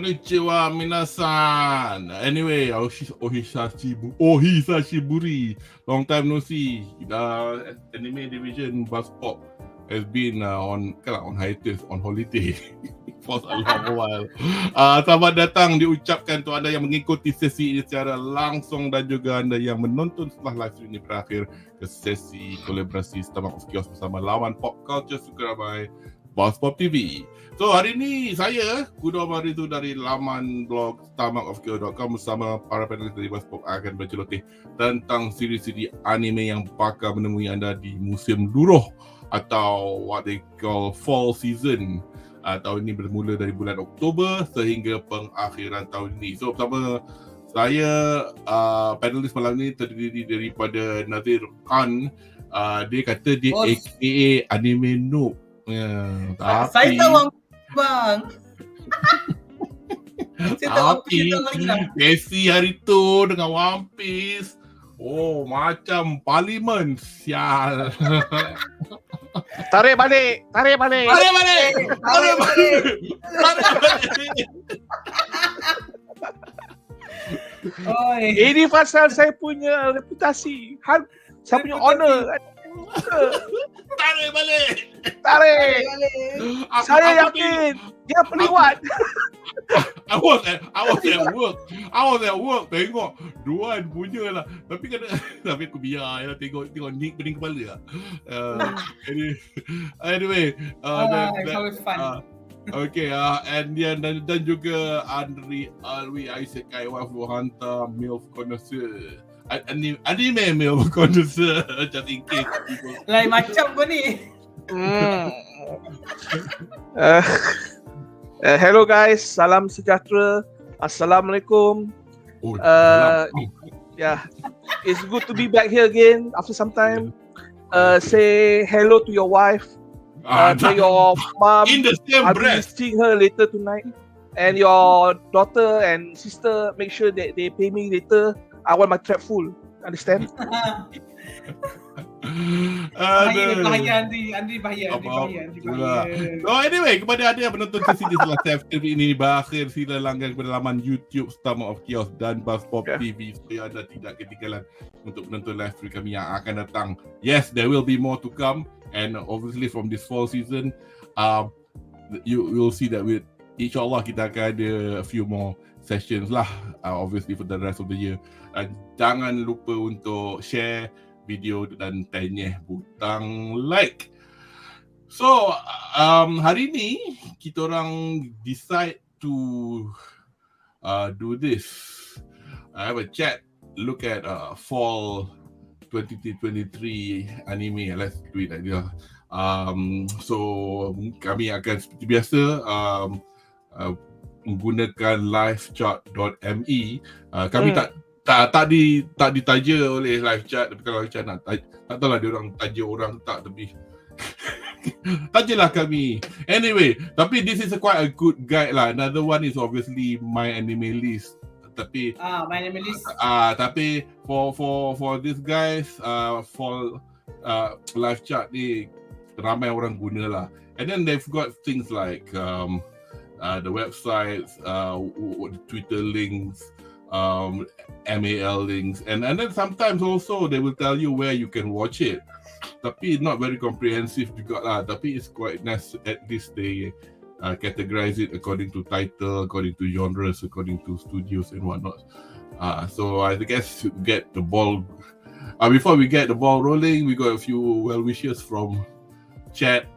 Konnichiwa minasan. Anyway, Ohisashiburi. Long time no see. Anime division Buzz Pop has been on hiatus, on holiday for a long while. Selamat datang diucapkan untuk anda yang mengikuti sesi ini secara langsung dan juga anda yang menonton setelah live stream ini berakhir ke sesi kolaborasi Stomach of Chaos bersama lawan pop culture suka ramai Buzz Pop TV. So hari ini saya, Kudo Maharizu dari laman blog stomachofchaos.com bersama para panelis dari Buzz Pop akan berceloteh tentang siri-siri anime yang bakal menemui anda di musim LURUH atau what they call fall season. Tahun ini bermula dari bulan Oktober sehingga pengakhiran tahun ini. So bersama saya, panelis malam ini terdiri daripada Nazir Khan. Dia kata dia AKA anime noob. Tapi saya tahu bang. Saya tahu Sesi hari tu dengan One Piece. Oh, macam parlimen. Sial. Tarik balik. Ini pasal saya punya reputasi. Saya punya honor. Tarik balik. Saya yakin dia peliwat. I was at work tengok Duan punya lah. Tapi aku biar lah tengok Nick pening kepala lah. Anyway, it's always fun. Okay, and dan juga Anri, Alwi, Isekai, Waifuhantā, MILF connoisseur. Anime MILF connoisseur, just in case. Lain macam pun ni. Hello guys, salam sejahtera. Assalamualaikum. Yeah, it's good to be back here again after some time. Say hello to your wife. To your mom. In the same I'll breath. be seeing her later tonight. And your daughter and sister, make sure that they pay me later. I want my trap full. Understand? Bahaya Anri bahaya. So anyway, kepada anda yang menonton sesi di setelah live ini berakhir, sila langgan kepada laman YouTube Stomach of Chaos dan Buzz Pop TV supaya anda tidak ketinggalan untuk menonton live stream kami yang akan datang. Yes, there will be more to come, and obviously from this fall season, you will see that with insyaAllah kita akan ada a few more sessions lah, obviously for the rest of the year. Jangan lupa untuk share video dan tenyeh butang like. So hari ni kita orang decide to do this. I have a chat, look at fall 2023 anime. Let's do it like that. So kami akan seperti biasa menggunakan livechart.me. Kami tak ditaja oleh live chat, tapi kalau live chat tak tahulah dia orang taja orang tak, tapi tajalah kami. Anyway, tapi this is quite a good guide lah. Another one is obviously my anime list. Tapi my anime list. Tapi for these guys, for live chat ni ramai orang guna lah. And then they've got things like the websites, the Twitter links, MAL links, and then sometimes also they will tell you where you can watch it. Tapi not very comprehensive juga lah. Tapi it's quite nice. At least they categorize it according to title, according to genres, according to studios and whatnot. So I guess to get the ball, before we get the ball rolling, we got a few well wishes from chat.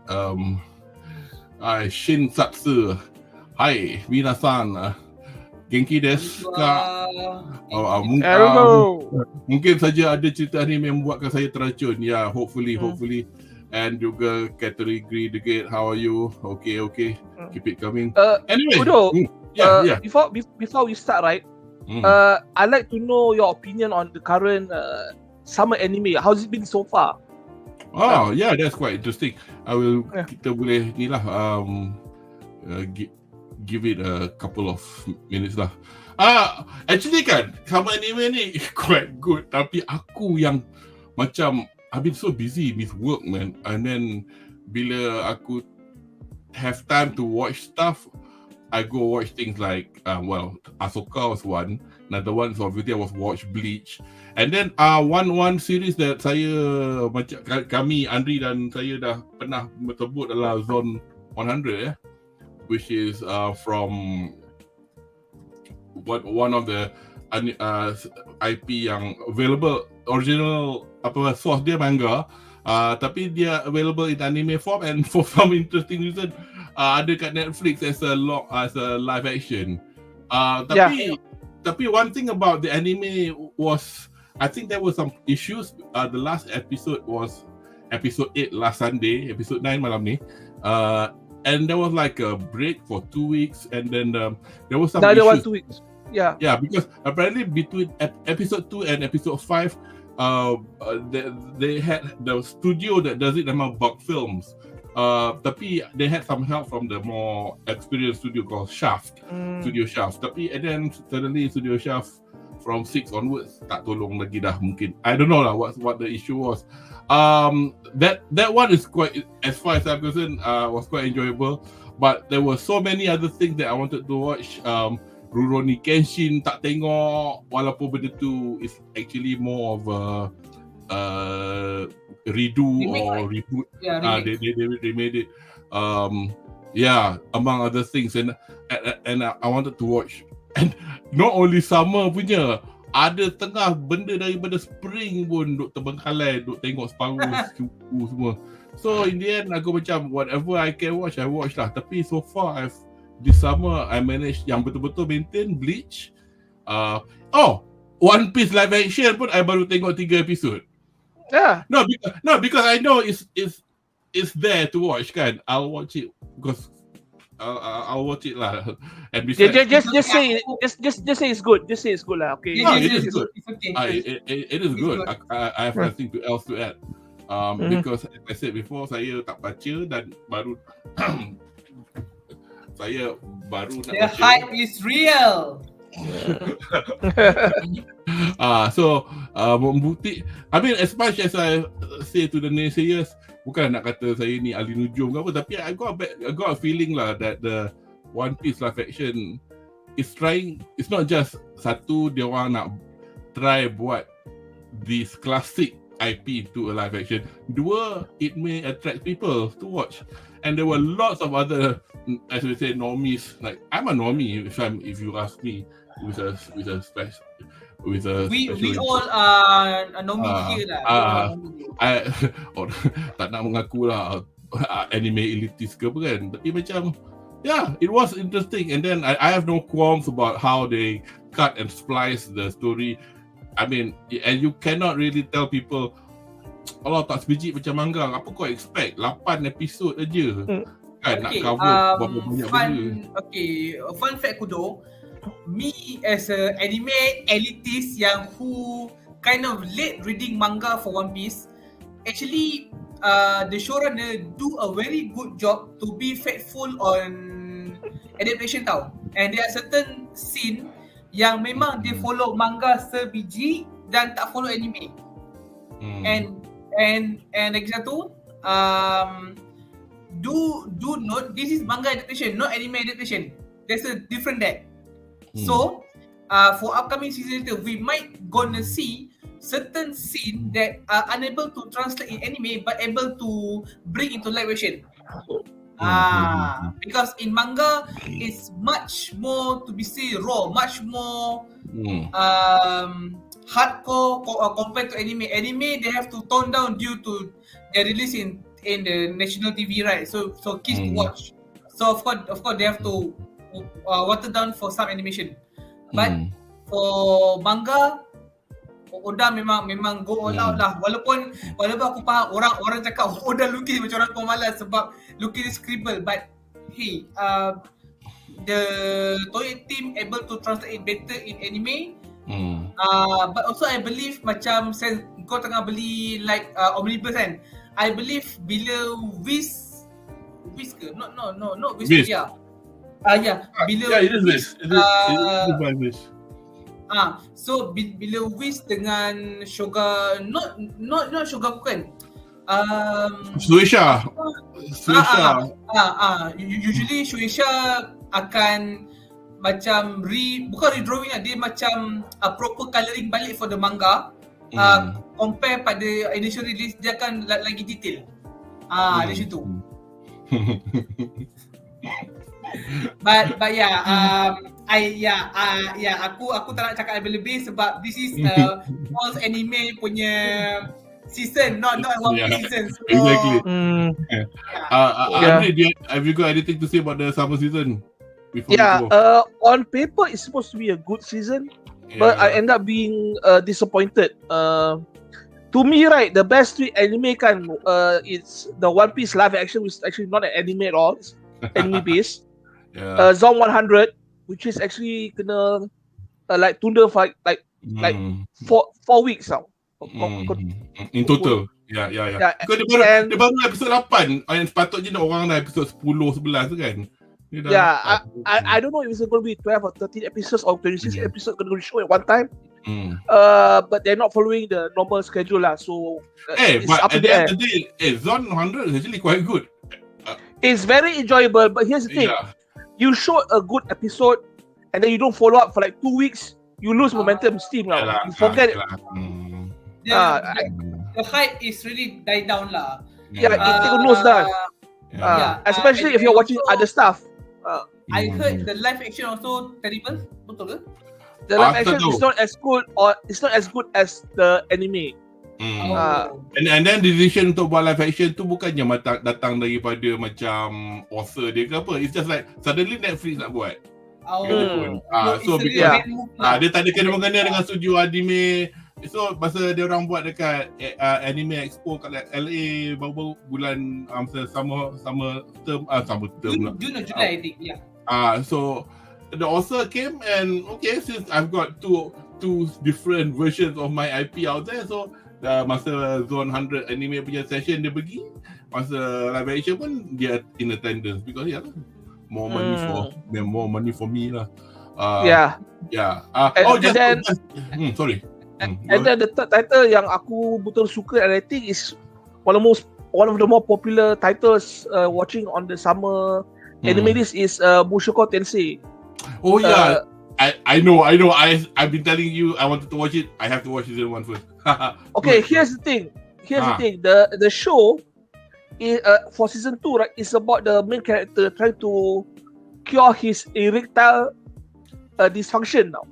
Shin Satsu, hi, minasan. Genki desu ka? Mungkin saja ada cerita anime yang membuatkan saya teracun. Yeah, hopefully. And juga category Degate, how are you? Okay. Keep it coming. Anyway, Kudo, before we start, right? I'd like to know your opinion on the current summer anime. How's it been so far? Yeah, that's quite interesting. Kita boleh ni lah give it a couple of minutes lah. Actually kan, summer anime ni quite good, tapi aku yang macam I've been so busy with work, man. And then bila aku have time to watch stuff, I go watch things like Ahsoka was one. Another one so obviously I was watch Bleach. And then one series that saya macam kami Anri dan saya dah pernah bersebut adalah Zone 100 which is from one of the IP yang available original source dia manga. Tapi dia available in anime form and for some interesting reason ada kat Netflix as a live action. Tapi one thing about the anime was I think there were some issues. The last episode was episode 8 last Sunday, episode 9 malam ni. And there was like a break for 2 weeks and then there was some issues. 2 weeks. Yeah, because apparently between episode 2 and episode 5 they had the studio that does it nama Bug Films. Tapi they had some help from the more experienced studio called Shaft, Studio Shaft. Tapi and then suddenly Studio Shaft from 6 onwards tak tolong lagi dah mungkin. I don't know lah what the issue was. That one is quite, as far as I'm concerned, was quite enjoyable. But there were so many other things that I wanted to watch. Rurouni Kenshin tak tengok walaupun benda tu is actually more of a redo or reboot. They made it. Among other things and I wanted to watch. And not only summer punya, ada tengah benda daripada spring pun duk terbengkalai, duk tengok separuh suku semua. So in the end aku macam whatever I can watch, I watch lah. Tapi so far this summer I managed yang betul-betul maintain Bleach. One Piece live action pun I baru tengok 3 episod. Yeah. No, because I know it's there to watch kan. I'll watch it because I'll watch it lah. And besides, just say it's good. Just say it's good lah. Okay. No, it is good. It's okay. It is good. I have nothing else to add. Because as I said before, saya tak baca dan baru saya baru nak The baca. hype is real. So membukti, I mean as much as I say to the naysayers, bukan nak kata saya ni ahli nujum ke apa, tapi I got a feeling lah that the One Piece live action is trying, it's not just satu dia orang nak try buat this classic IP to a live action. Dua, it may attract people to watch. And there were lots of other, as we say, normies. Like I'm a normie, if you ask me, with a special. We all are normie here lah. Tak nak mengaku lah anime elitist ke apa kan. Tapi macam, yeah, it was interesting. And then I have no qualms about how they cut and splice the story. I mean, and you cannot really tell people, Allah tak sebiji macam manga, apa kau expect? 8 episod aja. Kan nak cover berapa banyak benda. Okay, fun fact Kudo, me as a anime elitist yang who kind of late reading manga for One Piece, actually the showrunner do a very good job to be faithful on adaptation tau. And there are certain scene yang memang dia follow manga sebiji dan tak follow anime. And lagi satu, do note this is manga adaptation, not anime adaptation. There's a different that. So for upcoming season later, we might gonna see certain scene that are unable to translate in anime but able to bring into live action. Because in manga it's much more to be seen raw, much more hardcore compared to anime. Anime they have to tone down due to their release in the national TV, right? So kids to watch. So of course they have to water down for some animation. But for manga, Oda memang go all out lah. Walaupun aku faham orang cakap Oda lukis macam orang pemalas sebab lukis scribble, but hey, the Toei team able to translate it better in anime. But also I believe macam kau tengah beli like omnibus kan, I believe bila Wish ke? Not Wish. Yeah. Bila it is Wish. It is by Wish. So bila Wish dengan Shoga, not Shoga bukan. Shueisha. Usually Shueisha akan macam bukan redrawing lah, dia macam proper colouring balik for the manga. Compare pada initial release, dia akan lagi detail. Di situ. But yeah, aku tak nak cakap lebih-lebih sebab this is all anime punya season, not one season. So, exactly. Anri, have you got anything to say about the summer season? On paper it's supposed to be a good season, but I end up being disappointed. To me, right, the best 3 anime kan, it's the One Piece live action, which is actually not an anime at all, it's anime based. Zone 100, which is actually kena like tunda for like 4 weeks now. In total. Ya. Dia baru episode 8. Yang sepatutnya orang dah episode 10, 11 tu kan. I don't know if it's going to be 12 or 13 episodes or 26 episodes going to show at one time. But they're not following the normal schedule lah. So it's up to the end. Zone 100 is actually quite good. It's very enjoyable, but here's the thing. You show a good episode and then you don't follow up for like 2 weeks, you lose momentum steam now. You forget it. The hype is really died down lah. It take a nose down. Especially if you're watching other stuff. I heard the live action also terrible. Betul ke? The live action is not as good, or it's not as good as the anime. And then decision untuk buat live action tu bukannya datang daripada macam author dia ke apa. It's just like suddenly Netflix nak buat. So because dia tak ada kena-mengena dengan studio anime. So masa dia orang buat dekat Anime Expo kat LA baru bulan sama term June or July, I think. So the author came and since I've got two different versions of my IP out there, so masa Zone 100 anime punya session dia pergi, masa live action pun dia in attendance because more money for me lah. Sorry. And then the third title yang aku betul suka and I think is one of the more popular titles watching on the summer anime list is Mushoku Tensei. I know. I've been telling you I wanted to watch it. I have to watch season 1 first. Okay, here's the thing. The show is, for season 2, right, is about the main character trying to cure his erectile dysfunction now.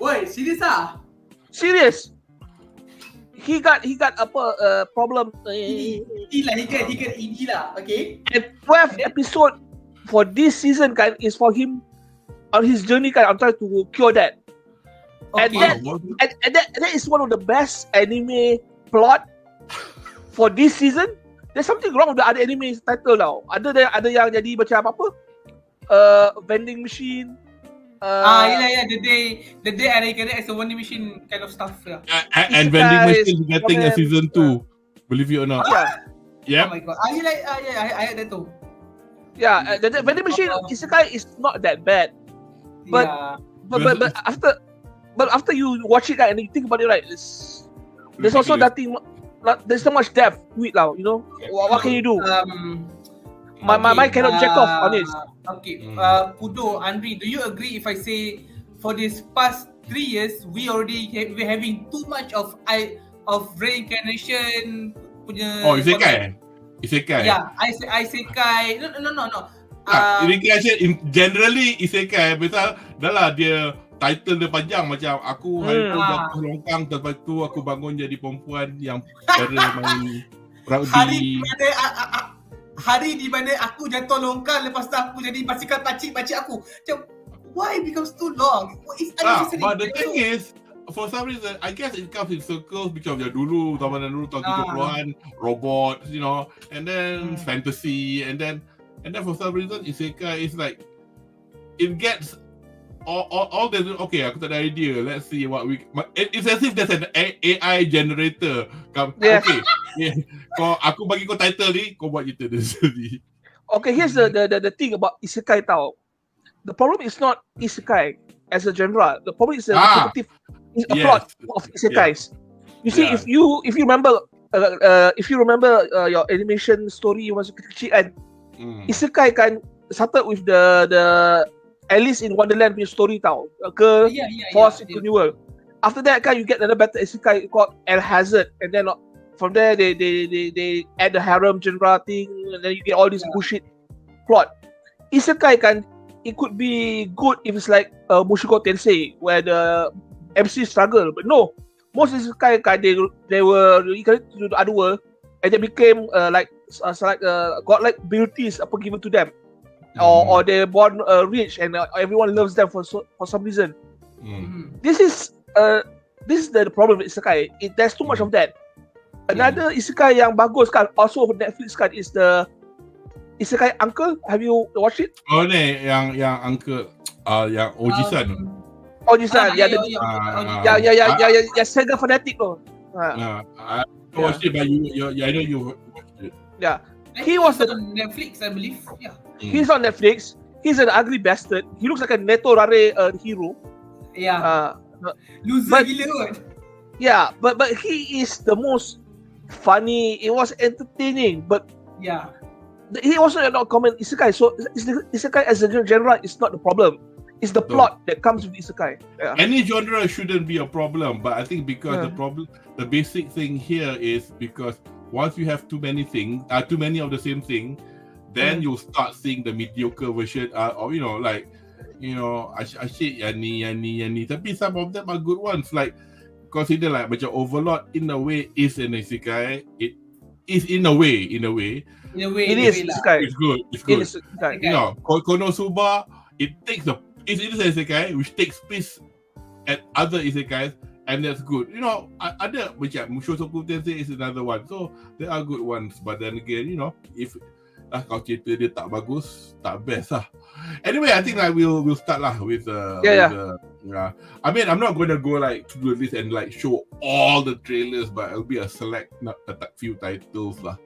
Wait, serious ah? Serious. He got problem. He get lah. Okay. And 12 episode for this season kan is for him on his journey kan, I'm trying to cure that. Okay. And that is one of the best anime plot for this season. There's something wrong with the other anime title now. Ada yang jadi macam apa? Vending machine. The day I recognize as a vending machine kind of stuff. And vending machine getting a season 2. Believe it or not. Yeah. Oh my god. I heard that too. Yeah, the vending machine Isekai is not that bad. But after you watch it and you think about it, right, there's also nothing. There's so much depth to it now. You know, what can you do? My mind cannot jack off on it. Okay, Kudo, Anri, do you agree if I say for this past 3 years we're having too much of reincarnation punya? Oh, Isekai. Yeah, Isekai. No. Reincarnation generally Isekai besar dah lah dia title dia panjang macam aku hari tu jatuh longkang, lepas tu aku bangun jadi perempuan yang cara main rugby. Hari di mana aku jatuh longkang, lepas tu aku jadi basikal pakcik aku. Macam why it becomes too long? It's unnecessary. But the thing is, for some reason, I guess it comes in circles because zaman dulu tahun 70-an, robots, you know, and then fantasy, and then for some reason Isekai is like it gets all the aku tak ada idea. Let's see what it's as if there's an AI generator. Okay. Kau aku bagi kau title ni, kau buat cerita dia sendiri. Okay, here's the thing about Isekai tau. The problem is not Isekai as a genre. The problem is the plot of Isekais. You see, if you remember your animation story masa kecil kan, Isekai kan started with the Alice in Wonderland punya story tau. Ke Force into New World. After that kan you get another better isekai called El Hazard, and then from there they add the harem genre thing, and then you get all this bullshit plot. Isekai kan, it could be good if it's like Mushoku Tensei where the MC struggle, but no, most isekai kan they were reincarnated to the other world, and they became like godlike abilities given to them. Or they're born rich and everyone loves them for some reason. This is the problem with isekai. There's too much of that. Another isekai yang bagus kan, also on Netflix kan, is the Isekai Uncle. Have you watched it? Oh ni yang Uncle yang Oji-san. Oji-san, ya Sega fanatic tu. I watched it, but I know you watched it. Yeah. He was on Netflix, I believe. Yeah. He's on Netflix. He's an ugly bastard. He looks like a Neto Rare hero. Yeah. Loser gila kan. Yeah, but he is the most funny. It was entertaining, but yeah, he also not common isekai. So isekai as a genre is not the problem. It's the plot that comes with isekai. Yeah. Any genre shouldn't be a problem, but I think because the basic thing here is because once you have too many of the same thing, then you'll start seeing the mediocre version, or asyik yani. Tapi some of them are good ones. Like consider like macam Overlord in a way is an isekai. It is in a way. It is isekai. It's good. It is isekai. Konosuba, it is an isekai which takes place at other isekais, and that's good. Ada macam Mushoku Tensei is another one. So there are good ones, but then again, if kau cerita dia tak bagus, tak best lah. Anyway, I think like we'll start lah with I mean, I'm not going to go like to the list and like show all the trailers, but it'll be a select, not a few titles lah.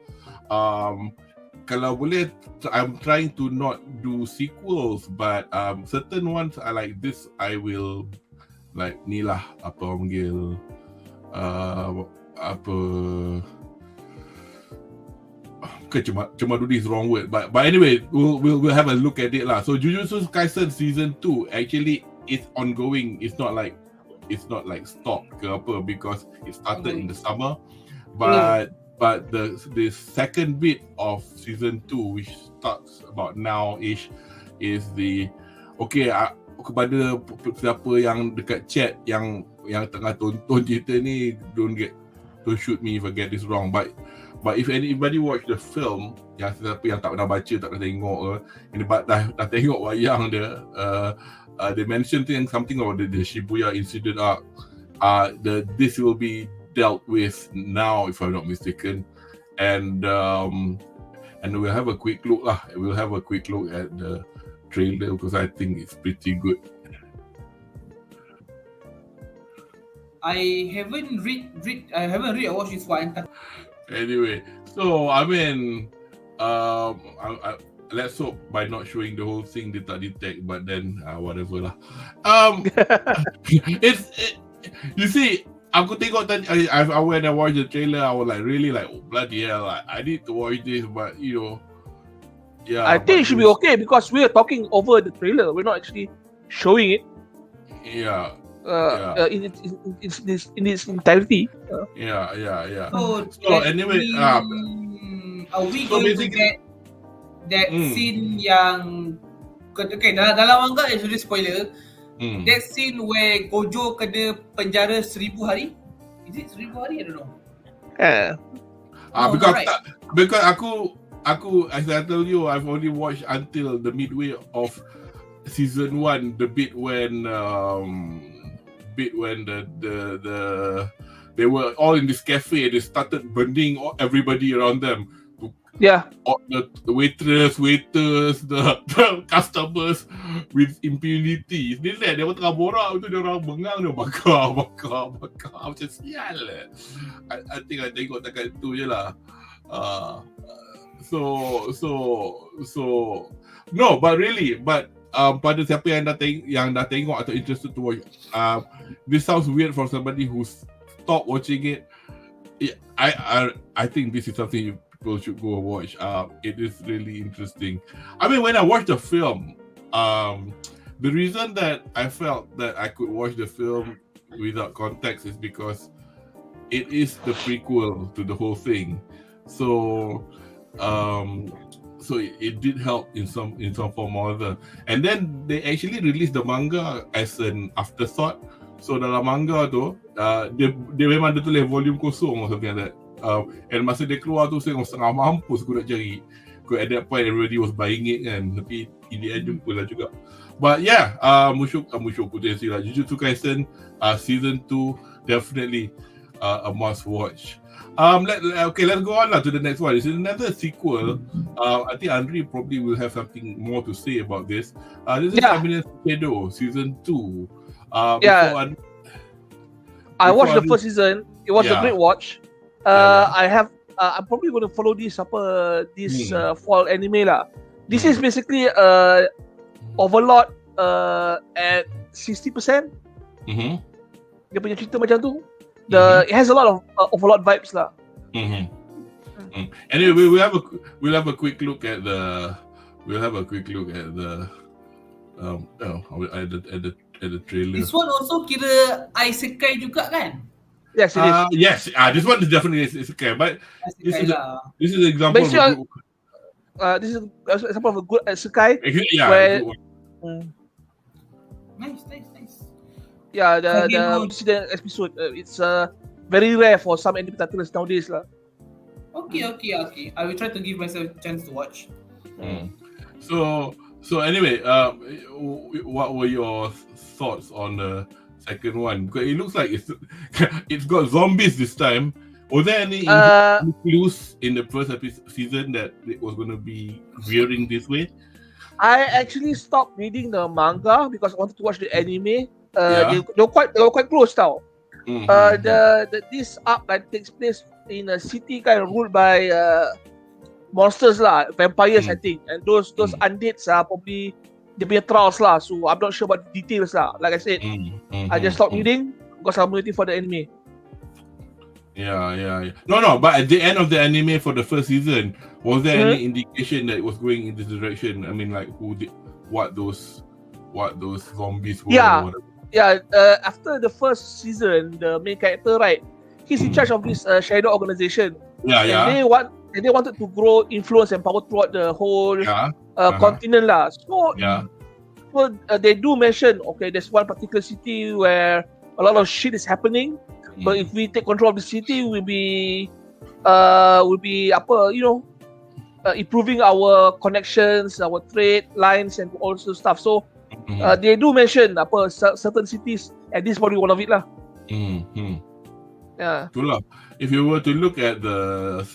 Kalau boleh, I'm trying to not do sequels, but certain ones I like this, I will like ni lah apa panggil cuma do this wrong word, but anyway, we'll have a look at it lah. So Jujutsu Kaisen season 2 actually is ongoing. It's not like stopped ke apa because it started in the summer, but the second bit of season 2 which starts about now-ish is kepada siapa yang dekat chat yang tengah tonton cerita ni, don't shoot me if I get this wrong, but if anybody watch the film, yang siapa yang tak pernah baca, tak pernah tengok dah tengok wayang dia, they mentioned something about the Shibuya incident arc. This will be dealt with now, if I'm not mistaken, and we'll have a quick look lah. We'll have a quick look at the trailer because I think it's pretty good. I haven't read or watched this one. Anyway, so I mean, let's hope by not showing the whole thing they tak detect, but then whatever lah. You see, aku tengok tadi, when I watched the trailer, I was like really like, oh, bloody hell, I need to watch this, but yeah. I think it should be okay because we are talking over the trailer. We're not actually showing it. Yeah. In its entirety. Yeah. So anyway, are we going to get that scene yang dalam manga is really spoiler. That scene where Gojo kena penjara 1000 hari. Is it 1000 hari? I don't know. Because aku as I told you, I've only watched until the midway of season 1, the bit when they were all in this cafe and they started burning everybody around them. Yeah. The waiters, the customers with impunity. Dia tengah borak tu, dia orang bengang, dia bakar macam sial. I think I tengok dekat tu je lah. So no, but really, pada siapa yang dah tengok atau interested to watch, this sounds weird for somebody who stopped watching it. I think this is something people should go and watch. It is really interesting. I mean, when I watched the film, the reason that I felt that I could watch the film without context is because it is the prequel to the whole thing. So it did help in some form or other. And then they actually released the manga as an afterthought. So dalam manga tu, dia memang dia tulis volume kosong or something like that. And masa dia keluar tu, saya setengah mampus aku nak cari. Because at that point everybody was buying it kan. Tapi in the end jumpa lah juga. But yeah, Mushoku Tensei lah. Jujutsu Kaisen season 2 definitely a must watch. Let's go on to the next one. This is another sequel. I think Anri probably will have something more to say about this. This is Kudo season 2. I watched the first season. It was a great watch. I'm probably going to follow this fall anime lah. This is basically Overlord at 60%. Dia punya cerita macam tu. It has a lot of Overlord vibes lah. Anyway, we'll have a quick look at the at the trailer. This one also kira Isekai juga kan? Yes, it is. Yes, this one is definitely Isekai, but this is an example of this is an example of a good Isekai. Where, Nice. Yeah, the incident episode. It's very rare for some anime titles nowadays lah. Okay. I will try to give myself a chance to watch. So anyway, what were your thoughts on the second one? Because it looks like it's got zombies this time. Was there any clues in the first season that it was going to be veering this way? I actually stopped reading the manga because I wanted to watch the anime. They were quite close now. This arc that takes place in a city kind of ruled by monsters lah, vampires I think, and those undeads are probably dia punya trials lah. So I'm not sure about the details lah. Like I said, I just stopped reading because I'm waiting for the anime. Yeah. No. But at the end of the anime for the first season, was there any indication that it was going in this direction? I mean, like what those zombies were? After the first season, the main character, right, he's in charge of this shadow organization. And they wanted to grow influence and power throughout the whole continent lah. So they do mention, okay, there's one particular city where a lot of shit is happening. But if we take control of the city, we'll be improving our connections, our trade lines, and all sorts of stuff. So they do mention certain cities, and this is probably one of it lah. Yeah. Itulah. If you were to look at the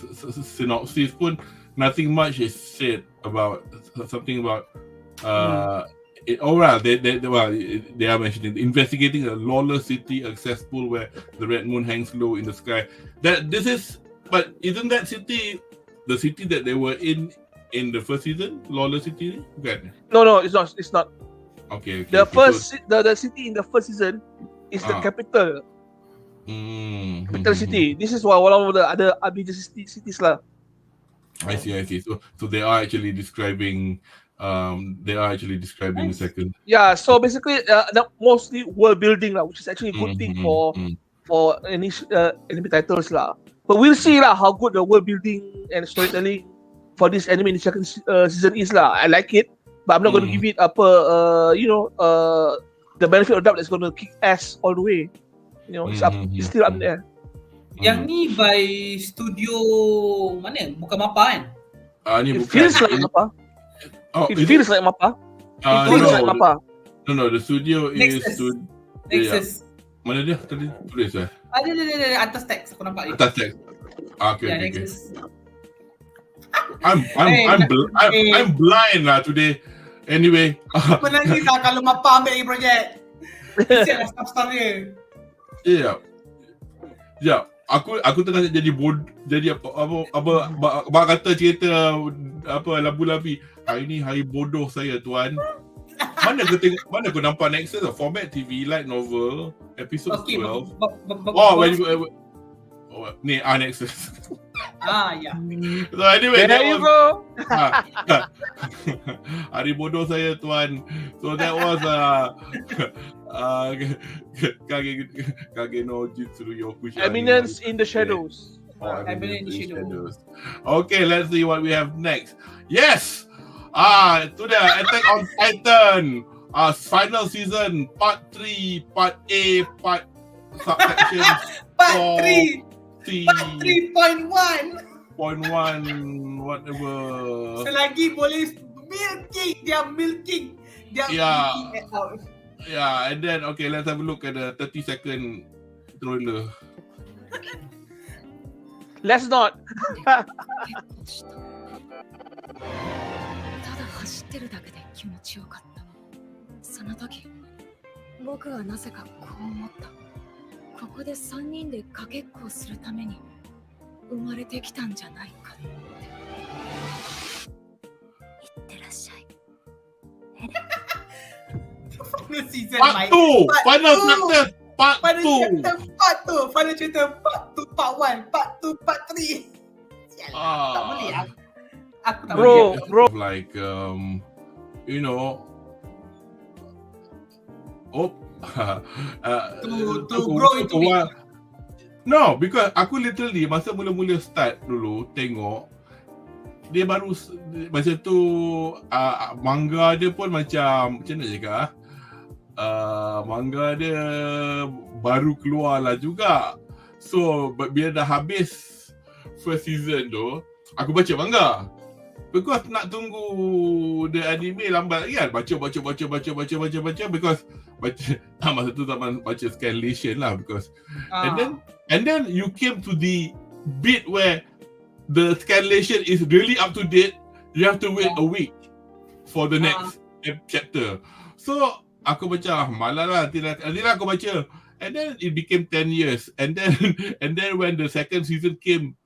synopsis pun, nothing much is said about something about they are mentioning investigating a lawless city, a cesspool where the red moon hangs low in the sky. But isn't that city the city that they were in the first season? Lawless city? Okay. No, it's not. Okay. The city in the first season is the capital. Capital city. This is one of the other major cities lah. I see. So they are actually describing. The second. Yeah. So basically, mostly world building lah, which is actually a good thing for any anime titles lah. But we'll see lah how good the world building and storytelling for this anime in the second season is lah. I like it, but I'm not going to give it the benefit of doubt that's going to kick ass all the way. It's still up there. Yang ni by studio mana? Bukan MAPPA kan? It feels like MAPPA. It feels like MAPPA. No, the studio Nexus. is Nexus. Mana dia tadi tulis Ada atas teks aku nampak. Atas teks. Okay. Nexus. I'm blind lah today. Anyway. Menangis lah kalau MAPPA ambil lagi projek. Kesian lah staff-staff dia. Ya. Aku tengah jadi apa kata cerita labu-labi. Hari ni hari bodoh saya tuan. Mana kau nampak Nexus format TV light novel episode 12. Ni Nexus. Yeah. So anyway, There you go. hari bodoh saya tuan. So that was Kage no Jutsu Yokusha. Eminence in the shadows. Eminence in the shadows. Okay, let's see what we have next. Yes! To the Attack on Titan final season, part 3, part A, part subsection Part 3. C, Part 3.1. point 1, whatever. Selagi boleh milking. They are milking it out. Yeah, and then okay, let's have a look at the 30-second trailer. Let's not. ただ走ってるだけで気持ちよかった。その時、僕はなぜかこう思った。ここで3人でかけっこをするために生まれてきたんじゃないかって。いってらっしゃい。Final season, Part 2! Final chapter! Part 2! Final chapter part 2, part 1, part 2, part 3. Tak boleh lah. Aku tak boleh. Bro. Like, you know, to grow into it. No, because aku literally masa mula-mula start dulu tengok, dia baru masa tu manga dia pun macam mana cakap, manga dia baru keluar lah juga. So bila dah habis first season tu, aku baca manga. Because nak tunggu the anime lambat lagi kan. Baca because masa tu zaman baca scanlation lah, because and then you came to the bit where the scanlation is really up to date. You have to wait a week for the next chapter. So aku baca malas lah, nanti aku baca. And then it became 10 years. And then when the second season came,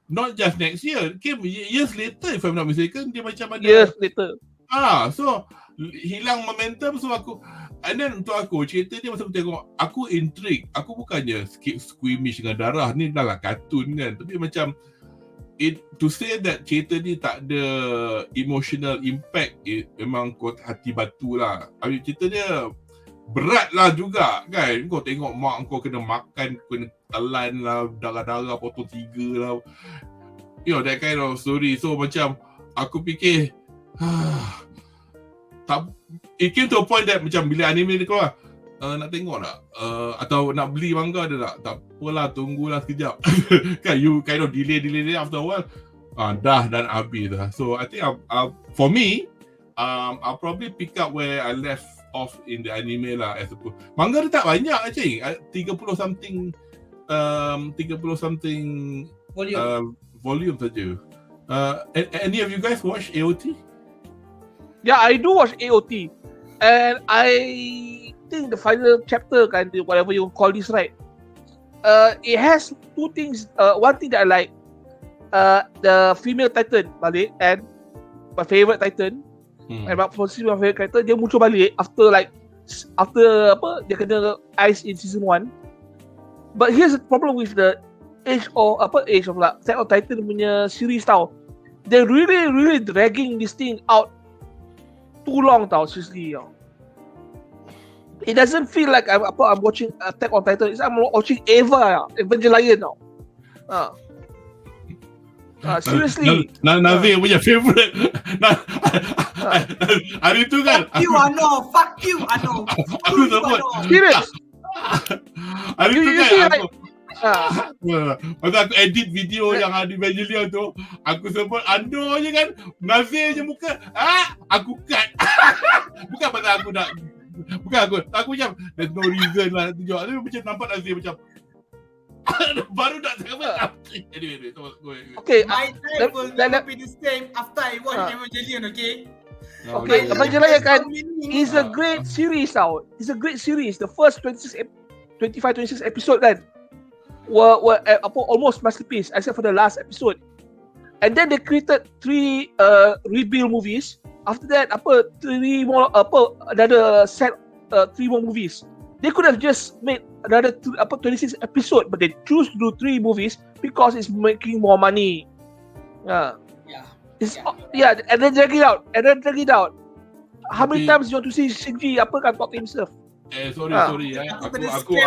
not just next year, came years later if I'm not mistaken, dia macam ada Years later. so hilang momentum. So aku, and then untuk aku cerita dia masa aku tengok, aku intrigued. Aku bukannya squeamish dengan darah, ni dah lah kartun kan, tapi macam to say that cerita ni tak ada emotional impact, memang kau hati batu lah. Habis cerita dia berat lah juga kan. Kau tengok mak kau kena makan, kena telan lah, darah-darah potong 3 lah, you know, that kind of story. So macam aku fikir it came to a point that macam bila anime dia keluar, nak tengok tak? Atau nak beli manga dia tak? Tak apalah, tunggulah sekejap. Kan you kind of delay after a while, dah dan habis dah. So I think for me, I'll probably pick up where I left off in the anime lah. As suppose manga dia tak banyak actually, 30 something volume saja. Any of you guys watch AOT? Yeah, I do watch AOT, and I think the final chapter, kind of whatever you call this, right? It has two things. One thing that I like, the female Titan balik, and my favorite Titan, and my favorite character, dia muncul balik after apa, dia kena ice in season 1. But here's the problem with the Attack on Titan punya series tau. They're really dragging this thing out too long tau, seriously tau. It doesn't feel like I'm watching Attack on Titan. It's I'm watching Evangelion tau. Seriously. Nazi punya favorite. Hari tu kan. Fuck you, Ano. Aku sebut. Serious. Hari tu kan aku. Masa aku edit video yang ada Evangelion tu, aku sebut Ando je kan, Nazir je muka. Aku cut. Bukan pasal aku nak, aku macam there's no reason lah tunjuk. Tapi macam nampak Nazir macam baru nak cakap. Anyway, okay, my life will never be the same after I watch Evangelion, okay? Okay, Evangelion kan is a great series tau. It's a great series. The first 25-26 episode kan were almost masterpiece except for the last episode. And then they created 3 rebuild movies. After that, 3 more another set 3 more movies. they could have just made another 26 episode, but they choose to do 3 movies because it's making more money. Yeah. And then drag it out. How many times you want to see Shinji talk to himself? Sorry. Aku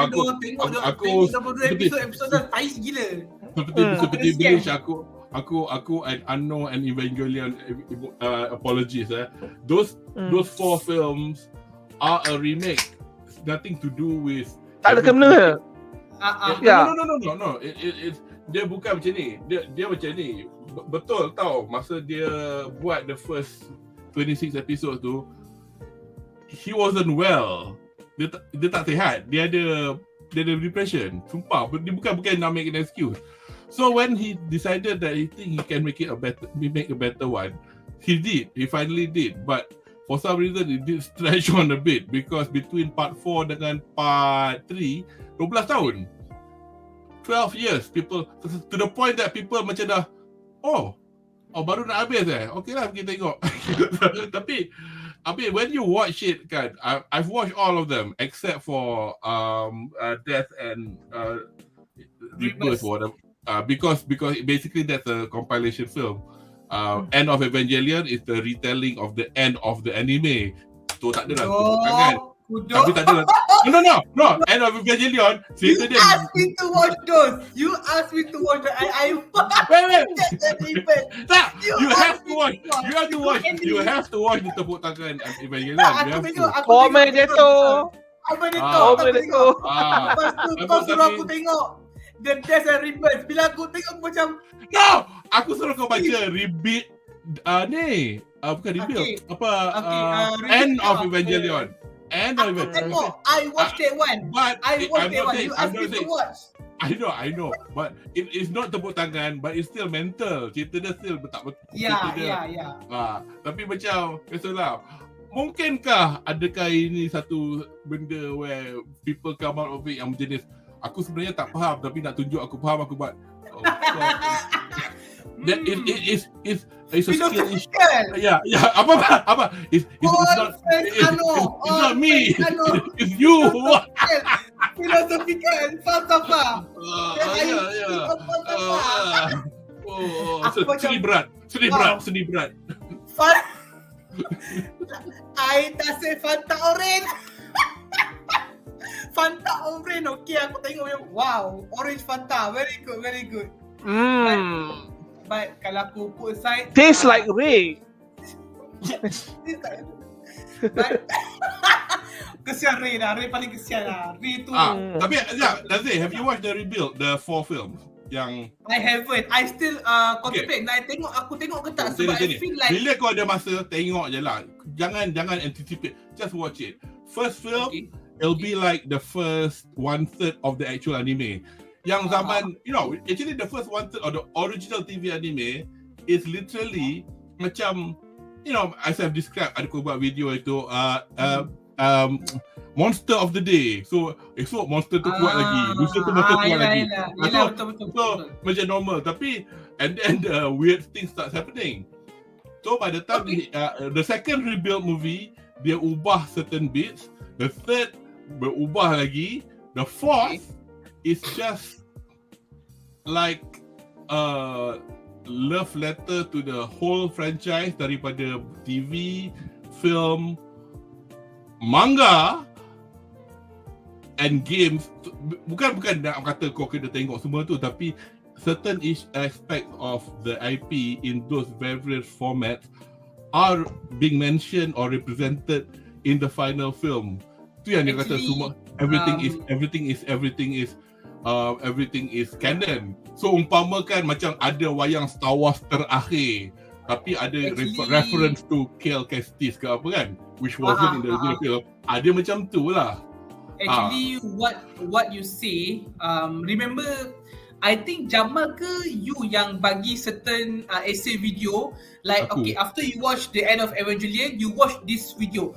episode dah tais gila. Seperti Bilish, aku and Anno and Evangelion apologies. Those 4 films are a remake. It's nothing to do with. Tak ada kena. No. Dia bukan macam ni. Dia macam ni. Betul tau. Masa dia buat the first 26 episode tu, he wasn't well. Dia tak sihat. Dia ada depression. Sumpah. Dia bukan nak make an excuse. So when he decided that he think he can make a better one, he did. He finally did. But for some reason it did stretch on a bit because between part 4 dengan part 3, 12 tahun. 12 years. People to the point that people macam dah baru nak habis okay lah kita tengok. Tapi when you watch it kan, I've watched all of them except for Death and Rebirth or whatever, because basically that's a compilation film. End of Evangelion is the retelling of the end of the anime. Tu tak ada lah tepuk tangan. Tapi tak ada lah. No. End of Evangelion. You asked me to watch those. You asked me to watch. I wait. Tak. You have to watch. You have to watch the tepuk tangan Evangelion. Komen dia tu. Lepas tu kau suruh aku tengok The Death and Rebirth. Bila aku tengok macam no. Aku suruh kau baca Rebirth. Bukan Rebirth. End of Evangelion. Aku tengok. I watched that one. You asked me to watch. I know. But it is not tepuk tangan, but it's still mental. Cerita dia still tak betul. Ya. Tapi macam biasalah. Mungkinkah adakah ini satu benda where people come out of it yang jenis aku sebenarnya tak faham tapi nak tunjuk aku faham, aku buat. That it's a skill issue. Yeah. Apa? It's not me. It's you. Philosophical, falsafah. Seni berat. I tak say Fanta Orange. Fanta Orange. Okay, aku tengok. Wow, Orange Fanta. Very good. But kalau aku put aside, tastes like Ray. Kesian Ray paling kesian lah. Ray tu. Tapi Nazir, have you watched the Rebuild, the 4 films? Yang I haven't. I still contemplate. Aku tengok ke tak, sebab I feel like bila kau ada masa, tengok je lah. Jangan anticipate. Just watch it. First film, it'll be like the first 1/3 of the actual anime. Yang zaman, actually the first 1/3 of the original TV anime is literally macam, as I've described, ada aku buat video itu, monster of the day. So, esok monster tu kuat lagi. Lusa tu monster kuat lagi. Betul. So, macam normal. Tapi, and then the weird things starts happening. So, by the time the second Rebuild movie, dia ubah certain bits. The third, berubah lagi. The fourth, is just like a love letter to the whole franchise daripada TV, film, manga and games. Bukan nak kata kau kena tengok semua tu, tapi certain aspects of the IP in those various formats are being mentioned or represented in the final film. Tu yang dia kata semua everything is canon. So umpamakan macam ada wayang Star Wars terakhir, tapi ada reference to Cal Kestis ke apa kan, which wasn't in the original film. Ada macam tu lah. Actually, what you say, remember, I think Jamal ke you yang bagi certain essay video, like Aku. Okay, after you watch the end of Evangelion, you watch this video.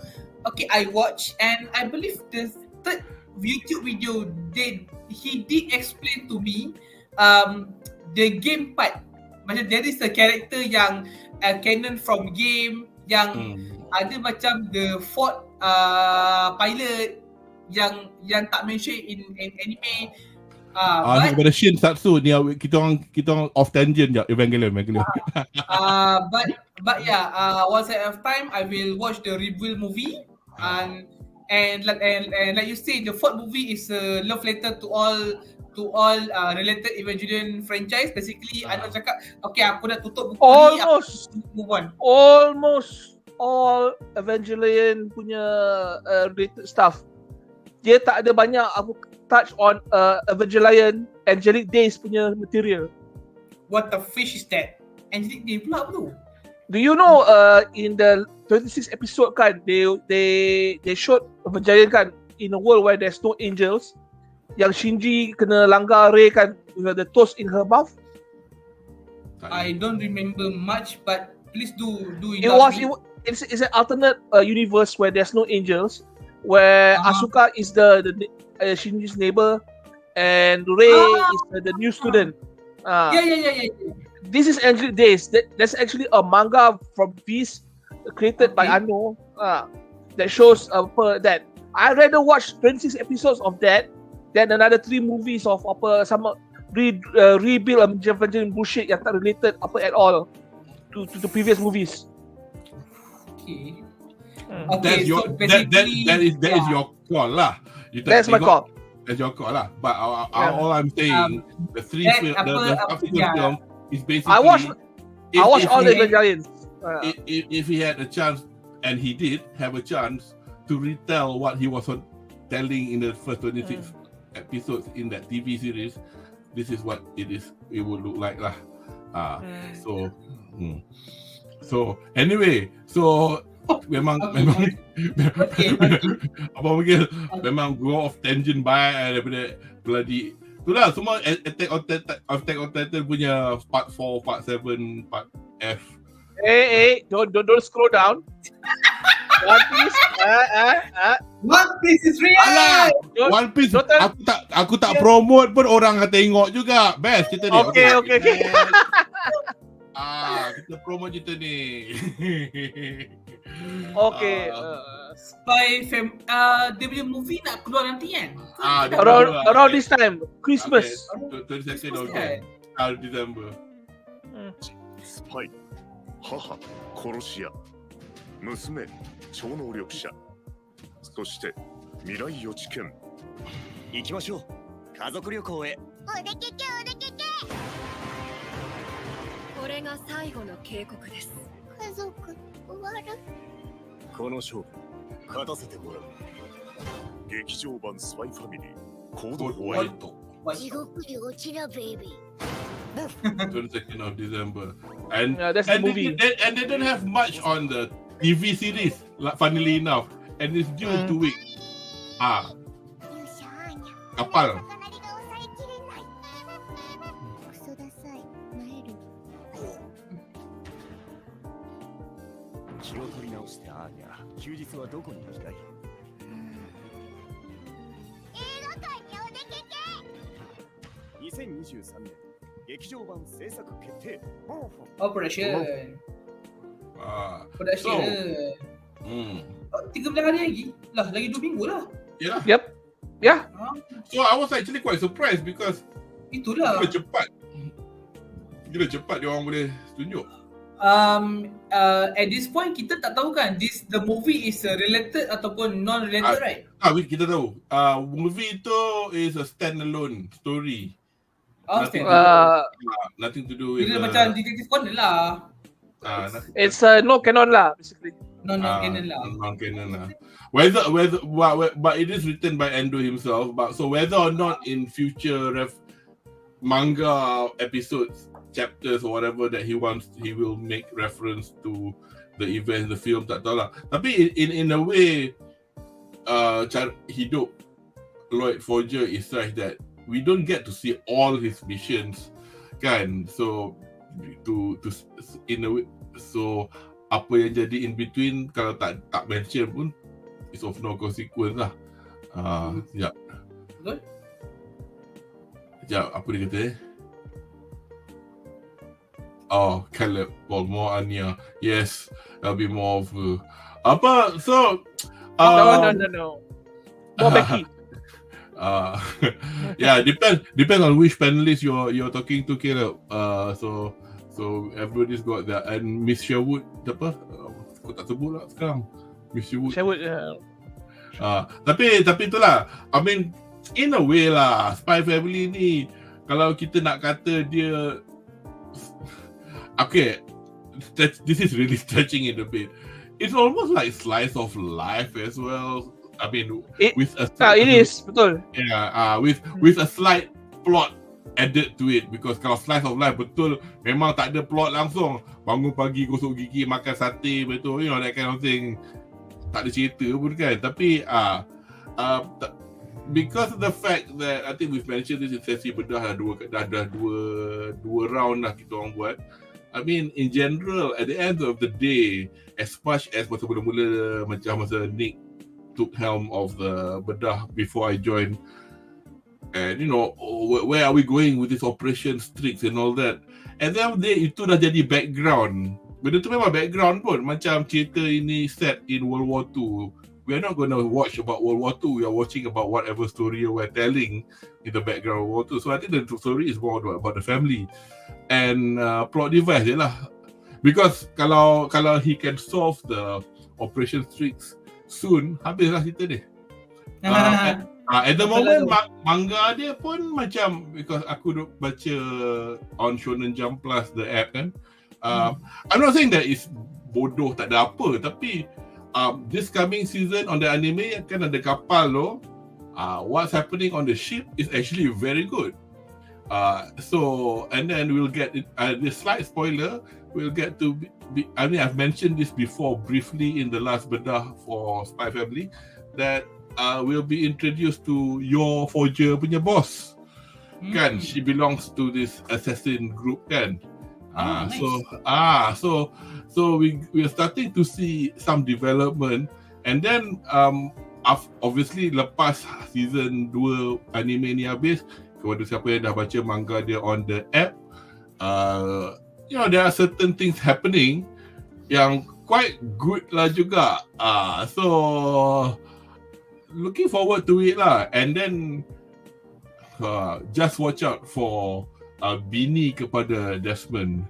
Okay, I watch, and I believe the third YouTube video he did explain to me the game part. Macam there is a character yang canon from game yang ada macam the Ford pilot yang tak mention in anime. Ni kepada Shin Satsu ni kita orang off tangent je. Evangelion. But yeah, once I have time, I will watch the reveal movie. And like you say, the fourth movie is a love letter to all related Evangelion franchise. Basically, I nak cakap, okay, aku dah tutup buku ni, aku move on. Almost all Evangelion punya related stuff. Dia tak ada banyak aku touch on Evangelion Angelic Days punya material. What the fish is that? Angelic Days pula apa tu? Do you know in the 26 episode kan, they showed Evangelion kan in a world where there's no angels, yang Shinji kena langgar Rei kan with the toast in her mouth. I don't remember much, but please do it's an alternate universe where there's no angels, where Asuka is the Shinji's neighbor and Rei is the new student. Yeah. This is Angelic Days. That's actually a manga from Viz created by Anno that shows that I rather watch 26 episodes of that than another 3 movies of sama rebuild Evangelion bullshit yang tak related at all to the previous movies. Okay. That is your call lah. That's my call. That's your call lah. But all I'm saying, the subsequent film is basically. I watched all the Evangelions. If he had a chance, and he did have a chance to retell what he was telling in the first 26 episodes in that TV series, this is what it would look like lah. So anyway, memang apa mungkin memang go off tangent daripada bloody itulah semua Attack on Titan punya part 4, part 7, part F. Don't scroll down. One Piece is real. Alah, One Piece aku tak promote pun orang akan tengok juga. Best cerita ni. Okay. Kita promote cerita ni. Okay. Dia punya movie nak keluar nanti kan? Around this time, Christmas. 22nd of December. スパイ、母、殺し屋、娘、超能力者、そして未来予知犬。行きましょう。家族旅行へ。お出かけ。これが最後の警告です。家族終わる。この勝負勝たせてもらう。劇場版スパイファミリーコードホワイト。地獄に落ちなベイビー。 22nd of December, and that's the movie. They don't have much on the TV series, funnily enough, and it's due in 2 weeks. Kapal. 気を取り直してアーニャ、休日はどこに行きたい？映画館にお出かけ。2023年劇場版制作決定。Operation. 13 hari lagi. Lah, lagi 2 minggu lah. Yeah. Yep. Yeah. So I was actually quite surprised because itulah. Gila cepat dia orang boleh tunjuk. At this point kita tak tahu kan the movie is related ataupun non-related, right? Kita tahu. Movie tu is a standalone story. Nothing to do with macam Detective Conan lah. It's no canon lah basically. Non-canon lah. Non-canon lah. But it is written by Endo himself. But so whether or not in future manga episodes, chapters or whatever that he wants, he will make reference to the event, the film, tak tahu lah. Tapi in a way, cara hidup Lloyd Forger is such that we don't get to see all his missions, kan? So in a way, so apa yang jadi in between kalau tak mention pun is of no consequence lah. Sekejap. Betul? Sekejap, apa dia kata Oh, Caleb, Paul, more Anya. Yes, there'll be more of her. So No. More Becky. Yeah, depends on which panelist you're talking to, Caleb. So everybody's got that. And Miss Sherwood, apa? Aku tak sebut lah sekarang. Miss Sherwood. Tapi itulah. I mean, in a way lah, Spy Family ni, kalau kita nak kata dia, okay, this is really stretching it a bit. It's almost like slice of life as well. I mean, with a it is, betul. Yeah, with a slight plot added to it, because kalau slice of life betul memang tak ada plot langsung. Bangun pagi, gosok gigi, makan sate, betul, you know, that kind of thing. Tak ada cerita pun kan. Tapi because of the fact that I think we've mentioned this in sesi bedah dah dua round lah kita orang buat. I mean, in general, at the end of the day, as much as masa mula-mula macam masa Nick took helm of the bedah before I joined, and you know, where are we going with this operation tricks and all that, and then itu dah jadi background. Benda tu memang background pun, macam cerita ini set in World War II. We are not going to watch about World War II. We are watching about whatever story we're telling in the background of World War II. So I think the story is more about the family and plot device je lah. Because kalau he can solve the operation tricks soon, habislah cerita dia. At the moment, manga dia pun macam, because aku baca on Shonen Jump Plus, the app kan. I'm not saying that it's bodoh, tak ada apa, tapi this coming season on the anime kan ada kapal tu. What's happening on the ship is actually very good. So, and then we'll get this slight spoiler. We'll get to I mean, I've mentioned this before briefly in the last bedah for Spy Family, that we'll be introduced to your Forger punya boss. Kan, she belongs to this assassin group kan. Nice. So we're starting to see some development, and then obviously lepas season 2 anime ni habis, kepada siapa yang dah baca manga dia on the app, you know, there are certain things happening yang quite good lah juga. So looking forward to it lah. And then just watch out for bini kepada Desmond.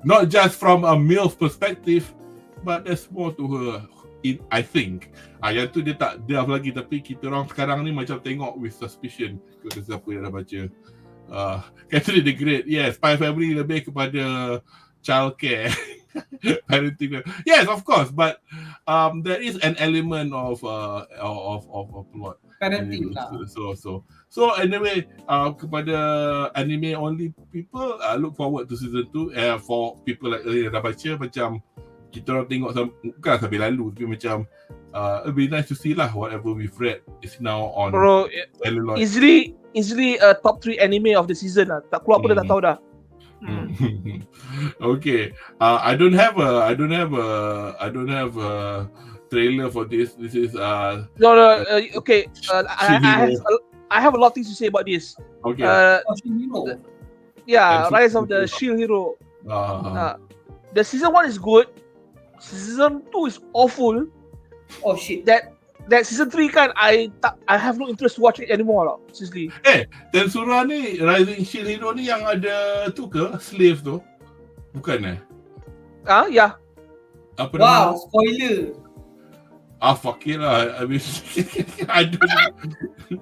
Not just from a MILF perspective, but there's more to her, I think. Yang tu dia tak delve lagi, tapi kita orang sekarang ni macam tengok with suspicion kepada siapa yang dah baca. Catherine the Great, yes, Spy Family lebih kepada childcare. Parenting. Yes, of course, but there is an element of plot. Parenting lah. So anyway, kepada anime only people, look forward to season 2. For people like yang dah baca, macam kita orang tengok bukan sampai lalu, tapi macam it'll be nice to see lah whatever we've read is now on celluloid. Easily top 3 anime of the season lah. Tak keluar pun dah tak tahu dah. Okay, I don't have a trailer for this. This is okay. I have a lot of things to say about this. Okay. Yeah, Rise of the Shield Hero. The season 1 is good. Season 2 is awful. Oh shit. That season 3 kan, I have no interest to watch it anymore lah. Seriously. Tensura ni, Rising Shield Hero ni yang ada tu ke? Slave tu? Bukan Ya. Apa wow, spoiler. Fuck it lah. I mean, I don't know.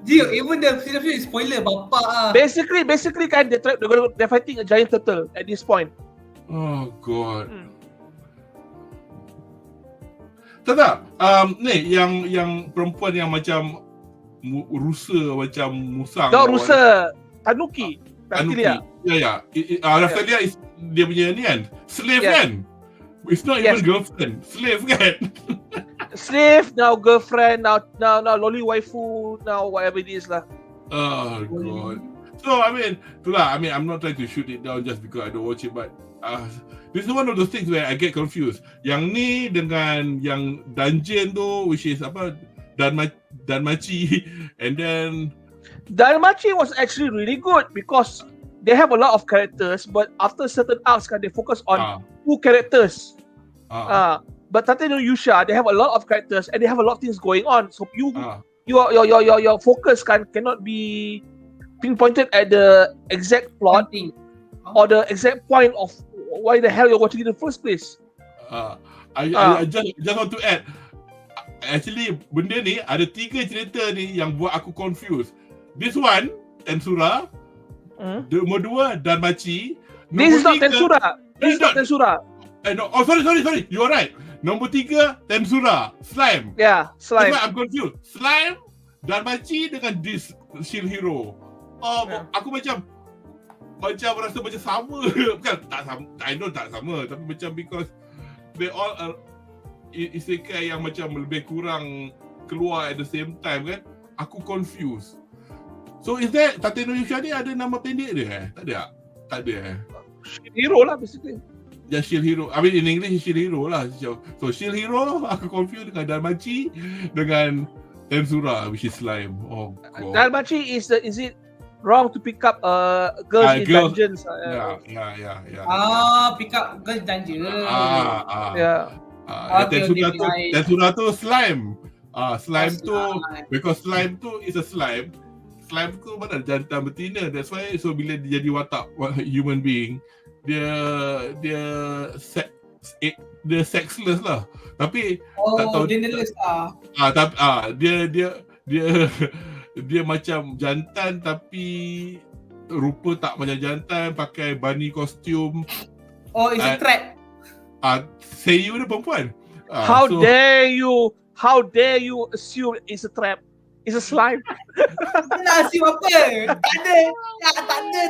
Gio, even the season is spoiler, bapa. Basically kan, they're fighting a giant turtle at this point. Oh god. Tak. Ni yang perempuan yang macam rusa, macam musang. Tak rusa. Tanuki. Reptilia. Ya. Reptilia is dia punya ni kan. Slave kan. It's not even girlfriend. Slave kan. Slave, now girlfriend, now loli waifu, now whatever it is lah. Oh god. So I mean, I'm not trying to shoot it down just because I don't watch it, but this is one of those things where I get confused. Yang ni dengan yang dungeon tu, which is apa, Danmachi, and then Danmachi was actually really good because they have a lot of characters, but after certain arcs, they focus on 2 characters. But Tate no Yusha, they have a lot of characters and they have a lot of things going on. So your focus cannot be pinpointed at the exact plot or the exact point of why the hell you're watching in the first place. I just want to add, actually benda ni ada 3 cerita ni yang buat aku confused. This one Tensura, nombor 2 Danmachi. This is not Tensura. This is not Tensura. No, sorry. You are right. Nombor 3 Tensura, Slime. Yeah, Slime. I'm confused. Slime, Danmachi dengan this Shield Hero. Aku macam rasa macam sama. Bukan tak sama. I know tak sama, tapi macam because they all are isekai yang macam lebih kurang keluar at the same time kan. Aku confused. So is that Tate no Yusha ni ada nama pendek dia? Tak ada. Shield Hero lah basically. Just Shield Hero. I mean in English Shield Hero lah. So Shield Hero aku confused dengan Danmachi dengan Tensura which is Slime. Oh god. Danmachi is it wrong to pick up girls in dungeons? Yeah. Pick up girls dungeon. Tensura tu Slime. Slime tu because Slime tu is a slime. Slime tu mana jantan betina. That's why so bila dia jadi watak human being, dia sexless lah. Tapi tak tahu genderless lah. Dia macam jantan tapi rupa tak macam jantan, pakai bunny costume. It's a trap. Seiyu dia perempuan. How dare you assume it's a trap? It's a slime. Nak assume apa? Tak ada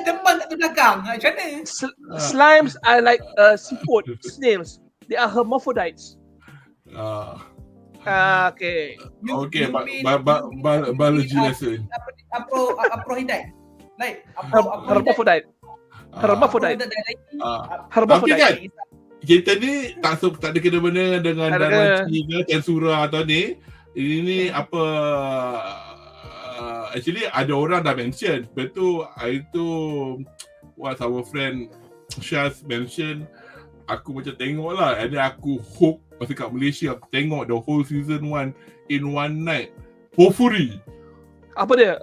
depan tak ada belakang. Macam mana? Slimes are like seafood, snails. They are hermaphrodites. Okay. Biology lesson. Aprohidite. Like hermaphrodite. Hermaphrodite. Kan? Kita ni tak ada kena-mena dengan Danmachi ke Tensura atau ni. Ini apa actually ada orang dah mention. Betul itu what our friend Shaz mention. Aku macam tengok lah. And then aku hook masa kat Malaysia. Aku tengok the whole season 1 in one night. Bofuri. Apa dia?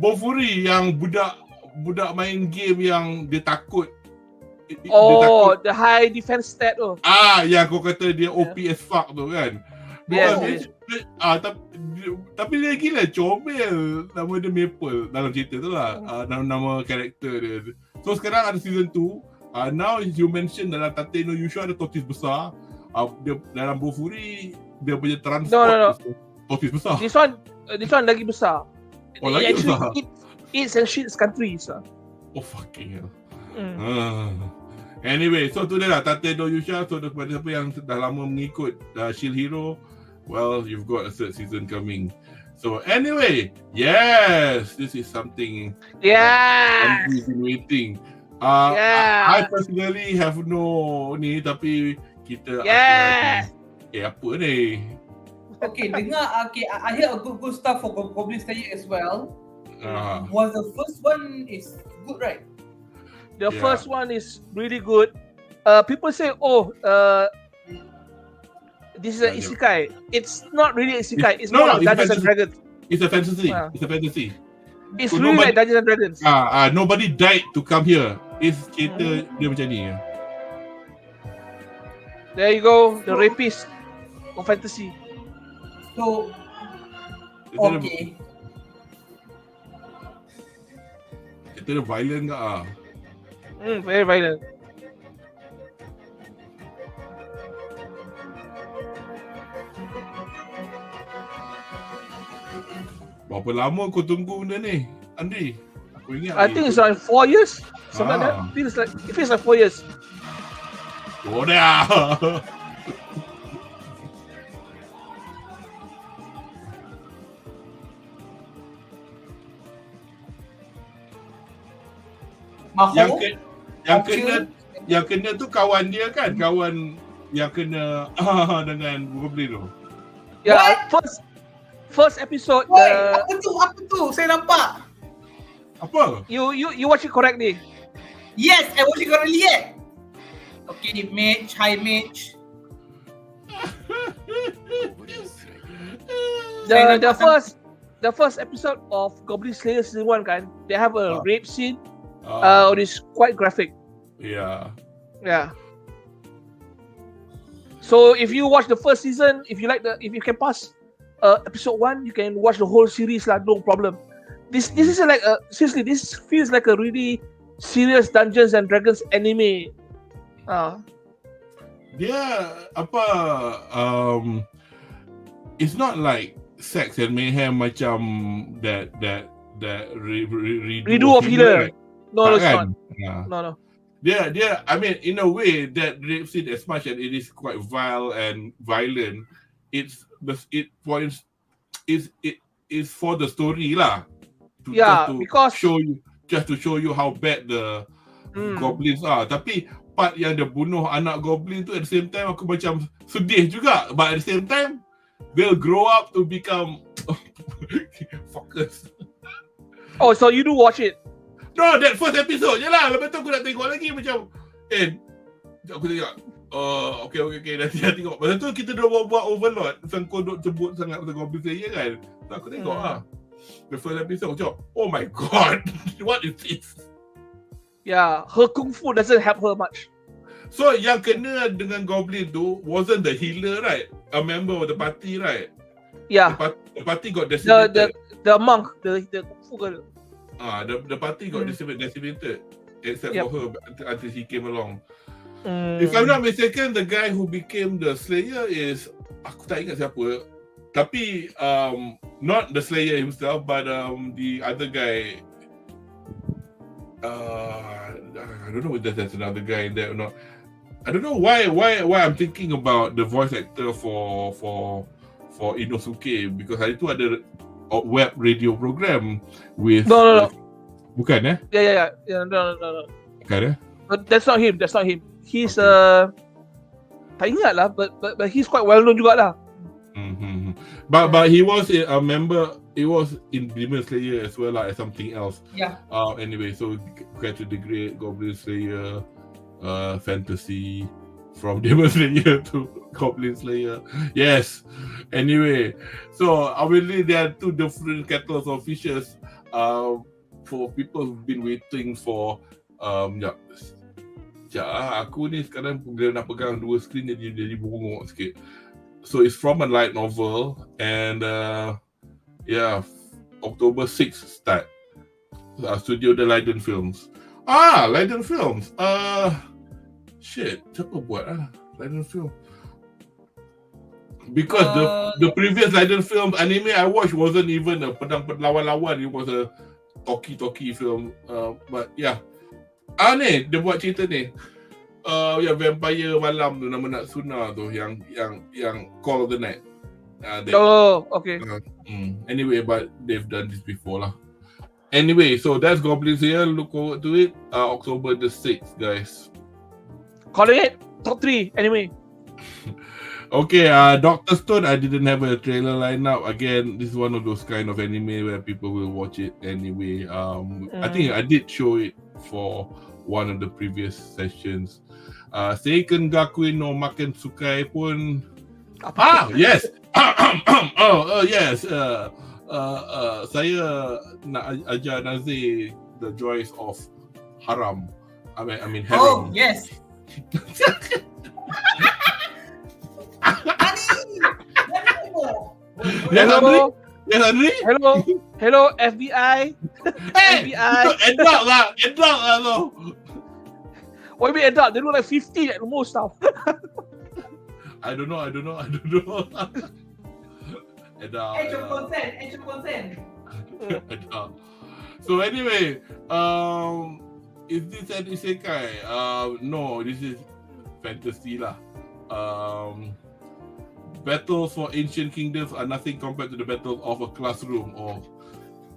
Bofuri yang budak main game yang dia takut. The high defense stat tu. Yang kau kata dia OP as fuck tu kan. Yes. Tapi dia gila comel. Nama dia Maple dalam cerita tu lah. Nama karakter dia. So sekarang ada season 2. Now you mention dalam Tate no Yusha ada tortoise besar. Dia dalam Bofuri dia punya transport. No. Tortoise besar. This one lagi besar. Lagi besar. Eats and shits countries. Oh fucking hell. Anyway, so tu dia lah Tate no Yusha. So kepada siapa yang dah lama mengikut Shield Hero, well, you've got a third season coming. So anyway, yes, this is something I've been waiting. I personally have no ni, tapi kita apa ni? Okay, dengar. Okay, I hear a good stuff for Goblin Slayer as well. Was the first one is good, right? The first one is really good. People say, this is an isekai. It's not really isekai. It's more like Dungeons and Dragons. It's a fantasy. It's a fantasy. It's really like Dungeons and Dragons. Nobody died to come here. It's cerita dia macam ni. There you go, the rapist of fantasy. So, okay. Itu dia violent ke very violent. Berapa lama kau tunggu benda ni, Anri? Aku ingat I think it's like 4 years. Something like that. It feels like 4 years. Oh dah. Yang kena tu kawan dia kan, kawan yang kena dengan Goblin tu. First episode. Apa tu? Saya nampak. Apa? You watch it correctly. Yes, I watch it correctly. Okay, mage, high mage. the first episode of Goblin Slayer season 1 kan, they have a rape scene. It's quite graphic. Yeah. So if you watch the first season, if you can pass episode 1, you can watch the whole series lah, no problem. This is like seriously, this feels like a really serious Dungeons and Dragons anime. Dia it's not like Sex and Mayhem macam that redo of Healer. Right? No, it's not. Yeah. No. Yeah. I mean, in a way, that rape scene, as much as it is quite vile and violent, it's for the story lah. Just to show you how bad the goblins are. Tapi part yang dia bunuh anak goblin tu, at the same time aku macam sedih juga. But at the same time, they'll grow up to become fuckers. Oh, so you do watch it? No, that first episode je lah. Lepas tu aku nak tengok lagi macam aku tengok. Okay, nanti nak tengok. Lepas tu kita dah buat Overlord. Sangko duk sebut sangat pasal Goblin Slayer kan. So aku tengok the first episode macam, oh my god, what is this? Yeah, her kung fu doesn't help her much. So yang kena dengan Goblin tu wasn't the healer, right? A member of the party, right? Yeah. The party got decimated. The monk, the kung fu girl. The party got decimated, except for her until he came along. If I'm not mistaken, the guy who became the Slayer is, aku tak ingat siapa. Tapi not the Slayer himself, but the other guy. I don't know if there's another guy in there or not. I don't know why I'm thinking about the voice actor for Inosuke, because hari tu ada web radio program with No. Bukan Yeah, no. Bukan But that's not him. He's tak ingat lah, but he's quite well known jugalah. But he was a member. He was in Demon Slayer as well as something else. Yeah. Anyway, so get to the great Goblin Slayer fantasy from Demon Slayer to Goblin Slayer. Yes. Anyway, so obviously there are two different kettles of fishes. For people who've been waiting for aku ni sekarang nak pegang dua screen jadi bongok sikit. So it's from a light novel and October 6th start. Studio The Leiden Films. Leiden Films. Siapa buat Leiden Film? Because the previous Leiden Film anime I watched wasn't even a pedang lawan-lawan. It was a talkie film. But yeah. Ni dia buat cerita ni. Vampire malam tu, nama Natsuna tu, yang Call of the Night. Okay. Anyway, but they've done this before lah. Anyway, so that's Goblin Slayer. Look forward to it. October the 6th, guys. Calling it top 3 anyway. Okay, Dr. Stone, I didn't have a trailer lined up. Again, this is one of those kind of anime where people will watch it anyway. I think I did show it for one of the previous sessions. Seiken Gakuen no Maken Tsukai pun. Yes. Yes. Saya nak ajar Nazir the joys of haram. I mean haram. Oh, yes. Hello, Hello. FBI. Hey, adult lah tu. What do you mean adult? They look like 50 at the most now. I don't know. Adult. Age of consent. Adult. So anyway, is this an isekai? No, this is fantasy lah. Battles for ancient kingdoms are nothing compared to the battles of a classroom.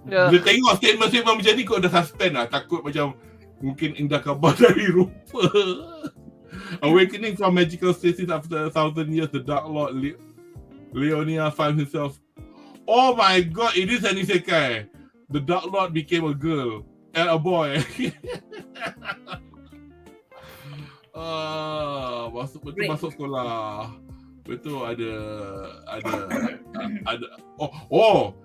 Bila tengok statement macam ni, kau dah suspend lah. Takut macam mungkin indah khabar dari rupa. Awakening from magical stasis after 1,000 years, the Dark Lord Leonia finds himself. Oh my god, it is an isekai. The Dark Lord became a girl and a boy. Masuk sekolah. Betul ada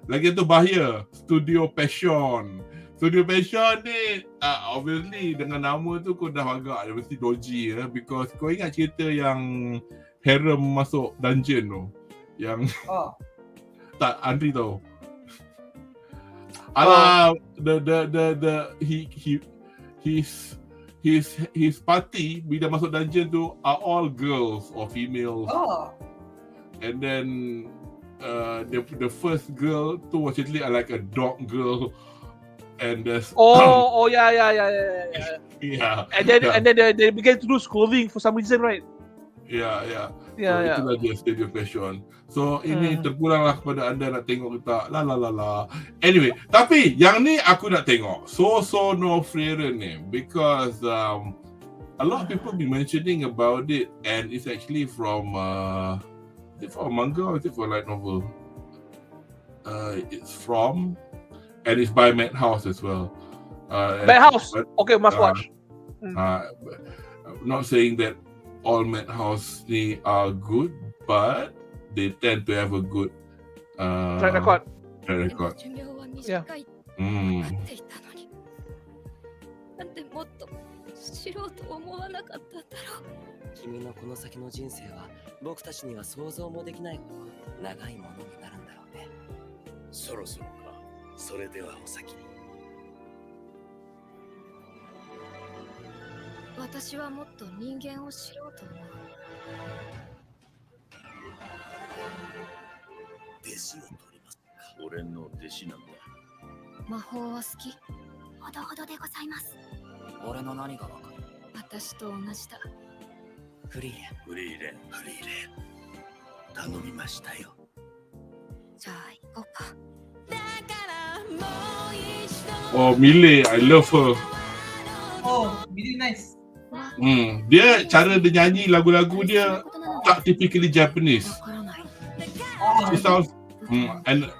lagi tu bahaya Studio Passion. Studio Passion ni obviously dengan nama tu kau dah agak mesti dodgy because kau ingat cerita yang harem masuk dungeon tu yang tak Anri tahu. Alah his party bila masuk dungeon tu are all girls or females. And then the first girl tu was actually like a dog girl, and there's yeah. And then they began to do schooling for some reason, right? Yeah. Itulah dia Studio Passion. So ini terpulanglah kepada anda nak tengok ke tak. La. Anyway, tapi yang ni aku nak tengok. So no Frieren ni because a lot of people been mentioning about it, and it's actually from is it for a manga or is it for a light novel? It's from, and it's by Madhouse as well. Madhouse. Okay, must watch. I'm not saying that all Madhouse ni are good, but they tend to have a good track record. Yeah. なんでもっと知ろうと思わなかったんだろう。君のこの先の人生は僕たちには想像もできないほど長いものになるんだろうね。そろそろか。それではお先に。私はもっと人間を知ろうと思う。弟子を取ります。俺の弟子なんだ。魔法は好き。ほどほどでございます。俺の何がわかる？私と同じだ。フリーレン。頼みましたよ。じゃあ行こうか。Oh, Mile, I love her. Oh, really nice. Dia cara dia nyanyi lagu-lagu dia tak typically Japanese. She sounds and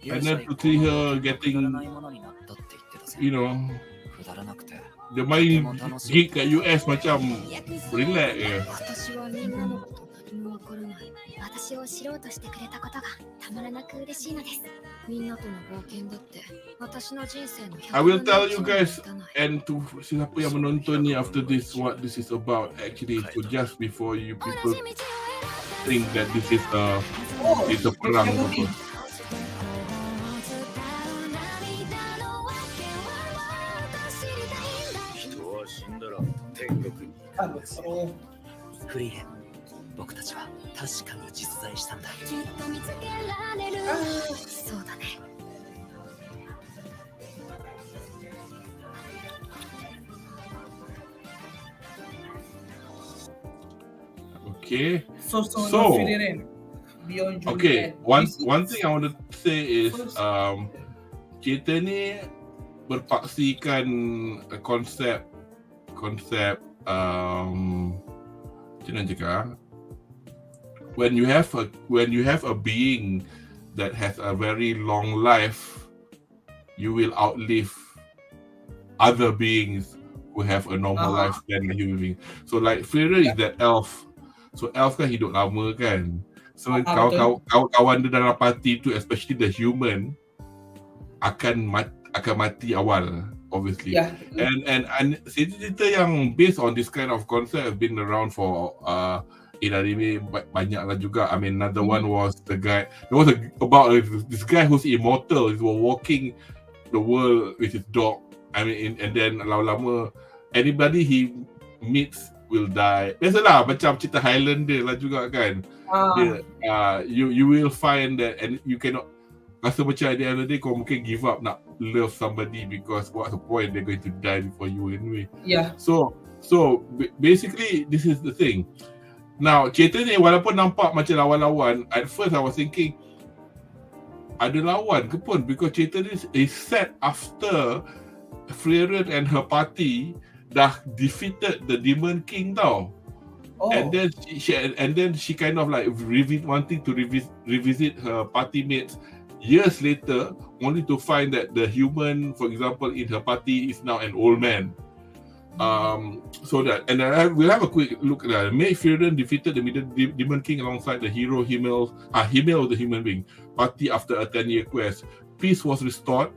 then to see her getting, you know, dia main gig kat US macam relax je. 私を知ろうとしてくれたことがたまらなく嬉しいのです。みんなとの冒険だって私の人生の I will tell you guys and to siapa yang menonton ni after this what this is about actually, so just before you people think that this is a perang gitu. Free. 僕たちは確かに実在したんだ。そうだね。Okay. So okay. One thing I want to say is cerita ni berpaksikan konsep macam mana cakap? When you have a being that has a very long life, you will outlive other beings who have a normal life than a human being. So like Fairy is that elf. So elf kan hidup lama kan. So kawan dia dalam parti tu, especially the human, akan mati awal, obviously. Yeah. And cerita yang based on this kind of concept have been around for in anime banyak lah juga. I mean, another one was the guy. There was about this guy who's immortal. He was walking the world with his dog. I mean, and then lama-lama anybody he meets will die. Biasalah macam cerita Highlander lah juga kan. You will find that, and you cannot rasa macam at the end of the day kau mungkin give up nak love somebody because what's the point, they're going to die before you anyway. Yeah. So basically this is the thing. Now, cerita ni walaupun nampak macam lawan-lawan, at first I was thinking ada lawan ke pun, because cerita ni is set after Frieren and her party dah defeated the Demon King tau. And then she kind of like wanting to revisit her party mates years later, only to find that the human, for example, in her party is now an old man. So that, and we'll have a quick look at that. May Frieren defeated the Demon King alongside the hero Himmel, the human being, party after a 10-year quest. Peace was restored.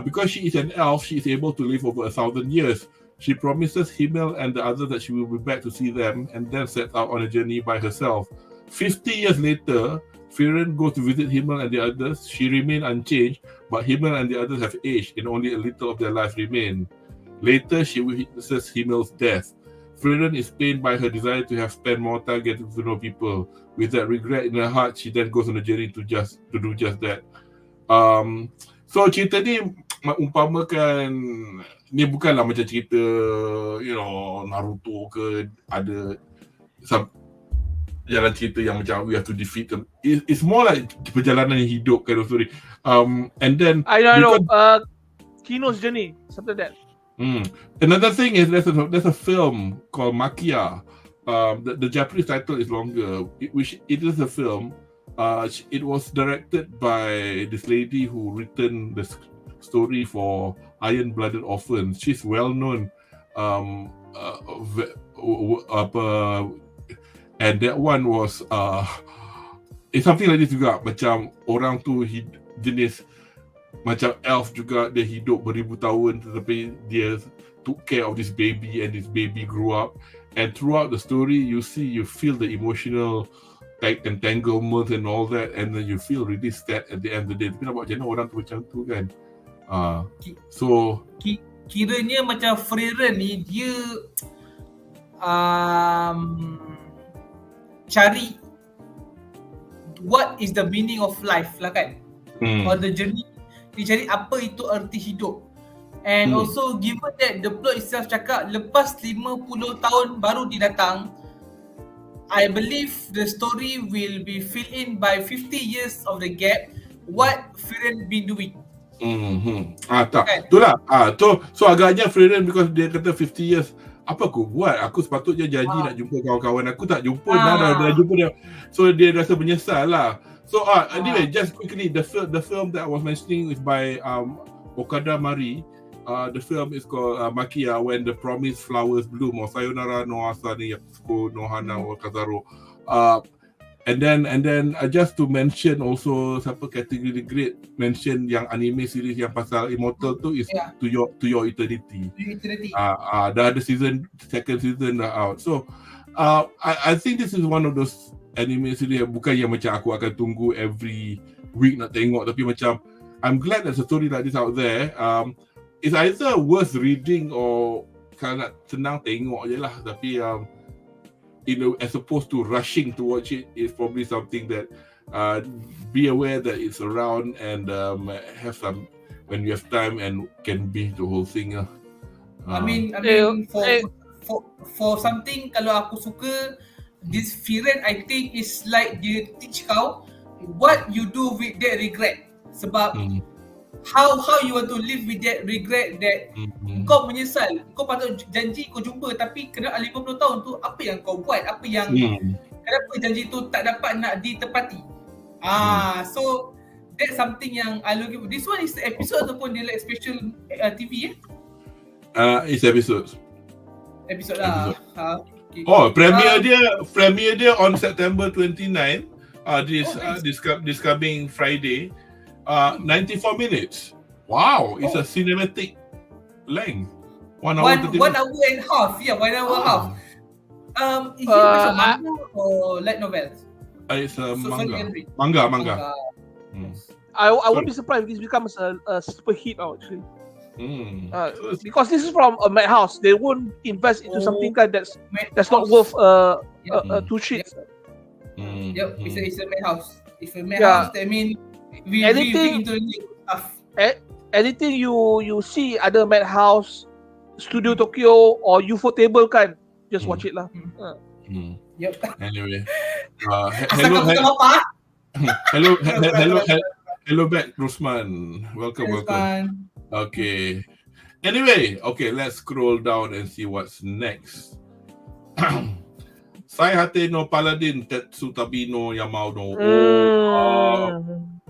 Because she is an elf, she is able to live over 1,000 years. She promises Himmel and the others that she will be back to see them, and then sets out on a journey by herself. 50 years later, Frieren goes to visit Himmel and the others. She remains unchanged, but Himmel and the others have aged, and only a little of their life remain. Later, she witnesses Himmel's death. Frieren is pained by her desire to have spent more time getting to know people. With that regret in her heart, she then goes on a journey to do just that. So cerita ni umpamakan, ni bukanlah macam cerita Naruto ke, ada jalan cerita yang macam we have to defeat them. It's more like perjalanan hidup kind of story. And then I know Kino's journey, something like that. Another thing is there's a film called Makia. The Japanese title is longer, which it is a film. It was directed by this lady who written the story for Iron-Blooded Orphans. She's well known, and that one was it's something like this juga. Macam orang tu jenis macam elf juga, dia hidup beribu tahun tetapi dia took care of this baby and this baby grew up, and throughout the story you feel the emotional entanglement and all that, and then you feel really sad at the end of the day. Tapi nak buat macam mana orang tu macam tu kan. So kiranya macam Frieren ni dia cari what is the meaning of life lah kan, or the journey. Dia cari apa itu erti hidup. And also given that the plot itself cakap lepas 50 tahun baru dia datang, I believe the story will be filled in by 50 years of the gap what Frieren been doing. Tak. Itulah. So agaknya Frieren, because dia kata 50 years, apa aku buat? Aku sepatutnya janji nak jumpa kawan-kawan aku, tak jumpa dah jumpa dia. So dia rasa menyesal lah. So anyway, just quickly, the film that I was mentioning is by Okada Mari. The film is called Makia, When the Promised Flowers Bloom, or Sayonara no Asani Yakusuko no Hana wa Kazaro. And then just to mention also siapa category great mention yang anime series yang pasal Immortal tu is To Your Eternity. Dah ada second season dah out. So I think this is one of those anime series bukan yang macam aku akan tunggu every week nak tengok, tapi macam I'm glad there's a story like this out there. It's either worth reading or kalau nak senang tengok je lah, tapi as opposed to rushing to watch it, it's probably something that be aware that it's around, and have some when you have time and can binge the whole thing. I mean for something, kalau aku suka this Frieren, I think is like dia teach kau what you do with that regret. Sebab how you want to live with that regret, that kau menyesal, kau patut janji kau jumpa, tapi kena 50 tahun tu apa yang kau buat, apa yang kenapa janji tu tak dapat nak ditepati. So that's something yang I look at. This one is episode ataupun dia like special TV It's episode lah. Okay. Premiere dia on September 29. This coming Friday. 94 minutes. Wow, it's a cinematic length. 1 hour 30 minutes. 1 hour and a half. Yeah, 1 hour and a half. Is it a manga or light novel? It's a manga. I won't be surprised if this becomes a super hit actually. Because this is from a madhouse. They won't invest into something that's not worth two shits. Yep, it's a madhouse. If a madhouse, that means anything you see other madhouse, Studio Tokyo or UFO Table kan, just watch it lah. Yep. Anyway, hello back, Rosman. Welcome. Okay. Anyway, let's scroll down and see what's next. Sai Hate no Paladin Tetsu Tabino Yamauno.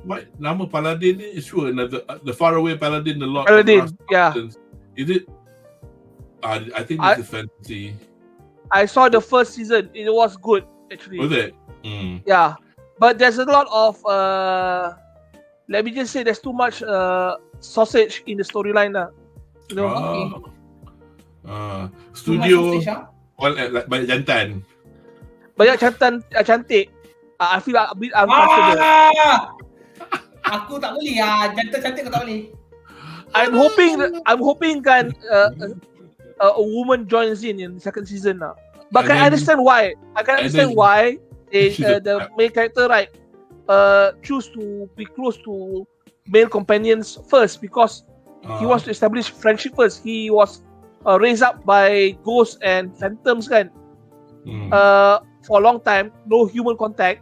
What nama Paladin is sure another the faraway Paladin, the Lord Paladin, yeah. Is it I think this is fantasy. I saw the first season. It was good actually. Was it? Yeah, but there's a lot of let me just say there's too much sausage in the storyline lah. You know. Studio like banyak jantan. Banyak cantik. I feel a bit uncomfortable. Aku tak boleh jantan cantik aku tak boleh. I'm hoping kan a woman joins in the second season now. But I understand why. I can understand why the main character choose to be close to male companions first because he wants to establish friendship first. He was raised up by ghosts and phantoms kan. For a long time, no human contact.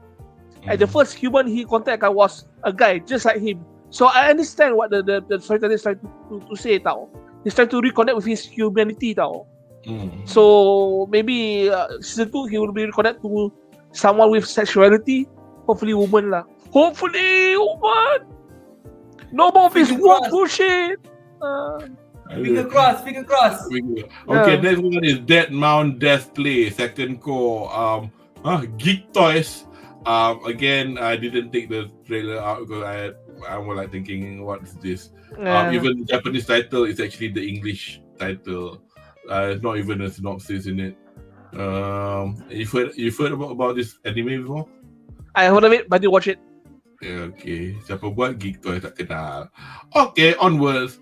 And the first human he contacted was a guy just like him. So I understand what the storyteller is trying to say tau. He's trying to reconnect with his humanity tau. So maybe season 2 he will be reconnect to someone with sexuality. Hopefully woman lah. Hopefully woman. No more of this woke bullshit. Finger cross. Okay, next one is Dead Mount Death Play, second core. Geek Toys. Again, I didn't take the trailer out because I was like thinking, what is this? Even the Japanese title is actually the English title. It's not even a synopsis in it. You've heard about this anime before? I heard of it, but I didn't watch it. Yeah, okay. Siapa buat Geek Toys tak kenal. Okay, onwards.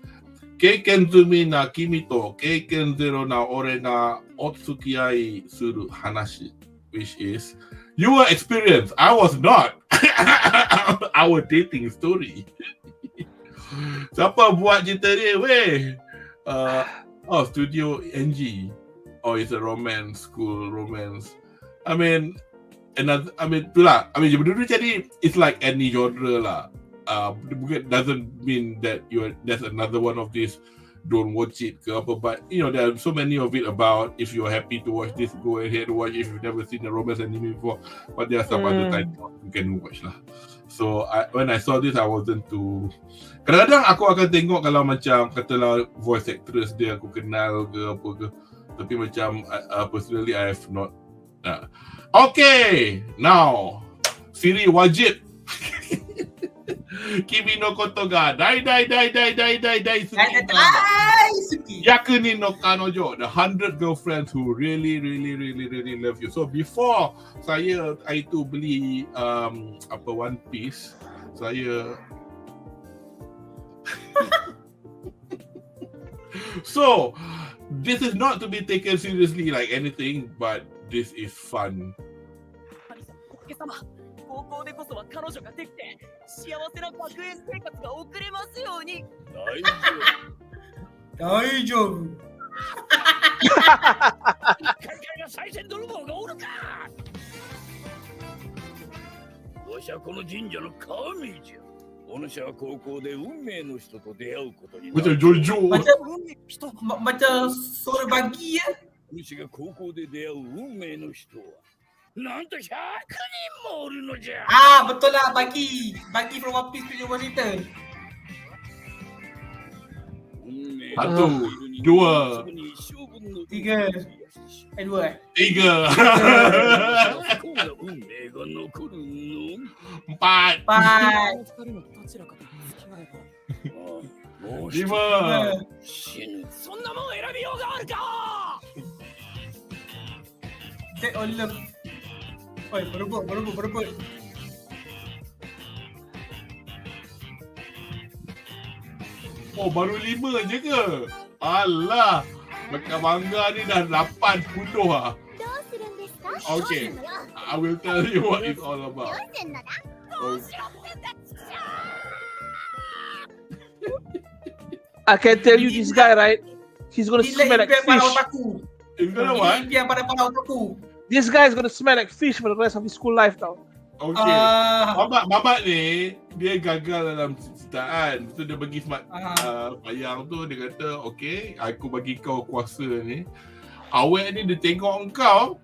Keikenzumi na kimi to keikenzero na ore ga otsukiai suru hanashi, which is your experience. I was not. Our dating story. Siapa buat cerita ni, weh? Studio NG. It's a school romance. I mean, itulah. Dulu jadi it's like any genre lah. Doesn't mean that there's another one of these, don't watch it ke apa, but there are so many of it about. If you're happy to watch this, go ahead and watch. If you've never seen a romance anime before, but there are some other titles you can watch lah. So when I saw this, I wasn't too. Kadang-kadang aku akan tengok kalau macam katalah voice actress dia aku kenal ke apa ke, tapi macam personally I have not. Okay, now SIRI wajib. Kimi no koto ga dai suki. Yaku ni no kanojo, the 100 girlfriends who really love you. So before saya itu beli One Piece, saya so this is not to be taken seriously like anything, but this is fun. 高校でこそは彼女ができて幸せな学園生活が送れますように。大丈夫。海外の賽銭泥棒がおるか。わしはこの神社の神じゃ。お主は高校で運命の人と出会うことになる。Macam suara bagi ya. お主が高校で出会う運命の人は。なんと100人もおるのじゃ。Betul lah, bagi from One Piece punya wanita. 1, 2, 3. 2. 3. 運命が残るの。4. 5. 死ぬ。そんなもん選びようがあるか。Dead or love. Oi, berebut. Baru 5 je ke? Alah, bangga ni dah 8 Kudo lah. Okay, I will tell you what it's all about. I can tell you this guy, right? He's gonna smell like fish. He's gonna what? This guy is gonna smell like fish for the rest of his school life now. Okay. Mamat ni dia gagal dalam citaan. So dia bagi smart bayang tu, dia kata, okay, aku bagi kau kuasa ni. Awek ni dia tengok kau,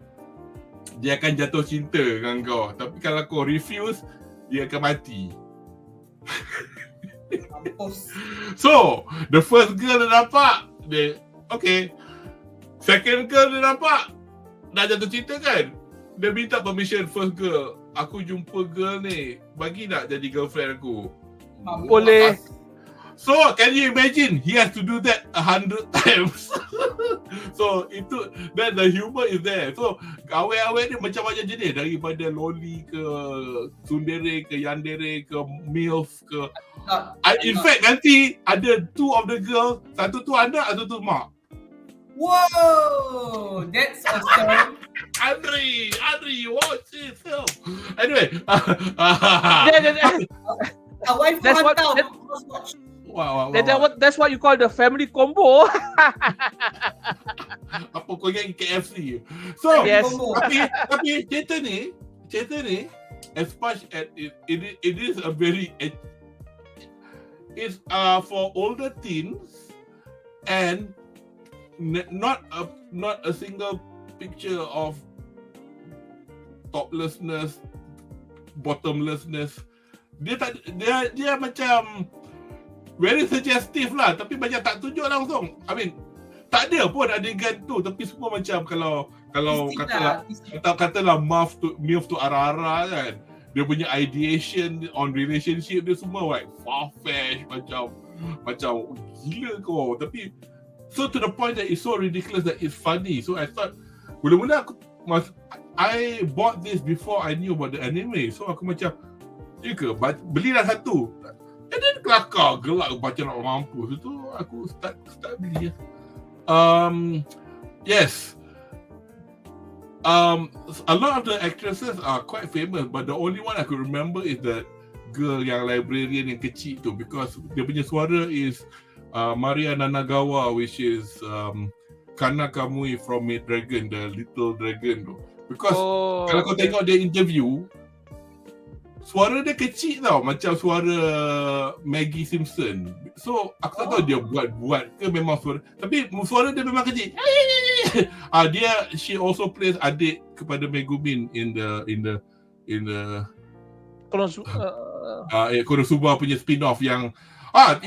dia akan jatuh cinta dengan kau. Tapi kalau kau refuse, dia akan mati. So, the first girl dia nampak, dia, okay, Second girl dia nampak dah jatuh cinta kan. Dia minta permission first girl. Aku jumpa girl ni, bagi tak jadi girlfriend aku? Boleh. So, can you imagine? He has to do that 100 times. So, itu, then the humor is there. So, awet-awet ni macam-macam jenis. Daripada loli ke tsundere ke yandere ke milf ke. In fact, nanti ada two of the girls. Satu tu anak, satu tu mak. Whoa, that's awesome. Anri, watch this film. Anyway. Waifuhantā. Wow. That's what you call the family combo. Apa kau ingat KFC? So, Yes. tapi cerita ni as much as it is a very it's for older teens and not a single picture of toplessness, bottomlessness. Dia macam very suggestive lah, tapi macam tak tunjuk langsung. I mean, tak ada pun adegan tu, tapi semua macam kalau katalah MILF tu ara-ara kan. Dia punya ideation on relationship dia semua like far-fetched, macam gila kau. Tapi so to the point that it's so ridiculous that it's funny. So I thought mula-mula I bought this before I knew about the anime. So aku macam belilah satu. And then kelakar gelak baca nak mampus. Itu aku start beli. Yes. A lot of the actresses are quite famous, but the only one I could remember is that girl yang librarian yang kecil tu, because dia punya suara is Maria Nanagawa, which is Kana Kamui from Maid Dragon, the little dragon tu. Because kalau kau tengok dia interview, suara dia kecil tau, macam suara Maggie Simpson. So aku tak tahu dia buat ke memang suara, tapi suara dia memang kecil. She also plays adik kepada Megumin in the Konosuba punya spin-off yang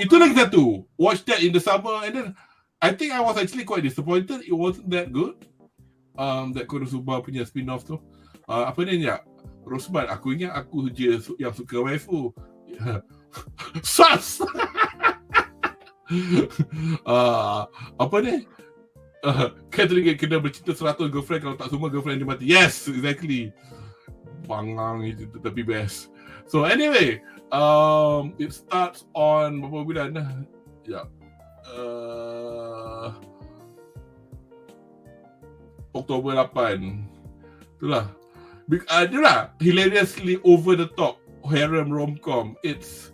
itu lagi satu. Watch that in the summer, and then I think I was actually quite disappointed. It wasn't that good. That Konosuba punya spin-off tu. Apa ni ya? Rosman, aku ingat aku je yang suka waifu. Sas! Apa ni? Catherine kena bercinta 100 girlfriend, kalau tak semua girlfriend dia mati. Yes, exactly. Bangang itu tapi best. So anyway, it starts on berapa bulan dah? Ya. Oktober 8. Itulah. Itulah hilariously over the top harem rom-com. It's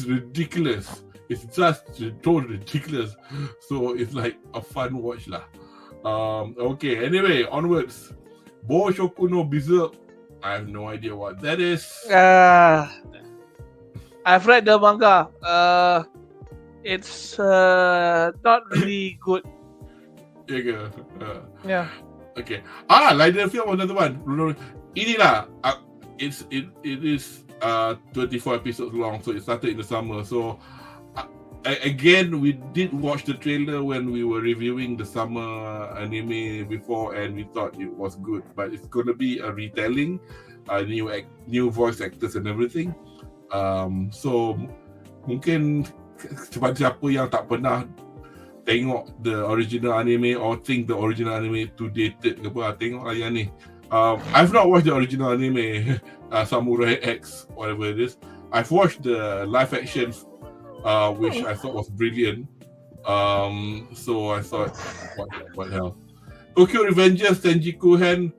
ridiculous. It's just totally ridiculous. So it's like a fun watch lah. Okay, anyway, onwards. Boshoku no Berserk. I have no idea what that is. I've read the manga. It's not really good. Yeah. Okay. Lighter film another one. Inilah. It is 24 episodes long, so it started in the summer. So again, we did watch the trailer when we were reviewing the summer anime before, and we thought it was good. But it's gonna be a retelling, new voice actors and everything. So mungkin siapa yang tak pernah tengok the original anime or think the original anime too dated ke apa, tengoklah yang ni. I've not watched the original anime, Samurai X, whatever it is. I've watched the live action, which I thought was brilliant. So I thought, what the hell? Tokyo Revengers Tenjiku Hen,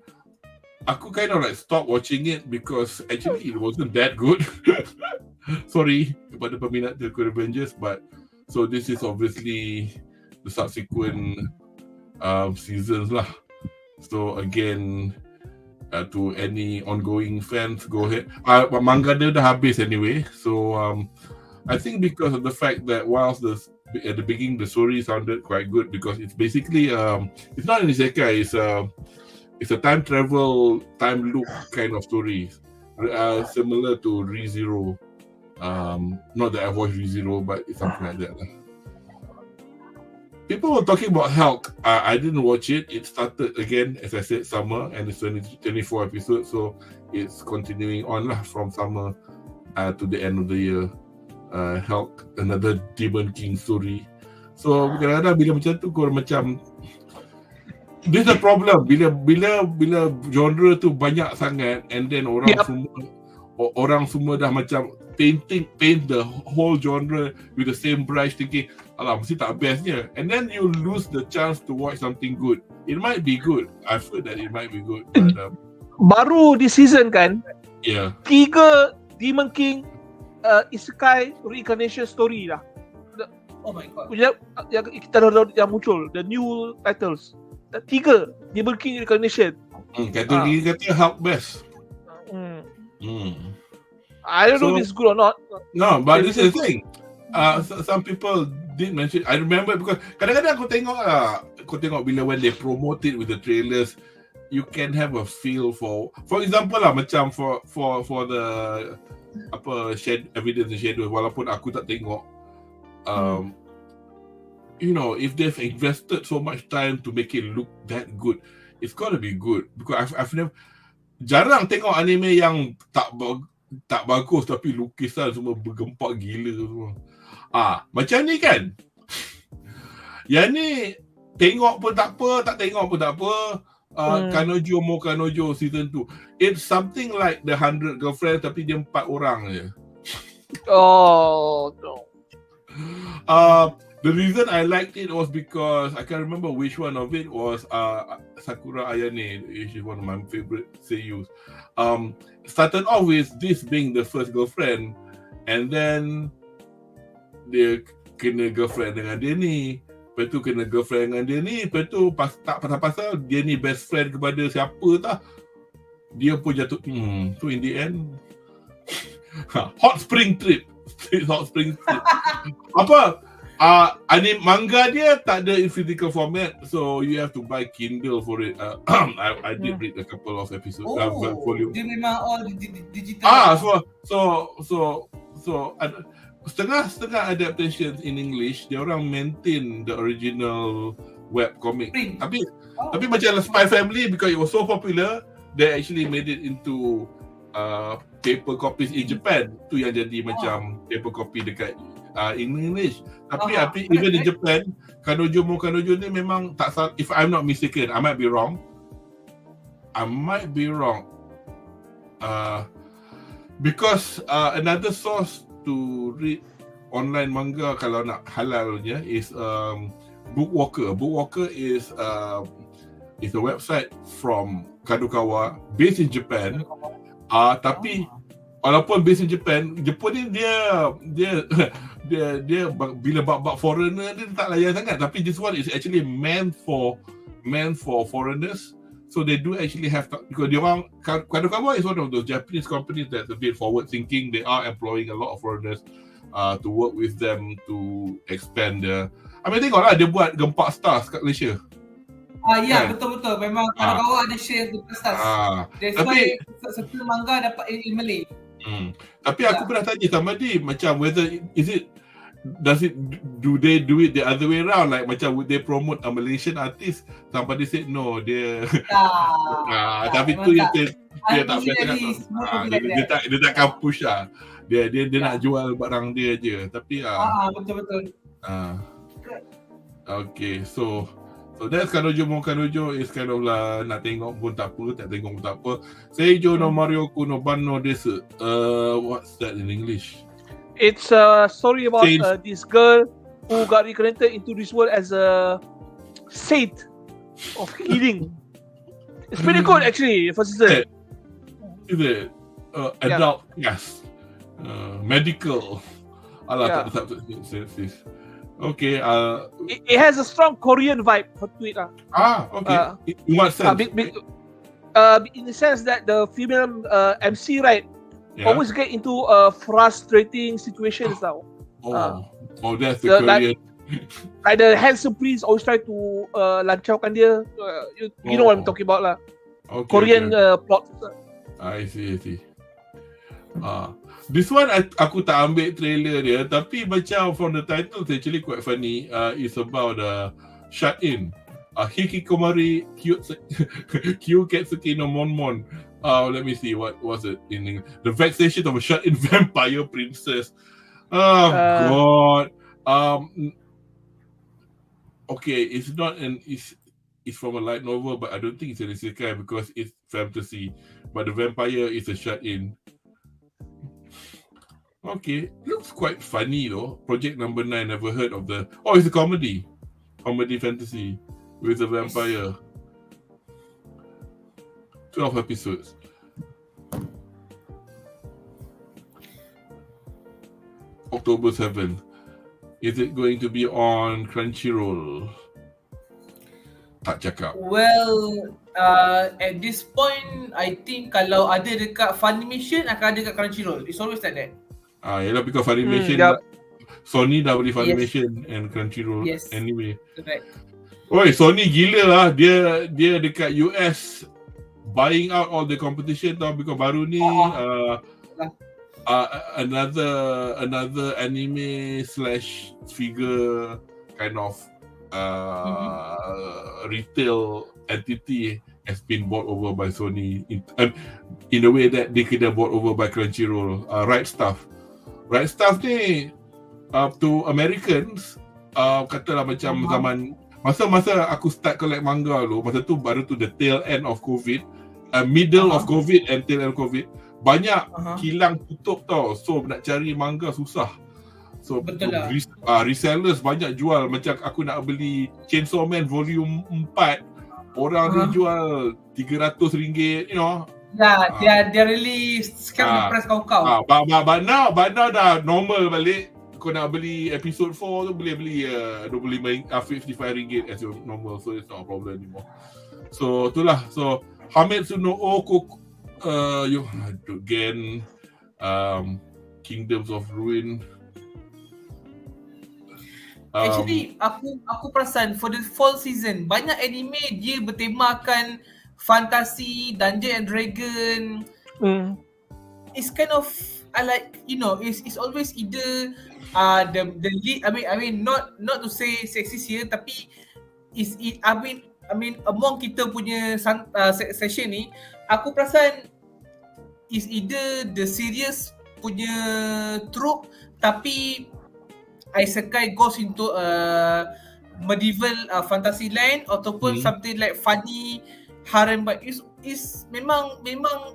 aku kind of like stopped watching it because actually it wasn't that good. Sorry kepada peminat Tokyo Revengers, but so this is obviously the subsequent seasons lah. So again, to any ongoing fans, go ahead. Manga dia dah habis anyway, so I think because of the fact that whilst at the beginning the story sounded quite good, because it's basically it's not an isekai, it's a time travel, time loop kind of story, similar to ReZero. Not that I've watched ReZero, but it's something like that. people were talking about Hulk. I didn't watch it. It started again, as I said, summer, and it's 24 episodes, so it's continuing on lah from summer to the end of the year. Hulk, another Demon King story. So kadang-kadang bila macam tu, kau macam this is a problem. Bila genre tu banyak sangat, and then orang semua dah macam paint the whole genre with the same brush, thinking, alah, mesti tak bestnya. And then you lose the chance to watch something good. It might be good. I've heard that it might be good. But, baru this season kan, 3 Demon King Isekai reincarnation story lah. Oh my god. Yang kita dah yang muncul, the new titles. 3 Demon King reincarnation. Kategori kata Hulk best. I don't know if it's good or not. No, but this is the thing. Some people did mention. I remember because kadang-kadang aku tengok bila when they promote it with the trailers, you can have a feel for example lah, macam for the evidence and shadows. Walaupun aku tak tengok, you know, if they've invested so much time to make it look that good, it's gotta be good. Because I've never jarang tengok anime yang tak bagus tapi lukisan semua bergempak gila semua. Macam ni kan. Yang ni tengok pun tak apa, tak tengok pun tak apa. Kanojo season 2. It's something like the 100 Girlfriends tapi dia 4 orang je. Oh no. The reason I liked it was because I can't remember which one of it was Sakura Ayane, which is one of my favorite seiyus. Started off with this being the first girlfriend, and then dia kena girlfriend dengan dia ni, lepas tu kena girlfriend dengan dia ni, lepas tu tak pasal-pasal dia ni best friend kepada siapa tak, dia pun jatuh. So in the end Hot Spring Trip. Apa? Anime manga dia tak ada in physical format, so you have to buy Kindle for it. I did read a couple of episodes. Volume. Dia memang all digital. So setengah adaptations in English, dia orang maintain the original web comic. Tapi macam Spy Family, because it was so popular, they actually made it into paper copies in Japan. Tu yang jadi macam paper copy dekat in English. Tapi even in Japan, Kanojo ni memang tak salah. If I'm not mistaken, I might be wrong. Because another source to read online manga kalau nak halalnya is Bookwalker. Bookwalker is a website from Kadokawa based in Japan. Tapi walaupun based in Japan, Jepun ni dia bila bab foreigner dia tak layan sangat, tapi this one is actually meant for foreigners, so they do actually have because dia orang Kadokawa is one of those Japanese companies that's a bit forward thinking. They are employing a lot of foreigners to work with them to expand tengoklah dia buat Gempak Stars kat Malaysia. Betul. Memang Kadokawa ada share Gempak Stars. That's why satu manga dapat in Malay. Tapi aku pernah tanya sama dia macam whether do they do it the other way around, like macam would they promote a Malaysian artist? Somebody said no, dia tapi tu yang dia tak dia takkan push lah. Dia nak jual barang dia je. Tapi betul. Okay, so that's Kanojo is kind of lah, nak tengok pun tak apa, tak tengok pun tak apa. Seijo no Marioku no Banno desu. What's that in English? It's a story about this girl who got reincarnated into this world as a saint of healing. It's pretty good actually, first season. Is it? Adult, yes. Medical. Tak ada substance. Okay. It has a strong Korean vibe to it. Okay. In what sense? In the sense that the female MC, right, always get into frustrating situations now. That's the Korean. Like the handsome prince always try to lancaukan dia. You know what I'm talking about lah. Okay, Korean plot. I see. This one aku tak ambil trailer dia, tapi macam from the title it's actually quite funny. It's about shut-in. Hikikomari Kyuketsuki no Monmon. Let me see, what was it in English? The vexation of a shut-in vampire princess. God. Okay, it's not it's from a light novel, but I don't think it's an isekai because it's fantasy. But the vampire is a shut-in. Okay, looks quite funny though. Project number 9, never heard of the... Oh, it's a comedy. Comedy fantasy with a vampire. 12 episodes. October 7th. Is it going to be on Crunchyroll? Tak cakap. Well, at this point, I think kalau ada dekat Funimation akan ada dekat Crunchyroll. It's always like that. Yalah, because Funimation, Sony dah beli Funimation and Crunchyroll anyway. Correct. Oi, Sony gila lah. Dia dekat US buying out all the competition tau, because baru ni another anime / figure kind of retail entity has been bought over by Sony in a way that they could have bought over by Crunchyroll. Right Stuff ni to Americans, katalah macam zaman masa aku start collect manga dulu, masa tu baru tu the tail end of COVID, middle of COVID and tail end of COVID, banyak kilang tutup tau, so nak cari manga susah. So resellers banyak jual. Macam aku nak beli Chainsaw Man volume 4, orang dia jual RM300, you know. They really scam the price kau. But now dah normal balik. Kau nak beli episode 4 tu boleh beli RM55 as your normal, so it's not a problem anymore. So itulah. So Hametsu no Okoku again, Kingdoms of Ruin. Actually, aku perasan for the fall season banyak anime dia bertemakan fantasi, Dungeon and Dragon. It's kind of like, you know, it's always either the lead. I mean not to say sexist here, tapi I mean among kita punya session ni, aku perasan is either the serious punya trope, tapi Isekai goes into medieval fantasy line, ataupun something like funny harem, but is memang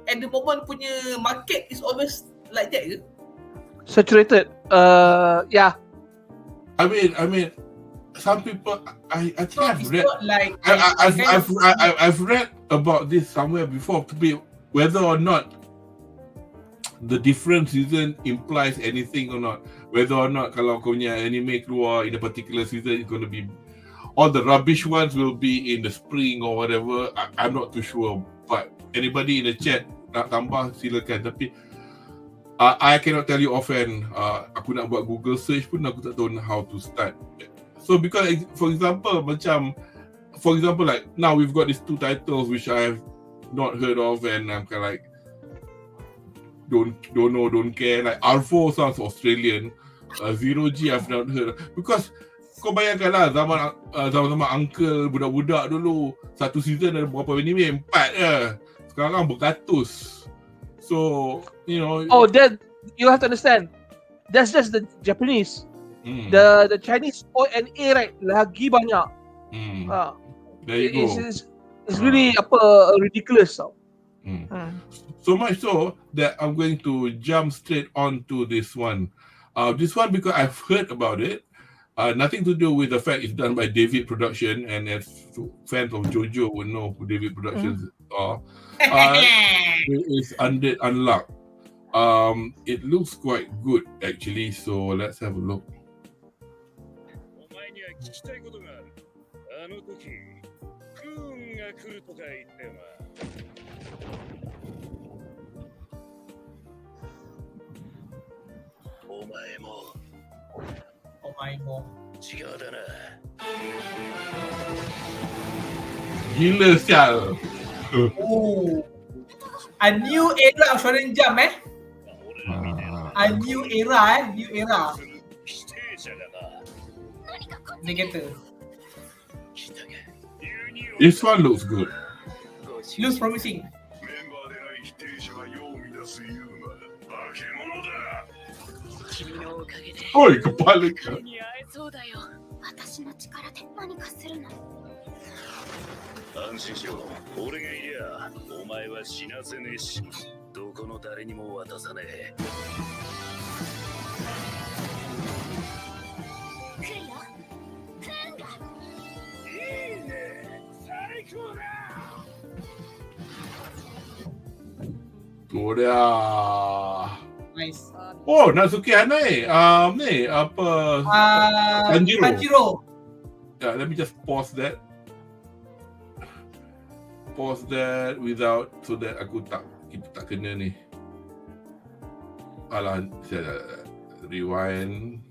at the moment punya market is always like that ke? Saturated. Yeah. I mean some people I think I've read like I've read about this somewhere before, to be whether or not the different season implies anything or not. Whether or not kalau kau punya anime keluar in a particular season, it's going to be all the rubbish ones will be in the spring or whatever. I'm not too sure. But anybody in the chat nak tambah silakan. Tapi I cannot tell you offhand. Aku nak buat Google search pun aku tak tahu how to start. So because for example like now we've got these 2 titles which I have not heard of, and I'm kind of like don't know, don't care. Like R4 sounds Australian. Zero G I've not heard. Because kau bayangkan lah zaman uncle budak-budak dulu, satu season ada berapa anime? 4 je. Sekarang beratus. So, you know. Oh, then you have to understand. That's just the Japanese. The Chinese O&A right lagi banyak. There you go. It's really ridiculous tau. So much so that I'm going to jump straight onto this one. This one because I've heard about it. Nothing to do with the fact it's done by David Production, and as fans of JoJo will know who David Productions are. It's Unlocked. It looks quite good actually, so let's have a look. Gila sial. A new era of Shonen Jump New era. New era. 否定者がな。Dia kata. This one looks good. Looks promising. メンバーでない否定者が世を乱すユーマ化け物だ。君のおかげで Oi, kepala kau. に会えそうだよ。私の力で何かするの。安心しろ。俺がいりゃお前は死なせねえし、どこの誰にも渡さねえ。来るよ。来るんだ。いいね。最高だ。 Tu dia. Nice. Oh, Natsuki Hanai. Ni apa? Tanjiro. Tanjiro. Yeah, let me just pause that. Pause that without so that kita tak kena ni. Alah, rewind.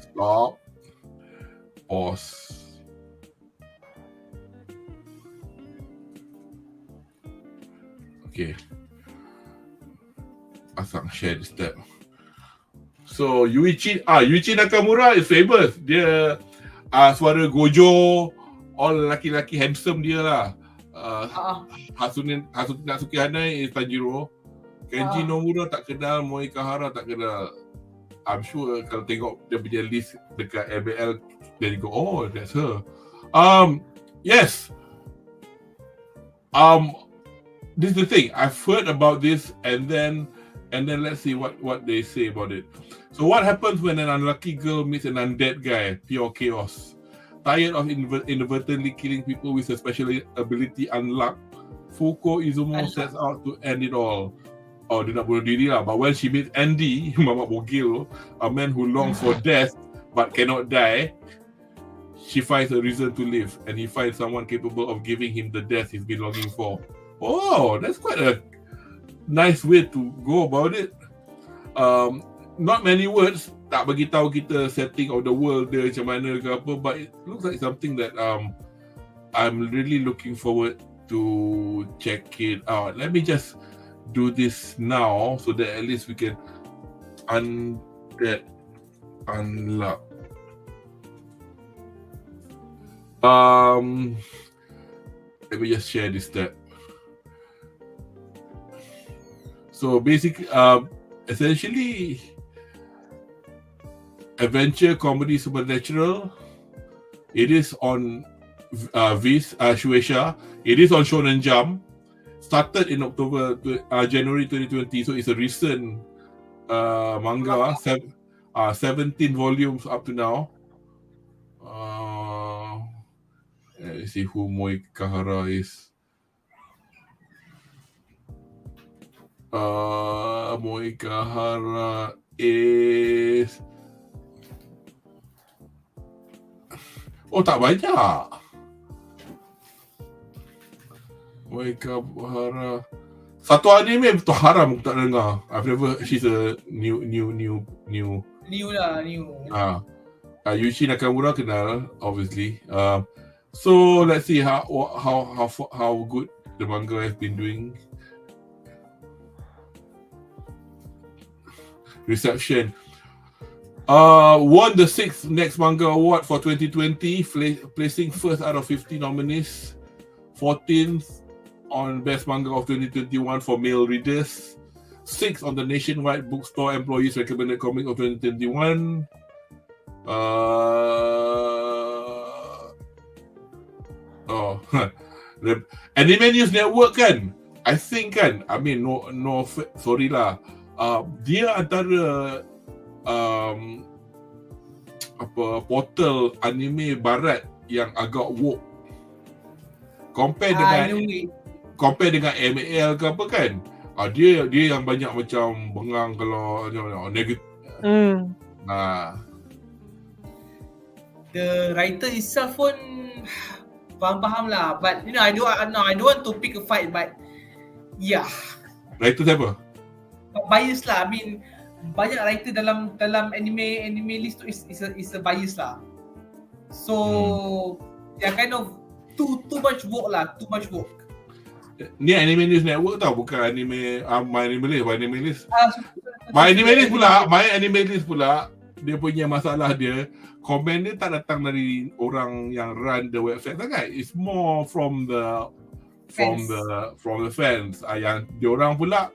Stop. Pause. Okay. Pasang share this tab. So Yuichi Nakamura is famous. Dia suara Gojo, all lelaki-lelaki handsome dia lah. Hasune Natsuki Hanai is Tanjiro. Kenji Nomura tak kenal, Moe Kahara tak kenal. I'm sure kalau tengok dia punya list dekat MBL, then you go, oh, that's her. Yes. This is the thing. I've heard about this, and then let's see what they say about it. So what happens when an unlucky girl meets an undead guy? Pure chaos. Tired of inadvertently killing people with a special ability unlocked, Fuko Izumo sets out to end it all. Oh, dia nak bunuh diri lah. But when she meets Andy, Mamak Bogil, a man who longs for death but cannot die, she finds a reason to live, and he finds someone capable of giving him the death he's been longing for. Oh, that's quite a nice way to go about it. Not many words, tak bagi tahu kita setting of the world dia macam mana ke apa, but it looks like something that I'm really looking forward to check it out. Let me just do this now so that at least we can unlock. Let me just share this tab. So basically, essentially, adventure, comedy, supernatural. It is on Shueisha. It is on Shonen Jump. Started in January 2020. So it's a recent manga. 17 volumes up to now. Let's see who Moe Kahara is. Moe Kahara is... Oh, tak banyak. Moe Kahara... Satu anime betul haram aku tak dengar. I've never... She's a new. New lah, new. Yuichi Nakamura kenal, obviously. So let's see how good the manga has been doing. Reception. Won the 6th Next Manga Award for 2020, placing first out of 50 nominees. 14th on Best Manga of 2021 for male readers. 6th on the Nationwide Bookstore Employees Recommended Comic of 2021. The Anime News Network kan, I think kan, I mean no sorry lah, dia antara portal anime barat yang agak woke compare dengan ML ke apa kan. Dia yang banyak macam bengang kalau negatif. The writer itself pun faham lah, but you know I don't want to pick a fight, but yeah. Writer siapa? Bias lah. I mean banyak writer dalam anime list tu is a bias lah. So yeah, kind of too much work lah, too much work. Ni Anime News Network tau, bukan anime My Anime List. My Anime List pula dia punya masalah dia, komen dia tak datang dari orang yang run the website sangat. It's more from the fans. Yang diorang pula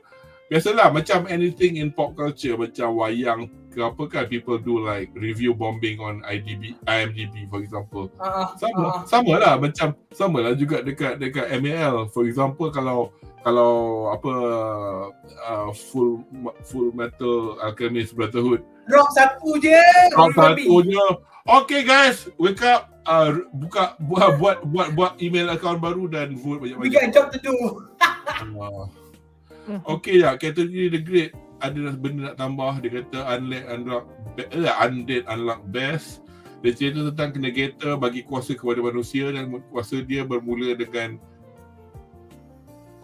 biasalah macam anything in pop culture, macam wayang ke apa kan, people do like review bombing on IMDb for example. Sama lah juga dekat MAL for example. Kalau apa Full Metal Alchemist Brotherhood Drop satu je. Okay guys, wake up, buat email account baru dan vote banyak-banyak. We got a job to do. Okay ya, category The Great ada benda nak tambah. Dia kata Undead Unlock Best. Dia cerita tentang Negator bagi kuasa kepada manusia dan kuasa dia bermula dengan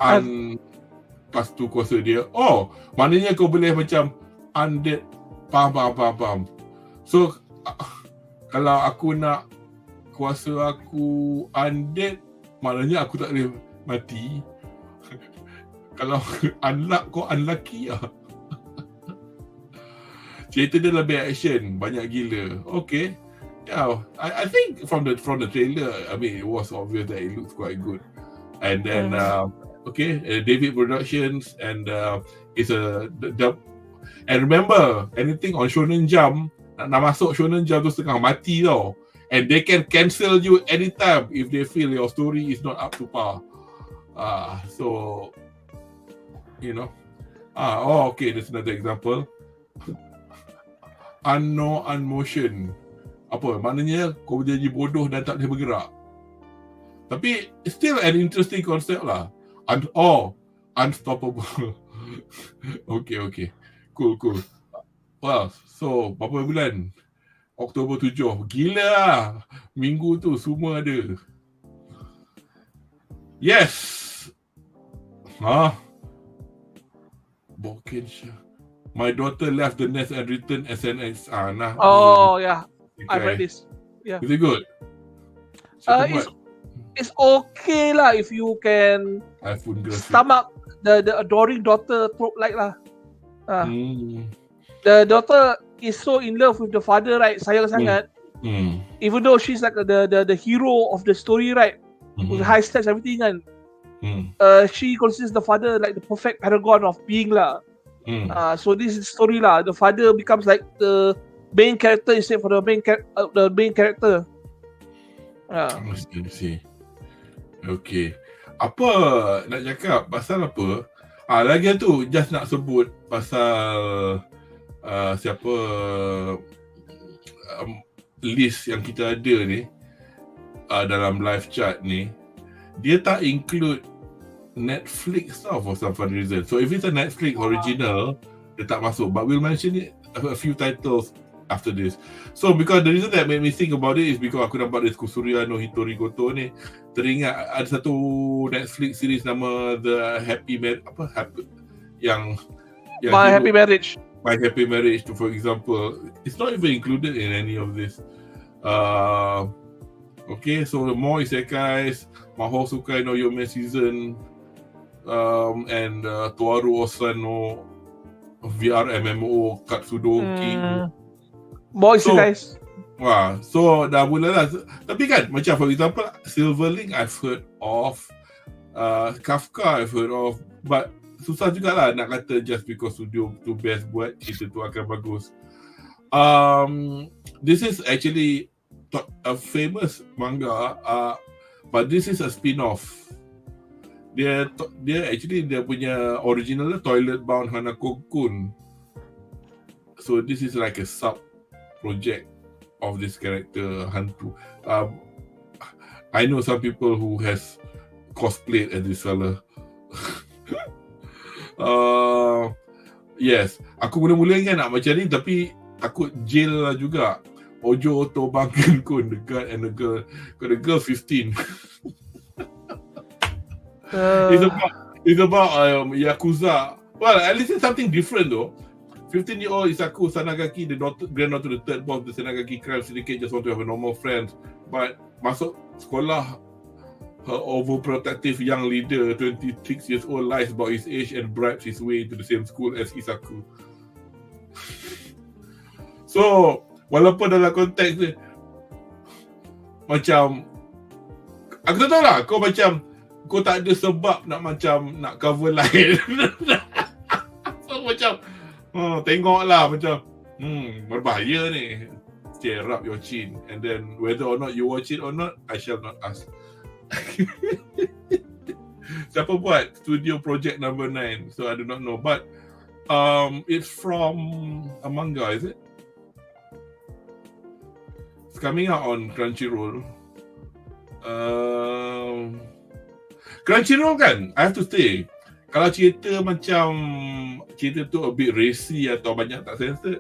lepas tu kuasa dia. Oh, maknanya kau boleh macam Undead. Faham. So kalau aku nak kuasa aku Undead, maknanya aku tak boleh mati. Kalau unlock kau unlucky lah. Cerita dia lebih action, banyak gila. Okay. Yeah, I think from the trailer, I mean it was obvious that it looks quite good. And then David Productions and it's and remember anything on Shonen Jump, nak masuk Shonen Jump tu setengah mati tau. And they can cancel you anytime if they feel your story is not up to par. So you know. Okay, there's another example. Unmotion. Apa? Maknanya kau jadi bodoh dan tak boleh bergerak. Tapi still an interesting concept lah. Unstoppable. Okay. Cool. Well, so berapa bulan? Oktober 7. Gila lah. Minggu tu semua ada. Yes. Bokensha. My daughter left the nest and returned as an ex. Yeah. I read this. Yeah. Is it good? It's okay lah if you can stomach the adoring daughter trope like lah. The daughter is so in love with the father, right? Sayang sangat. Even though she's like the hero of the story, right? With high stats, everything kan. She considers the father like the perfect paragon of being lah. So this is the story lah. The father becomes like the main character instead for the main character. I see. Okay. Apa nak cakap pasal apa? Lagi tu just nak sebut pasal siapa list yang kita ada ni dalam live chat ni, dia tak include Netflix tau for some fun reason. So if it's a Netflix original, dia tak masuk. But we'll mention it, a few titles after this. So because the reason that made me think about it is because aku nampak this Kusuria no Hitori Goto ni, teringat ada satu Netflix series nama The Happy My Happy Marriage. My Happy Marriage, for example, it's not even included in any of this. Okay, so the more Isekais, Mahou Sukai no Yome season, and Toaru Osan no VR MMO Katsudoki. More Isekais. So dah mula lah. Tapi kan, macam for example, Silverlink I've heard of, Kafka I've heard of, but susah jugalah nak kata just because studio tu best buat, cerita tu akan bagus. This is actually a famous manga, but this is a spin-off. Dia actually dia punya original Toilet Bound Hanako-kun. So this is like a sub project of this character hantu. I know some people who has cosplayed as this fella. Yes, aku mula-mula ingat nak macam ni tapi takut jail lah juga. Ojo Oto Bangken Kun, the guy and the girl. Got the girl 15. It's about Yakuza. Well, at least it's something different though. 15-year-old Isaku Sanagaki, the granddaughter, the third boss of the Sanagaki crime syndicate, just want to have a normal friend. But masuk sekolah her overprotective young leader, 26 years old, lies about his age and bribes his way into the same school as Isaku. So, walaupun dalam konteks dia macam aku tak tahu lah, kau tak ada sebab nak cover lain. So macam tengoklah macam berbahaya ni. Tear up your chin, and then whether or not you watch it or not, I shall not ask. Siapa buat Studio Project Number 9? So I do not know, but it's from a manga, is it? It's coming out on Crunchyroll. Crunchyroll kan, I have to say, kalau cerita tu a bit racy atau banyak tak censored,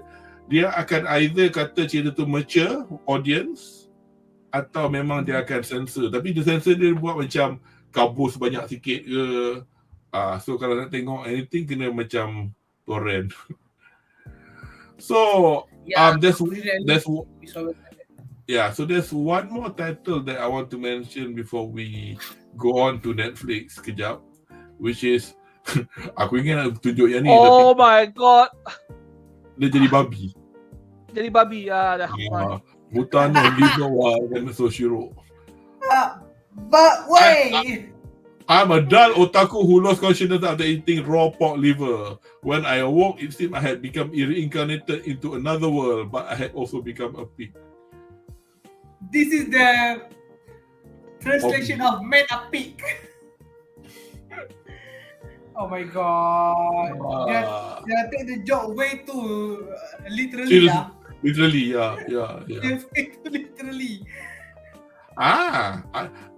dia akan either kata cerita tu mature audience atau memang dia akan censor. Tapi dia censor dia buat macam kabus banyak sikit ke. So kalau nak tengok anything kena macam torrent. So there's one more title that I want to mention before we go on to Netflix kejap, which is aku ingat nak tunjuk yang ni. Oh my god. Dia jadi babi. Dah. Butano Ligawa dan Soshiro. But wait. I'm a dull otaku who lost consciousness after eating raw pork liver. When I awoke, it seemed I had become reincarnated into another world, but I had also become a pig. This is the translation of man a pig. Oh my god. Dia take the joke way too literally. Literally, yeah. Literally.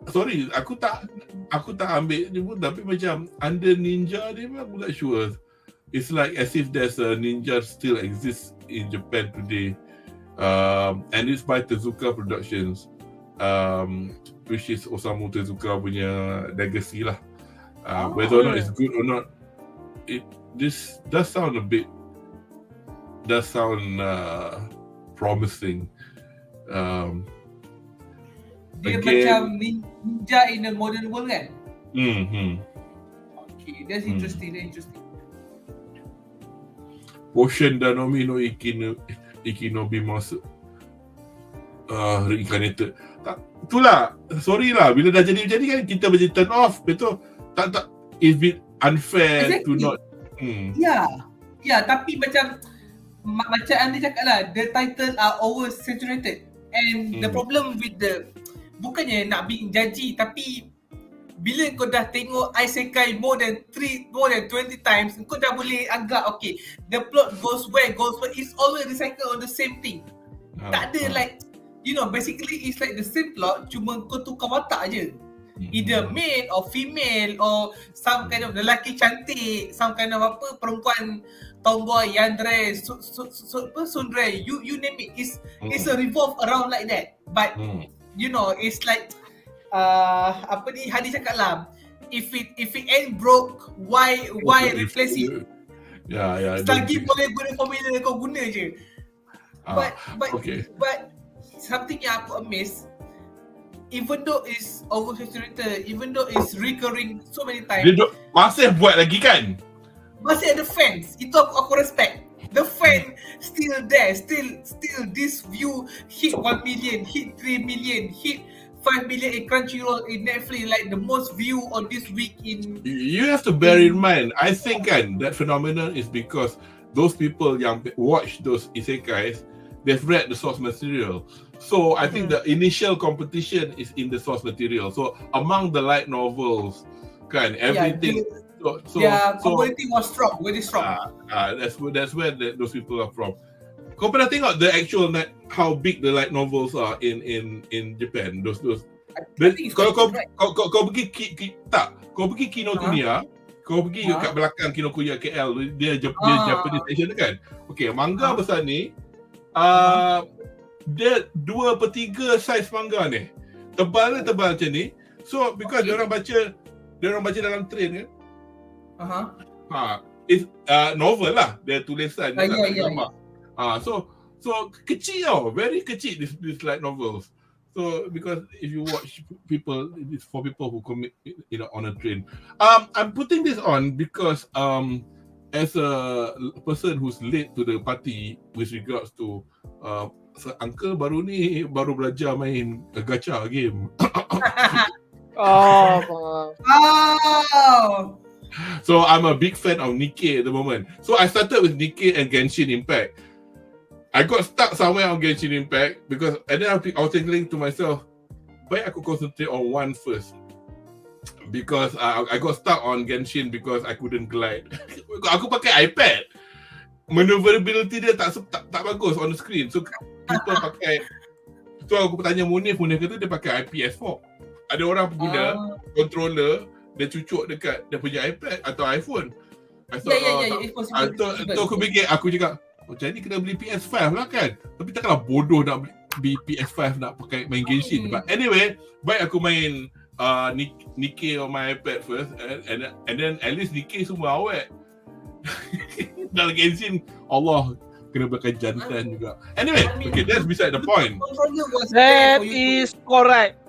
Sorry, aku tak ambil ni pun, tapi macam under ninja ni pun aku tak sure. It's like as if there's a ninja still exists in Japan today. And it's by Tezuka Productions. Which is Osamu Tezuka punya legacy lah. Whether or not it's good or not, this does sound promising. Dia macam ninja in the modern world kan? Okay, that's interesting. Potion Danomi no Ikinobi masuk reincarnated. Itulah, sorry lah, bila dah jadi kan kita macam turn off, betul? Tak it's bit unfair to not. Ya, tapi macam Anri cakap lah, the title are oversaturated, and the problem with bukannya nak being judgy, tapi bila kau dah tengok Isekai more than 20 times, kau dah boleh agak okay, the plot goes where, it's always recycle on the same thing. Tak ada like, basically it's like the same plot, cuma kau tukar watak je. Either male or female or some kind of lelaki cantik, some kind of perempuan tomboy, yandere, sundre, you name it. It's a revolve around like that. But it's like Hadi cakap lah, if it ain't broke, why replace it? Yeah. Selagi boleh guna formula kau guna je. But something yang aku amazed, even though it's oversaturated, even though it's recurring so many times, dia masih buat lagi kan? Masih ada fans. Itu aku respect. The fan still there, still this view hit 1 million, hit 3 million, hit 5 million in Crunchyroll, in Netflix, like the most view on this week in. You have to bear in mind, I think kan, that phenomenon is because those people yang watch those isekais, they've read the source material. So I think the initial competition is in the source material. So among the light novels, kan, everything. Community was strong, very strong. That's where those people are from. Kau pernah tengok the actual how big the light novels are in Japan? Those. Kalau kau pergi kau pergi Kinokuniya, kau pergi kat belakang Kinokuniya KL, dia Japanese station kan. Okay, manga besar ni, dia 2/3 saiz manga ni. Tebal macam ni. So because dia orang baca dalam train kan. It's novel lah. Dia tulisan So kecil tau, very kecil this light novels. So because if you watch people, it's for people who commit, on a train. I'm putting this on because as a person who's late to the party with regards to uncle baru belajar main gacha game. Oh, Oh. So I'm a big fan of Nikkei at the moment. So I started with Nikkei and Genshin Impact. I got stuck somewhere on Genshin Impact because, and then I was thinking to myself, why I could concentrate on one first. Because I got stuck on Genshin because I couldn't glide. Aku pakai iPad. Maneuverability dia tak bagus on the screen. So people pakai. So aku tanya Munif kata dia pakai PS4. Ada orang guna controller, dia cucuk dekat dia punya iPad atau iPhone. It's possible. So aku cakap, macam ni kena beli PS5 lah kan. Tapi takkanlah bodoh nak beli PS5 nak pakai main Genshin. But anyway, baik aku main Nikkei on my iPad first and then at least Nikkei semua awet. Dalam Genshin, Allah kena belakang jantan juga. Anyway, okay, that's beside the point. that is correct.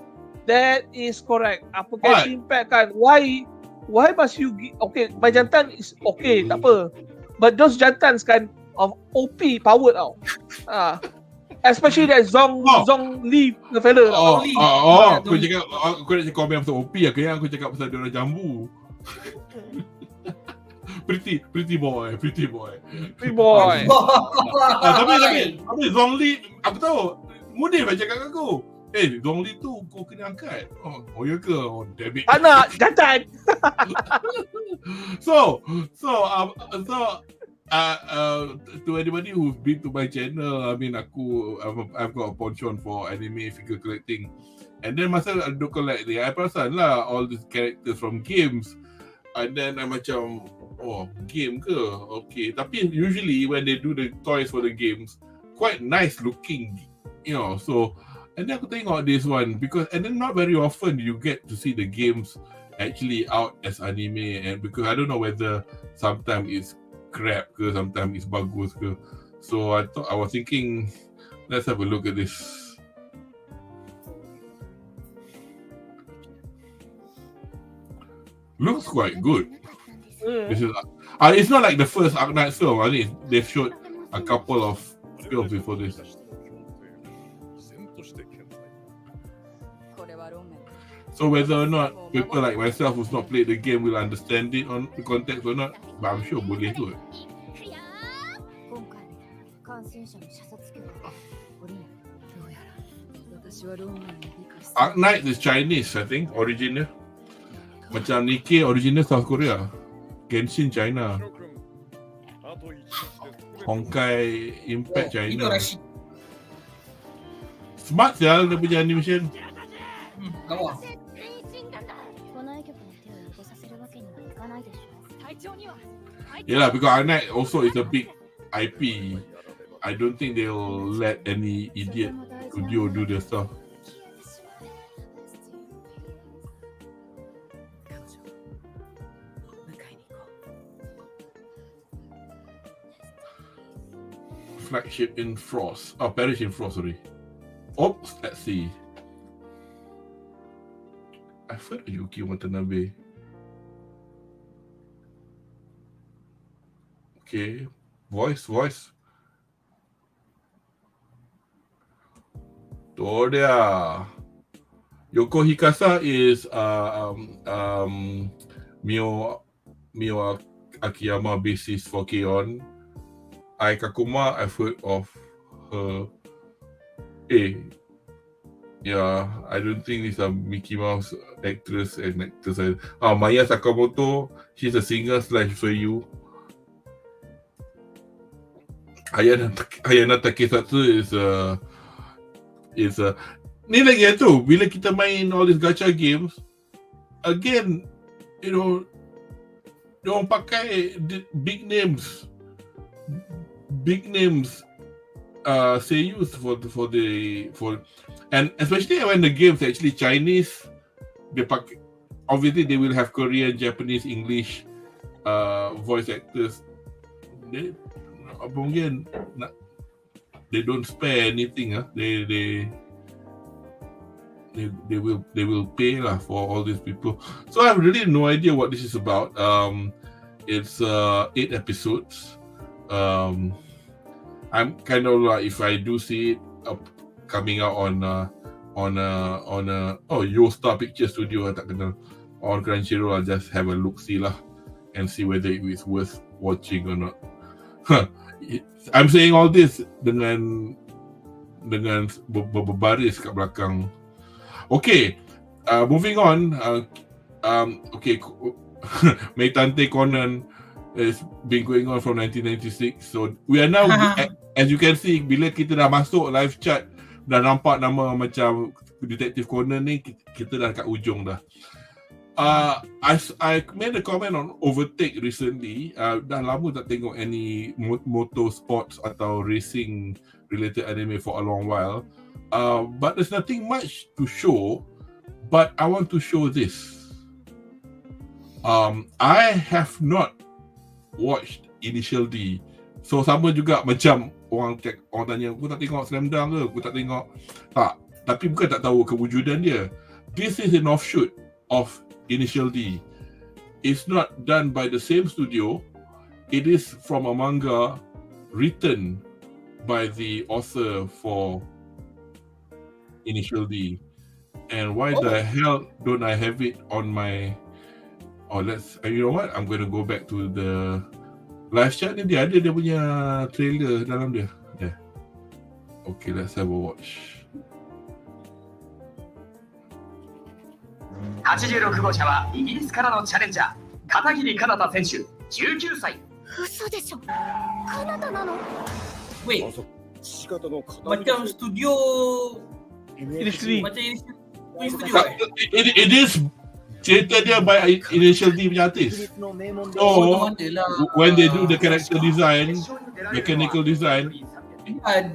That is correct. Apa Genshin Impact kan? Why must you okay, my jantan is okay, tak apa. But those jantans kan of OP power tau. Especially that Zong Li the fella. Aku nak cakap komen pasal OP aku yang aku cakap pasal dia orang jambu. pretty boy. Tapi Zong Li aku tahu. Munif macam cakap aku. Zong Li tu kau kena angkat. Oh ya ke? Oh damn it. Anak jantan. So to anybody who's been to my channel, I mean I've got a penchant for anime figure collecting. And then masa I collect ni, I perasan lah all these characters from games. And then I macam, game ke? Okay. Tapi usually when they do the toys for the games, quite nice looking, so and then aku tengok this one and then not very often you get to see the games actually out as anime, and because I don't know whether sometimes it's crap ke, sometimes it's bagus ke. So I was thinking, let's have a look at this. Looks quite good. This is it's not like the first Arc Knight film. I think they've showed a couple of films before this. So whether or not people like myself who's not played the game will understand it on the context or not, but I'm sure boleh kot. Arc Knight is Chinese, I think, original. Macam Nikkei original South Korea. Genshin China. Honkai Impact China. Smart sial dia punya animation. Lawa. Yeah, because Arc Knight also is a big IP. I don't think they'll let any idiot studio do their stuff. Flagship in Frost. Parish in Frost, sorry. Oops, let's see. I've heard of Yuki Watanabe. Okay. Voice. Tuh dia. Yoko Hikasa is Mio Akiyama bassist for K-On! Ai Kakuma, I've heard of her. Yeah, I don't think it's a Mickey Mouse actress and actress. Maya Sakamoto, she's a singer / seiyuu. Ayana Takesatsu is a ni lagi tu bila kita main all these gacha games again, diorang pakai big names seiyus for and especially when the game's actually Chinese, obviously they will have Korean, Japanese, English voice actors. They don't spare anything. They they will pay lah for all these people. So I have really no idea what this is about. It's 8 episodes. I'm kind of like, if I do see it coming out on Star Picture Studio, I tak kenal, on Crunchyroll, I'll just have a look see lah and see whether it is worth watching or not. I'm saying all this dengan berbaris kat belakang. Okay, moving on. Okay, Meitante Conan has been going on from 1996. So we are now, as you can see, bila kita dah masuk live chat, dah nampak nama macam Detective Conan ni, kita dah kat ujung dah. I made a comment on Overtake recently. Dah lama tak tengok any motorsports atau racing related anime for a long while. But there's nothing much to show. But I want to show this. I have not watched Initial D. So sama juga macam orang tanya, aku tak tengok Slam Dunk ke? Aku tak tengok. Tak. Tapi bukan tak tahu kewujudan dia. This is an offshoot of Initial D. It's not done by the same studio. It is from a manga written by the author for Initial D. And why the hell don't I have it on my... you know what? I'm going to go back to the live chat ni. Dia ada dia punya trailer dalam dia. Yeah. Okay, let's have a watch. 86号車はイギリスからのチャレンジャー片桐かなた選手19歳。嘘でしょ。カナダなの？ Wait, 父方の片 macam studio Initially. macam ini studio It is cerita dia by Initial D punya artist. So when they do the character design, mechanical design,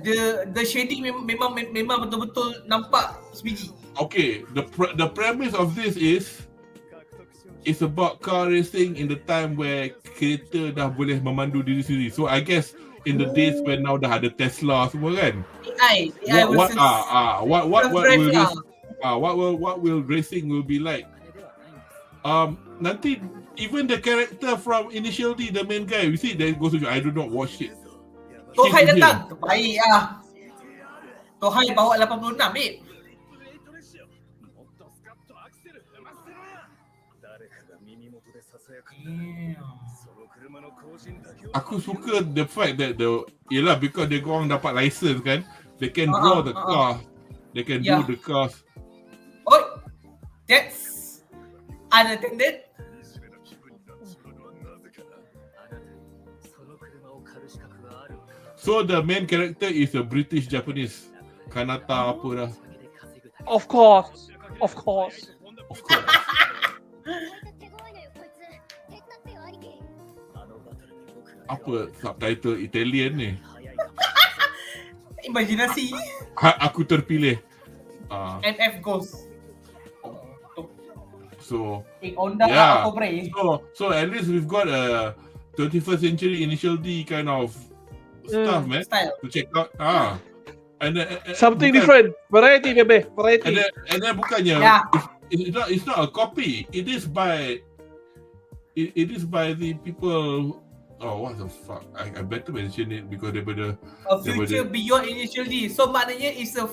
the shading memang betul-betul nampak sebiji. okay, the premise of this is it's about car racing in the time where kereta dah boleh memandu diri sendiri. So I guess in the days when now dah ada Tesla semua kan. AI what will racing will be like? Nanti even the character from Initial D, the main guy, you see, there goes to I do not watch it. Tohai datang, baik ah. Tohai bawa 86 babe. Aku suka the fact that yelah, because dia korang dapat license kan, they can draw the car, they can do the cars. Oh, that's unattended. So the main character is a British Japanese Kanata apa dah. Of course. Apa subtitle Italian ni? Imajinasi. Aku terpilih. NF Ghost. So Honda yeah. apa bre? So at least we've got a 21st century Initial D kind of stuff, man. Style. To check out. And Something different. Variety, baby. Variety. And then bukannya it's not a copy. It is by the people. Oh, what the fuck? I better mention it because daripada A future beyond Initial D. So maknanya it's a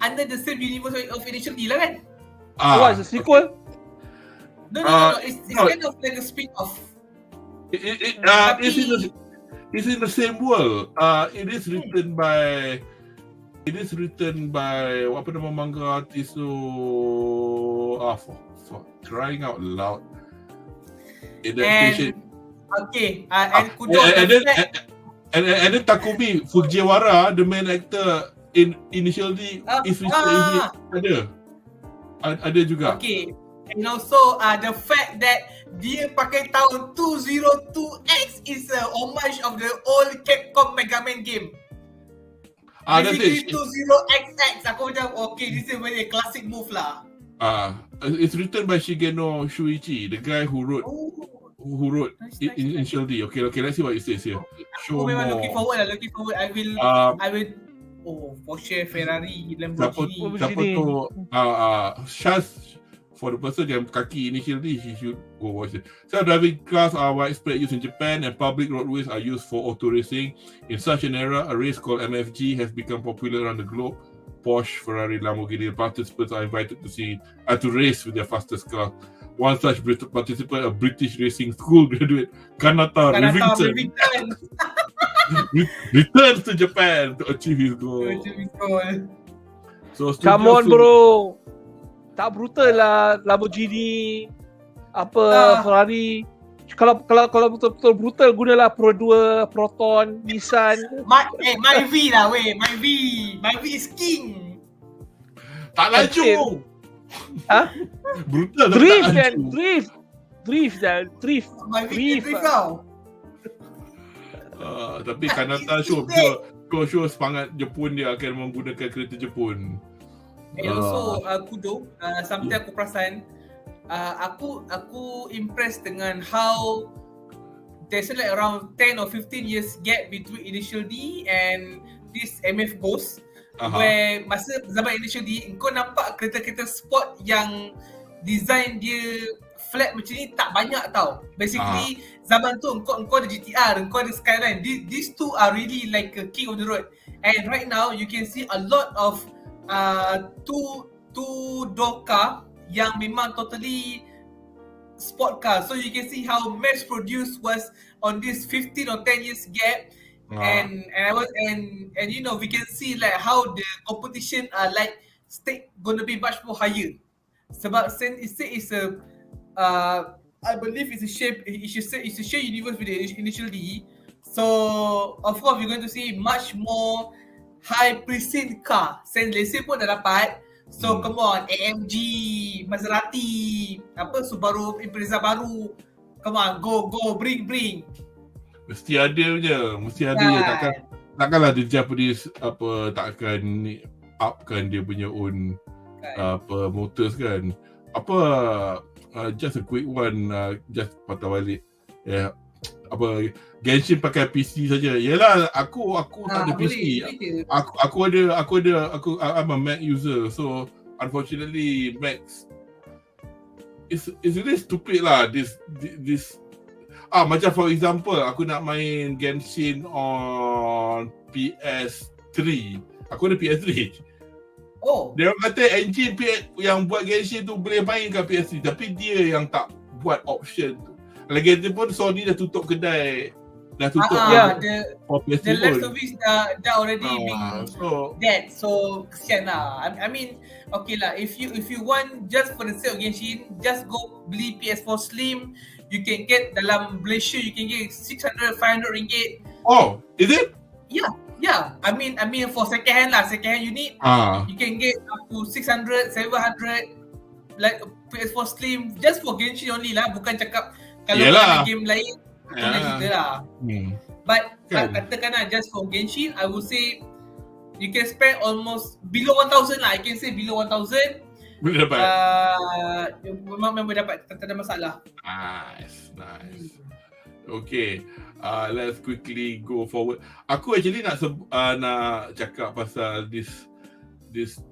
under the same universe of Initial D lah kan? What is a sequel? No. It's kind of like a spin-off. It's in the same world. It is written by apa nama manga artist tu? For crying out loud. Adaptation. Okay, and Kudo and then Takumi Fujiwara, the main actor in Initial D, is ada juga. Okay, and also the fact that dia pakai tahun 202X is a homage of the old Capcom Mega Man game. Basically 20XX. Aku macam okay, this is a very classic move lah. It's written by Shigeno Shuichi, the guy who wrote Nice. Initial D. Okay, let's see what it says here. Aku memang looking forward. I will Oh, Porsche, Ferrari, Siapa Lamborghini. tu Shaz, for the person yang Kaki initially, she should go watch it. Self-driving cars are widespread use in Japan, and public roadways are used for auto racing. In such an era, a race called MFG has become popular around the globe. Porsche, Ferrari, Lamborghini participants are invited to race with their fastest car. One such participant, a British racing school graduate, Kanata Rivington, returns to Japan to achieve his goal. So, Come on bro. Tak brutal lah Lamborghini Ferrari. Kalau betul-betul brutal, gunalah Pro 2, Proton, Nissan. My V lah weh, my V is king. Tak laju. Brutal. Drift. My V drift tau. Tapi Kanata show semangat Jepun, dia akan menggunakan kereta Jepun. And also Kudo, something aku perasan, aku impressed dengan how there's like around 10 or 15 years gap between Initial D and this MF Ghost. Where masa zaman Initial D, kau nampak kereta-kereta sport yang design dia flat macam ni tak banyak tau. Basically zaman tu kau ada GTR, kau ada Skyline. These two are really like a king of the road. And right now you can see a lot of two-door car yang memang totally sport car. So you can see how mass produced was on this 15 or 10 years gap. And you know, we can see like how the competition are like gonna be much more higher. Sebab it's a I believe it's a shared universe with the Initial D. So of course we're going to see much more high precision car. Sense lesen pun dah dapat. So come on, AMG, Maserati, Subaru Impreza baru. Come on, go, bring. Mesti ada je. Takkanlah dia Japanese takkan upkan dia punya own motors kan. Just a quick one, just patah balik. Genshin pakai PC saja. Yalah, aku tak ada PC. I'm a Mac user. So unfortunately Mac it's really stupid lah. This macam for example, aku nak main Genshin on PS3. Aku ada PS3. Dia kata engine yang buat Genshin tu boleh main kat PS3, tapi dia yang tak buat option tu. Lagi tu pun Sony dah tutup kedai. Dah tutup the live service dah already being dead. So kesian lah. I mean, okay lah, if you want just for the sake of Genshin, just go beli PS4 Slim. You can get dalam Malaysia, you can get 600, 500 ringgit. Oh, is it? Yeah. I mean for second hand unit, you can get up to 600, 700 like PS4 Slim just for Genshin only lah. Bukan cakap kalau ada game lain kita lah. But katakan lah, just for Genshin, I would say you can spend almost below 1,000 lah. I can say below 1,000. Boleh dapat. Memang dapat, tak ada masalah. Nice. Okay, let's quickly go forward. Aku actually nak cakap pasal this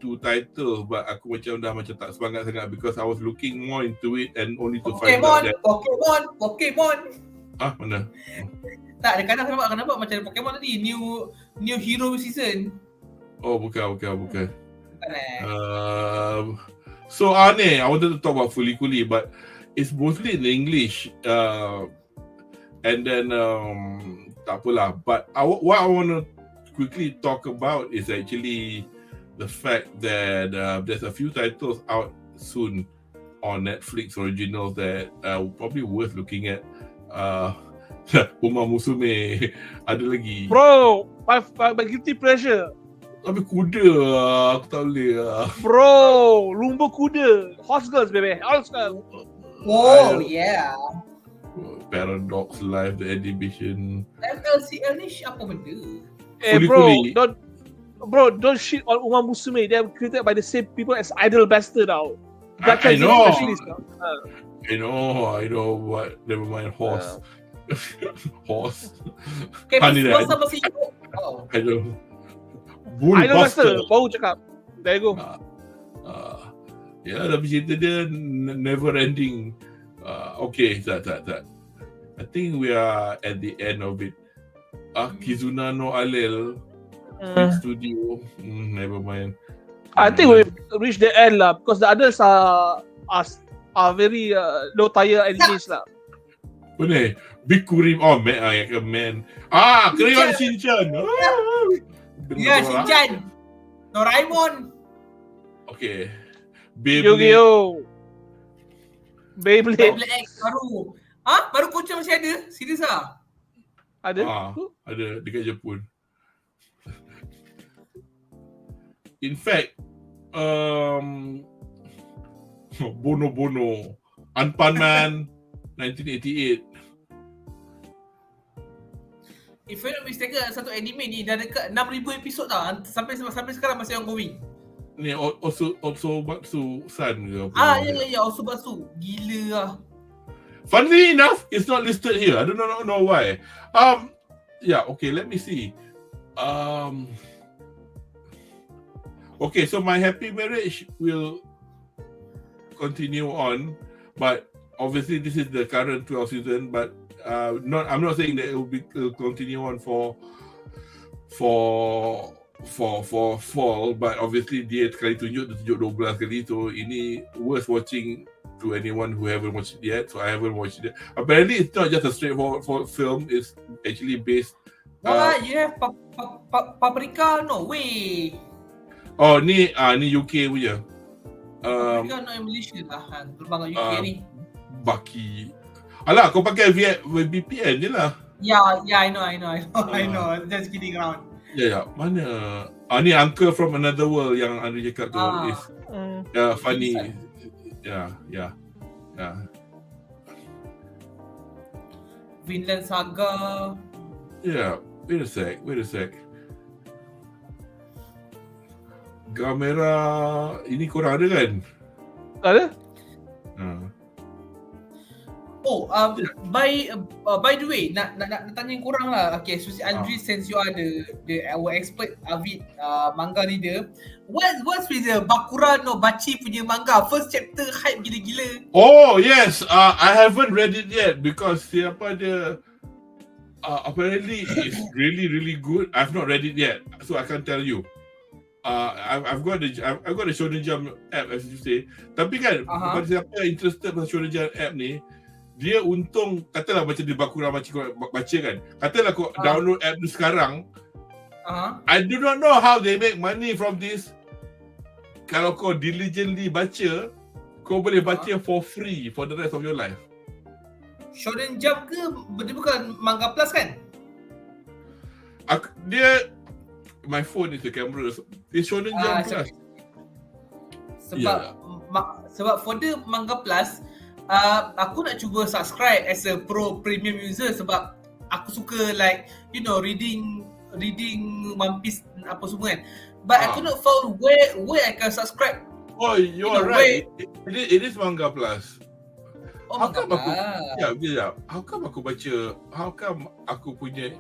two titles, but aku dah tak semangat sangat because I was looking more into it and only to find out that Pokemon. Mana? Tak, dekat kenapa macam Pokemon tadi new hero season. Oh, bukan. So I wanted to talk about Fuli Kuli, but it's mostly in English. And then tak apalah. But what I want to quickly talk about is actually the fact that there's a few titles out soon on Netflix originals that probably worth looking at. Uma Musume ada lagi. Bro, my guilty pleasure. Tapi kuda aku tak boleh Bro, lumba kuda. Horse girls baby, horse girls. Oh yeah. Paradox Live, the Attribution. FLCL ni apa benda? Don't shit on Uma Musume. They are created by the same people as Idol Bastard now. I know. I know, but never mind. Horse. Okay, Funny that. Horse apa sih? I don't. Idolmaster baru cakap. There you go. Ya, tapi cerita dia never ending. Okay, tak. I think we are at the end of it. Kizuna no Alel studio. Never mind. I think we've reached the end lah because the others are very low tier animes lah. Benar. Bikurim. Oh, man. Crayon Shinchan. Ya, Shinchan. Doraemon. Okay. Yu-Gi-Oh! Beyblade X baru. Baru Pocong masih ada? Serius ah? ada? Ada dekat Jepun. In fact, Bono, Unpunman, 1988. If I'm not mistaken, satu anime ni dah dekat 6,000 episod tau. Sampai sekarang masih ongoing. Ni Osomatsu San ke apa? Ya, Osomatsu. Gila lah. Funnily enough, it's not listed here. I don't know why. Yeah, okay, let me see. Okay, so My Happy Marriage will continue on, but obviously this is the current 12th season, but I'm not saying that it will continue on for fall, but obviously dia sekali tunjuk 12 kali, so ini worth watching to anyone who haven't watched it yet. So I haven't watched it. Apparently it's not just a straightforward film, it's actually based You have Paprika? No way. Oh, ni UK punya. Paprika no Malaysia lah. Terbang UK ni. Baki. Alah, kau pakai VPN je lah. Yeah, I know. Just kidding around. Ya, mana? Ni Uncle from Another World yang Anri cakap tu is funny. Ya. Vinland Saga. Yeah, wait a sec. Gamera ini korang ada kan? Ada? By the way, nak tanya korang lah. Okay, so Anri, since you are our expert avid manga reader, what's with the Bakura no Bachi punya manga? First chapter hype gila-gila. Oh yes, I haven't read it yet because siapa dia apparently it's really good. I've not read it yet, so I can't tell you. I've got the Shonen Jump app, as you say. Tapi kan, kepada siapa yang interested pasal Shonen Jump app ni, dia untung, katalah macam di Bakura baca kan, katalah kau download app ni sekarang, I do not know how they make money from this. Kalau kau diligently baca, kau boleh baca for free for the rest of your life. Shonen Jump ke? Dia bukan Manga Plus kan? Dia, my phone is the camera. Dia Shonen Jump Plus. Sebab for the Manga Plus, aku nak cuba subscribe as a premium user sebab aku suka reading One Piece apa semua kan. But I could not found where I can subscribe. Oh, you are right. It is Manga Plus. How come aku baca? How come aku punya?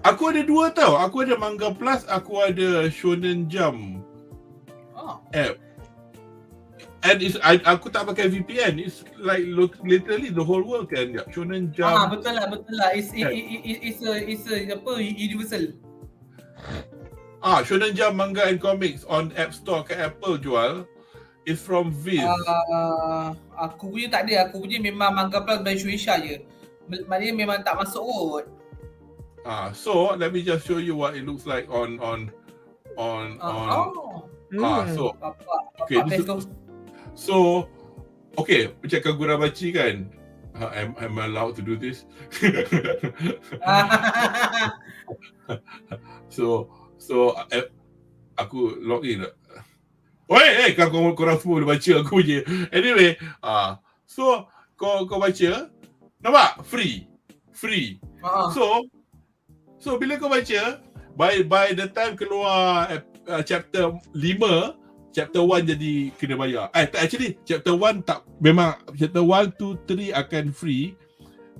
Aku ada dua tau. Aku ada Manga Plus, aku ada Shonen Jump app. And aku tak pakai VPN. It's like literally the whole world kan. Shonen Jump. Betul lah. It's universal. Shonen Jump Manga and Comics on App Store kat Apple jual. It's from Viz. Aku punya tak ada. Aku punya memang Manga Plus by Shueisha je. Maknanya memang tak masuk kot. So let me just show you what it looks like on. So okay, macam Kagura Bachi kan. Am I allowed to do this? So aku log in. Korang semua boleh baca aku je. Anyway, so kau baca, nampak? Free. So bila kau baca, by the time keluar chapter 5, chapter 1 jadi kena bayar. Actually chapter 1 tak, memang chapter 1, 2, 3 akan free.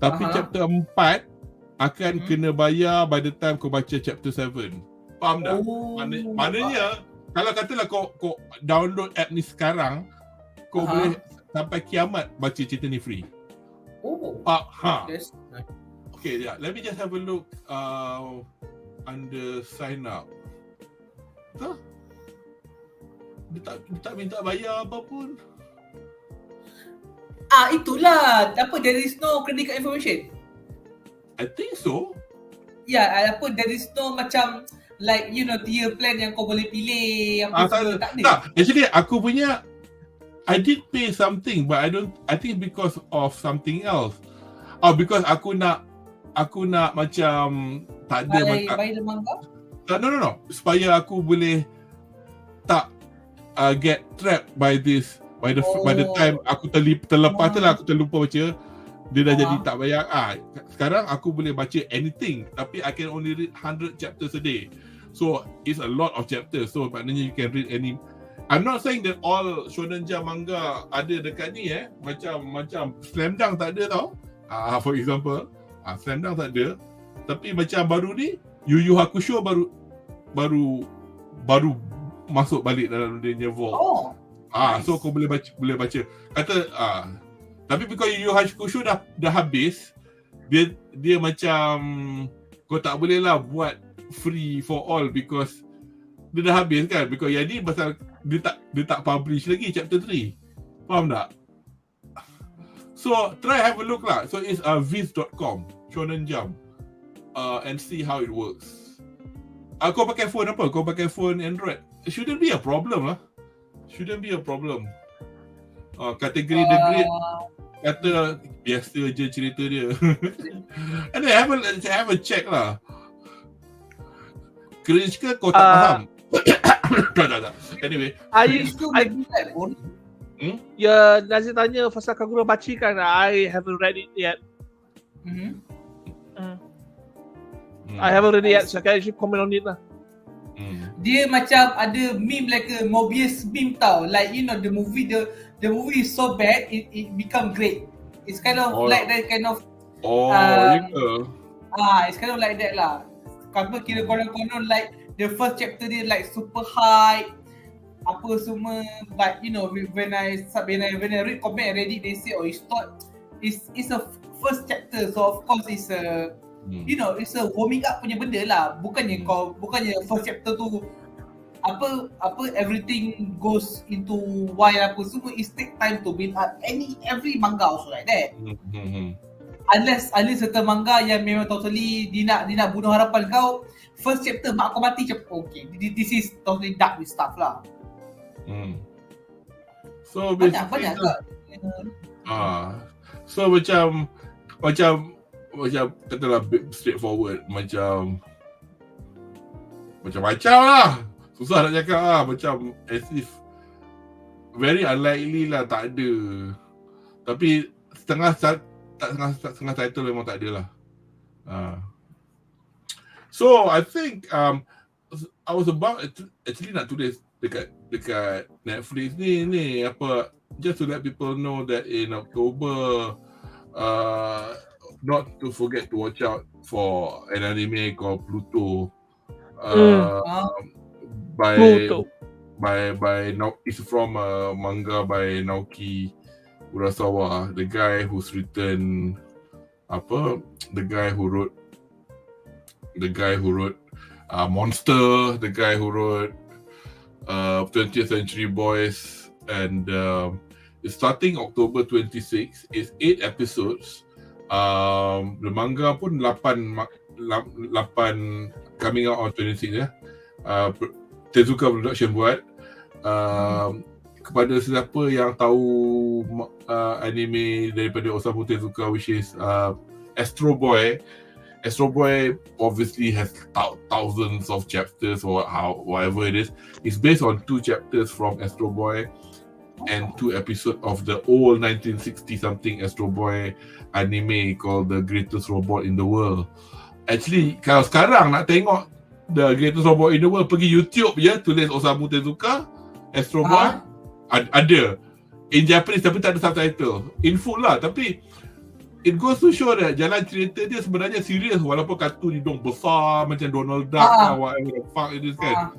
Tapi chapter 4 akan kena bayar by the time kau baca chapter 7. Faham tak? Oh. Maknanya kalau katalah kau download app ni sekarang, kau boleh sampai kiamat baca cerita ni free. Oh. Yes. Okay, yeah. Let me just have a look under sign up. Dia tak minta bayar apa pun. Itulah. Apa, there is no credit card information? I think so. There is no macam like tier plan yang kau boleh pilih apa semua, tak ada. Tak, actually aku punya I did pay something but I think because of something else. Because aku nak macam tak ada buy the manga? No. Supaya aku boleh tak get trapped by this by the time aku terlepas tu lah aku terlupa baca, dia dah jadi tak bayar. Sekarang aku boleh baca anything tapi I can only read 100 chapters a day. So it's a lot of chapters. So maknanya you can read any. I'm not saying that all Shonen Jump manga ada dekat ni macam Slam Dunk tak ada tau. For example, Slam Dunk tak ada. Tapi macam baru ni Yu Yu Hakusho baru masuk balik dalam dunia vault. So kau boleh baca. Kata tapi because Yu Yu Hakusho dah habis, dia macam kau tak boleh lah buat free for all because dia dah habis kan. Because yang ni pasal dia tak publish lagi chapter 3. Faham tak? So try have a look lah. So it's viz.com Shonen Jump and see how it works. Kau pakai phone apa? Kau pakai phone Android? It shouldn't be a problem lah. Kategori The Great kata biasa je cerita dia. And then have a check lah. Cringe ke kau tak faham? Tak. Anyway. Nazir tanya pasal Kagura Bachi kan, I haven't read it yet. I haven't read it yet, so I can actually comment on it lah. Dia macam ada meme like a Mobius meme tau. Like the movie is so bad it become great. It's kind of like that kind of it's kind of like that lah. Kalau kira konon like the first chapter dia like super hype apa semua, but when I read comment and Reddit, they say it's a first chapter, so of course it's a it's a warming up punya benda lah. Bukannya first chapter tu apa everything goes into why apa semua. It take time to build up. Every manga also like that. Unless certain manga yang memang totally dia nak bunuh harapan kau, first chapter mak kau mati macam okay, this is totally dark with stuff lah. So banyak lah. So macam katalah straightforward macam lah. Susah nak cakap lah. Macam as if very unlikely lah tak ada. Tapi setengah title memang tak ada lah. So I think I was about actually nak tulis dekat Netflix ni apa, just to let people know that in October not to forget to watch out for an anime called Pluto. It's from a manga by Naoki Urasawa, the guy who's written the guy who wrote Monster, the guy who wrote 20th Century Boys, and it's starting October 26. It's 8 episodes. The manga pun 8 coming out on 26 ya. Tezuka Production buat. Kepada sesiapa yang tahu anime daripada Osamu Tezuka, which is Astro Boy obviously has thousands of chapters or whatever it is. It's based on 2 chapters from Astro Boy and 2 episodes of the old 1960 something Astro Boy anime called The Greatest Robot in the World. Actually, kalau sekarang nak tengok The Greatest Robot in the World, pergi YouTube je, tulis Osamu Tezuka Astro Boy, ada in Japanese tapi tak ada subtitle. In full lah, tapi it goes to show that jalan cerita dia sebenarnya serius walaupun kartun hidung besar macam Donald Duck lah, whatever the fuck it is kan.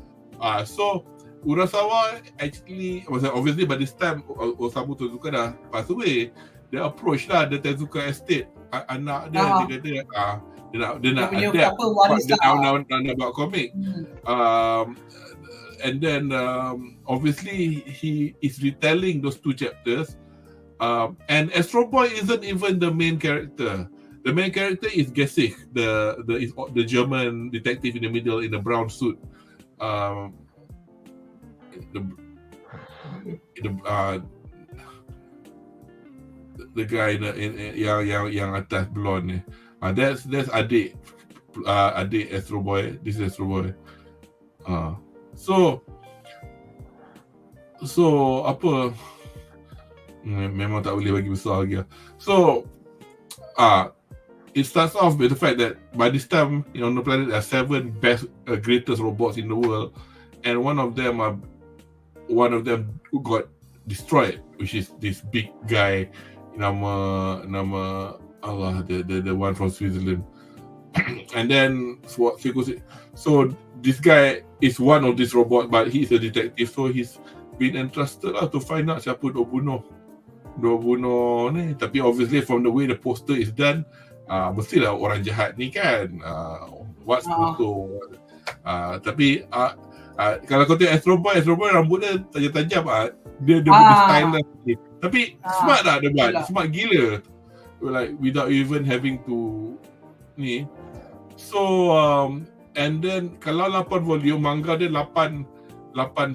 So Urasawa actually, obviously by this time Osamu Tezuka dah pass away. Dia approach lah the Tezuka Estate, anak dia, dia kata dia nak adapt dia nak buat komik. And then obviously he is retelling those 2 chapters. And Astro Boy isn't even the main character. The main character is Gesich, the German detective in the middle in the brown suit. The guy yang atas blonde ni. That's adik Astro Boy. This is Astro Boy. So apa? Memang tak boleh bagi besar lagi. So it starts off with the fact that by this time on the planet there are 7 greatest robots in the world, and one of them who got destroyed, which is this big guy nama Allah, the one from Switzerland. And then so this guy is one of these robots, but he's a detective, so he's been entrusted lah to find out siapa dok bunuh ni. Tapi obviously from the way the poster is done, mestilah orang jahat ni kan, what's betul. Tapi kalau kau tengok Astro Boy rambut dia tajam-tajam, dia punya style lah. Tapi smart lah dia buat, smart gila, like without even having to ni. So and then kalau 8 volume manga dia 8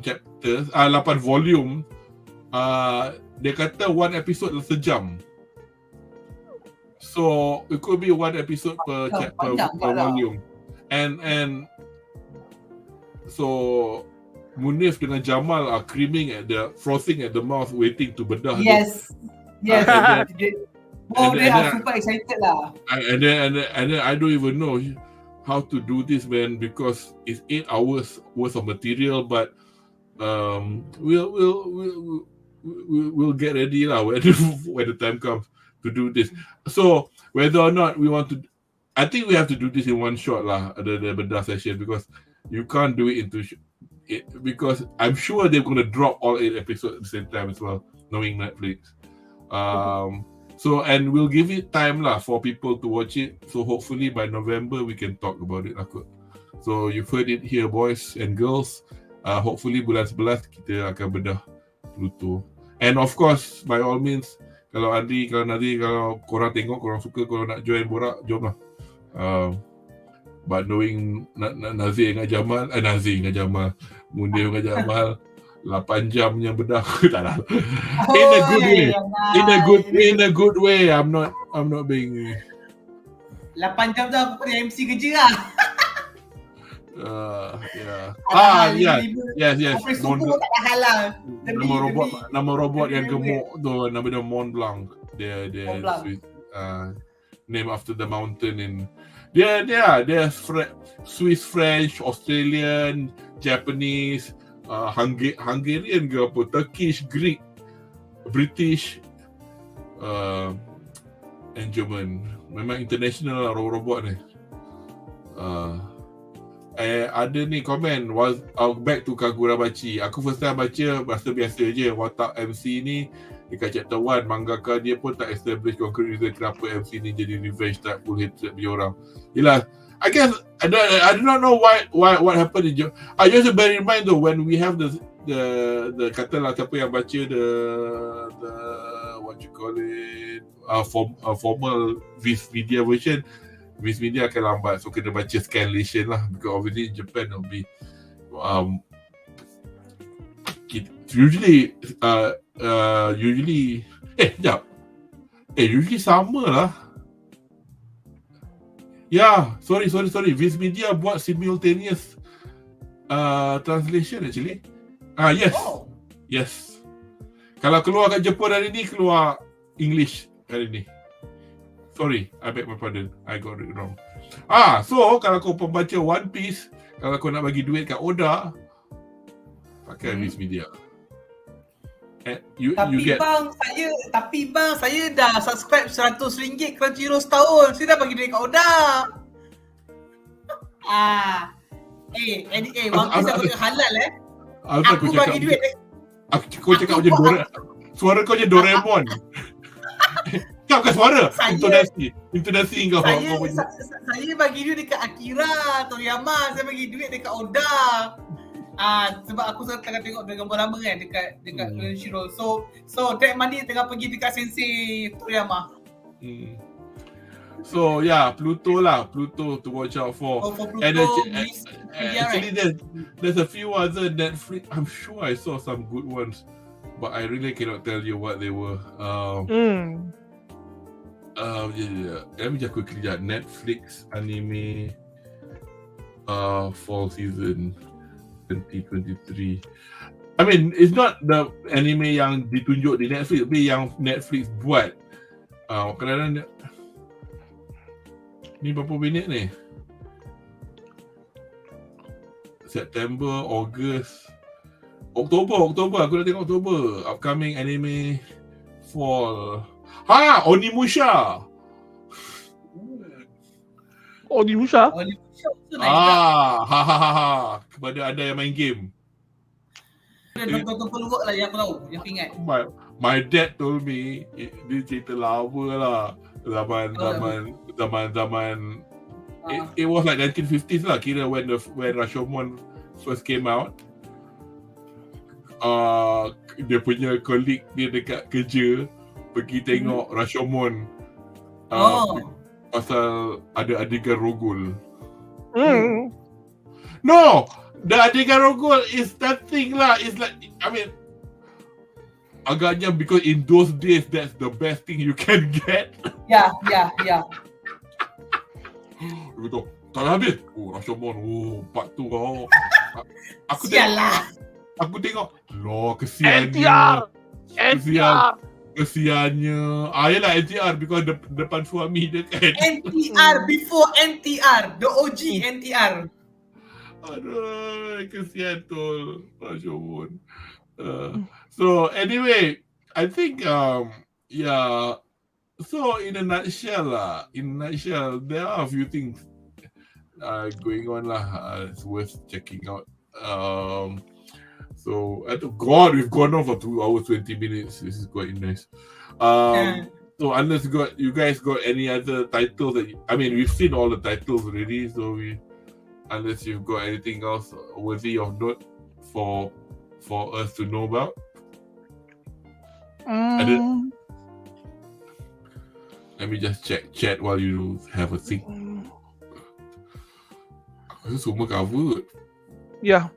chapters, 8 volume, dia kata one episode sejam. So it could be one episode per chapter per volume. And so Munif dengan Jamal are frothing at the mouth, waiting to bedah. Yes. They are super excited lah. And then I don't even know how to do this, man, because it's 8 hours worth of material. But we'll get ready lah when the time comes to do this. So whether or not we want to, I think we have to do this in one shot lah, the bedah session, because you can't do it because I'm sure they're going to drop all 8 episodes at the same time as well, knowing Netflix. So, and we'll give it time lah for people to watch it. So hopefully by November we can talk about it lah kot. So you've heard it here, boys and girls. Hopefully bulan 11 kita akan bedah Pluto. And of course, by all means, kalau Anri, kalau Nazi, kalau korang tengok, korang suka, korang nak join borak, jom lah. But knowing Nazi dengan Jamal, Munir dengan Jamal, 8 jamnya bedah, tak lah. In a good way. I'm not being 8 jam tu aku kena MC kerja lah. Yes. Tak halal. Nama robot yang gemuk tu, nama dia Mont Blanc. Dia name after the mountain in. Dia Swiss, French, Australian, Japanese, Hungarian ke apa, Turkish, Greek, British, and German. Memang international lah robot ni. Ada ni komen, back to Kagurabachi. Aku first time baca, rasa biasa je. Watak MC ni dekat chapter 1, mangaka dia pun tak establish concrete reason kenapa MC ni jadi revenge type full hatred punya orang. Yelah, I guess I do not know what happened in I just bear in mind though, when we have the katalah siapa yang baca the what you call it, formal Viz Media version, Viz Media akan lambat, so kena baca scanlation lah, because obviously in Japan will be usually sama lah. Sorry. Viz Media buat simultaneous translation actually. Yes. Kalau keluar kat Jepun hari ni, keluar English hari ni. Sorry, I beg my pardon. I got it wrong. So kalau kau pembaca One Piece, kalau kau nak bagi duit kat Oda, pakai Viz Media. You Tapi get bang, saya dah subscribe RM100 Crunchyroll setahun. Saya dah bagi duit kat Oda. One Piece aku tengok halal Aku bagi duit. Kau cakap macam suara kau macam Doraemon. Kau bukan suara. Intonasi kau. Saya bagi duit dekat Akira, Toriyama. Saya bagi duit dekat Oda. Sebab aku tengah tengok gambar lama kan dekat Crunchyroll. So that money tengah pergi dekat Sensei Toriyama. So yeah, Pluto to watch out for. For Pluto, And actually right? there's a few other Netflix. I'm sure I saw some good ones, but I really cannot tell you what they were. Let me just quickly check Netflix anime fall season 2023. I mean, it's not the anime yang ditunjuk di Netflix, tapi yang Netflix buat. Kadang-kadang ni berapa minit ni? September, August, Oktober. Aku dah tengok Oktober. Upcoming anime fall. Onimusha. Onimusha? Kepada anda yang main game. Nonton peluak lah yang aku tahu, yang aku ingat. My dad told me dia cerita lama lah. Zaman it was like 1950s lah, kira when Rashomon first came out. Dia punya colleague dia dekat kerja pergi tengok Rashomon pasal ada adegan rogol. No, the adegan rogol is that thing lah. It's like, I mean, agaknya because in those days that's the best thing you can get. Yeah. Betul. Tak habis. Rashomon. Part tu kau. Aku tengok. Loh, kesiannya. Kesiannya. Yelah NTR because depan suami dia kan. NTR before NTR. The OG NTR. Aduh, kesian tu Rashomon. So anyway, I think so in a nutshell, there are a few things going on lah. It's worth checking out. So God, we've gone on for 2 hours 20 minutes. This is quite nice. So unless you guys got any other titles we've seen all the titles already. So unless you've got anything else worthy of note for us to know about. Let me just check chat while you have a think. Aku semua covered. Yeah.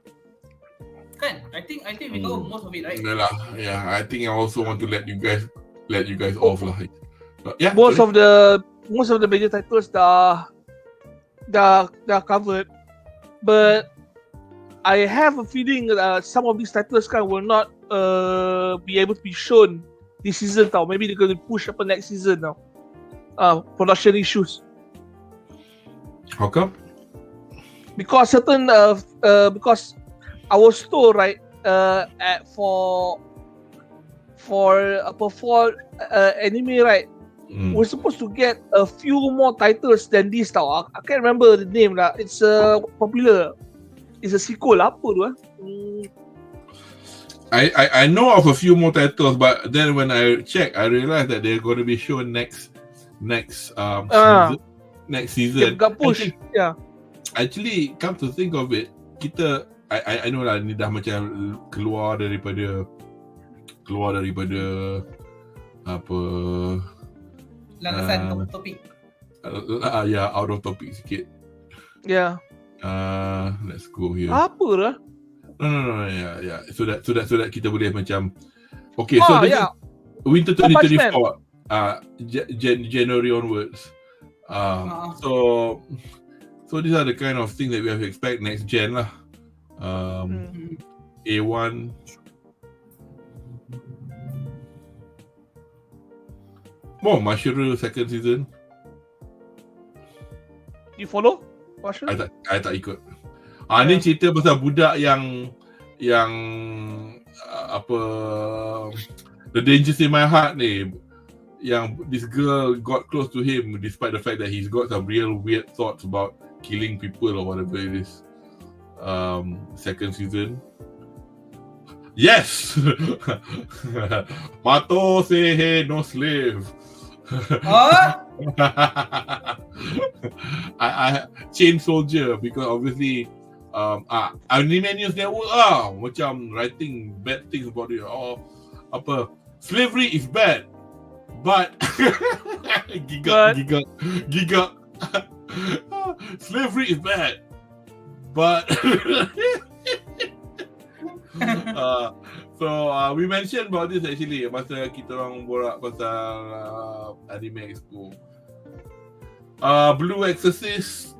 Kan? I think we covered most of it, right? Yeah, I think I also want to let you guys off lah. Yeah. Most of the major titles dah covered, but I have a feeling that some of these titles will not be able to be shown this season tau. Maybe they're going to push up next season now. Production issues. How come? Because because I was told right for anime right, we're supposed to get a few more titles than this tau. I can't remember the name lah. It's popular. It's a sequel apa tu I know of a few more titles, but then when I check, I realized that they're going to be shown next season. Got push. Actually, come to think of it, I know lah, ni dah macam keluar daripada apa landasan topik. Out of topic sikit. Yeah. Let's go here. Apa lah? No, yeah. So that kita boleh macam okay. So this is winter 2024. January onwards. So these are the kind of things that we have to expect next gen lah. A1. Mashiro second season. You follow? Mashiro? I tak ikut. Ni cerita pasal budak yang apa The Dangers in My Heart ni, yang this girl got close to him despite the fact that he's got some real weird thoughts about killing people or whatever it is. Second season. Yes! Mato sehe no slave. I Chain Soldier, because obviously anime news network macam writing bad things about it. Apa, slavery is bad, but giga slavery is bad, but so we mentioned about this actually masa kita orang borak pasal Anime Expo. Blue Exorcist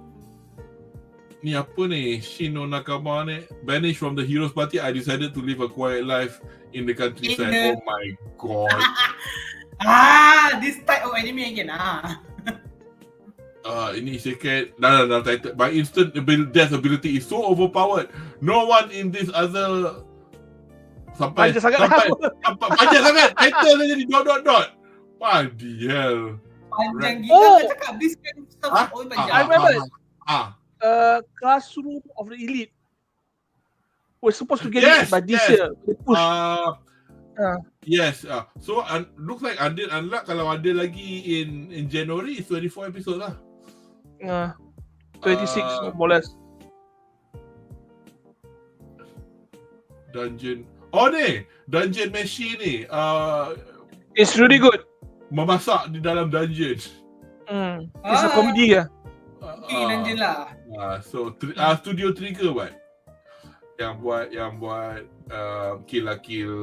ni apa ni? Shino Nakama ni, banished from the hero's party. I decided to live a quiet life in the countryside. Oh my god. This type of anime again. Ini Isekai. Dah title. My instant death ability is so overpowered. No one in this other panjang sangat. Title dia jadi dot. Bloody hell. Panjang gila cakap this kind of stuff. Panjang. I remember. Classroom of the Elite. We're supposed to get it by this year. They push. Yes. So looks like unlock kalau ada lagi in January, it's 24 episode lah. 26 more or less. Dungeon Machine ni. It's really good. Memasak di dalam dungeon. It's a comedy lah. Dungeon lah. So Studio Trigger buat. Yang buat Kill la Kill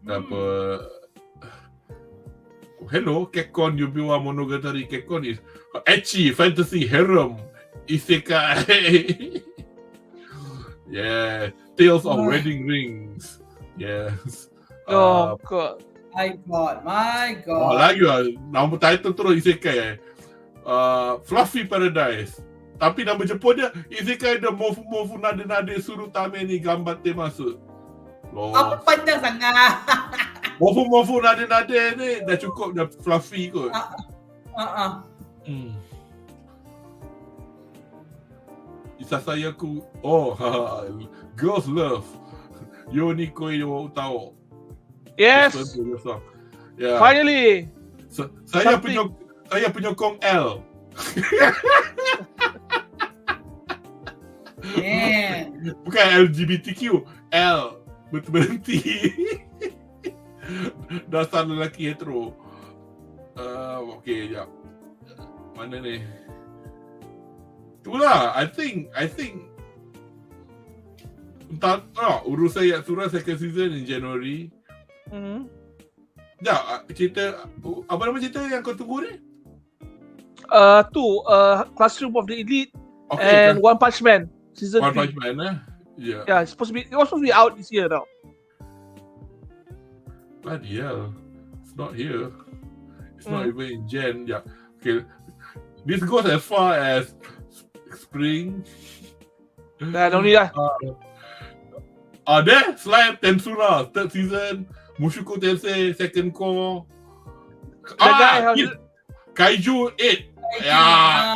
apa hello Kekkon Yubiwa Monogatari. Kekkon is ecchi fantasy harem isekai. Yeah, Tales of Wedding Rings. Yes. God. My God. Lagi lah nama title terus isekai. Fluffy Paradise. Tapi nama Jepun dia Isekai the Mofu nade suruh tame ni gambar masuk. Apa panjang sangat. Mofu nade ni dah cukup, dah fluffy kot. Isasayaku. Girls love Yonikoi wo Utao. Yes. Yeah. Finally. Saya penyokong L. Bukan LGBTQ, L berhenti. Dasar lelaki hetero. Okay, sekejap. Mana ni? Itulah, I think entah, urusan Yatsura second season in January. Cerita apa nama cerita yang kau tunggu ni? Classroom of the Elite and One Punch Man season 3. One Punch Man, yeah. Yeah, it was supposed to be out this year now. Bloody hell, it's not here. It's not even in Jan. Yeah, okay. This goes as far as spring. Don't need lah. There, Slime Tensura third season, Mushoku Tensei second core. Kaiju 8.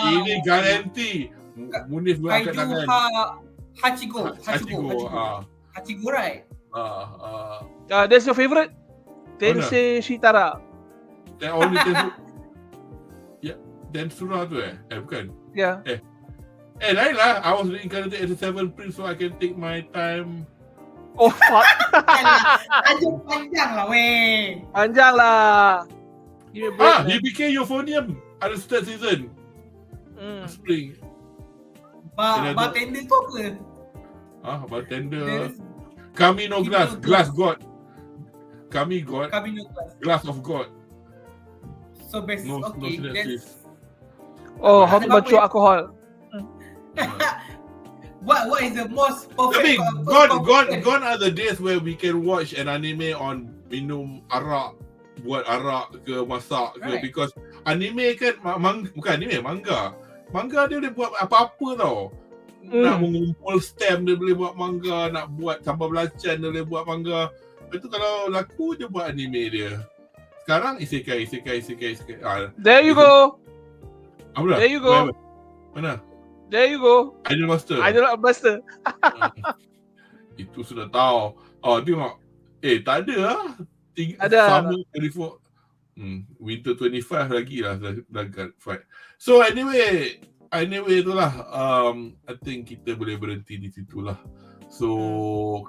Ini garanti. Munif angkat tangan. Hachigo, right? That's your favorite? Tensei Shitara. Only Tensura. Tensura tu bukan? Yeah. Lain lah. I was reincarnated as a 7th prince so I can take my time. Oh fuck. Panjang lah weh. Panjang lah. He became euphonium at the third season. Spring. Bartender tu apa? Bartender. Kami no glass. Glass God. Kami God. Kami no glass. Glass of God. So best. Okay. How to baju alcohol. What is the most perfect? Gone are the days where we can watch an anime on minum arak, buat arak ke masak ke, right. Because anime kan bukan anime, manga dia boleh buat apa-apa tau. nak mengumpul stamp dia boleh buat manga, nak buat sambal belacan dia boleh buat manga. Itu kalau laku dia buat anime dia. Sekarang isekai. There you go. Apa dah? There you go. Mana? There you go. Idol Master. Itu sudah tahu. Oh, tengok. Tak ada lah. Ada. Sama 24. Winter 25 lagi lah dah fight. So anyway itulah. I think kita boleh berhenti di situlah. So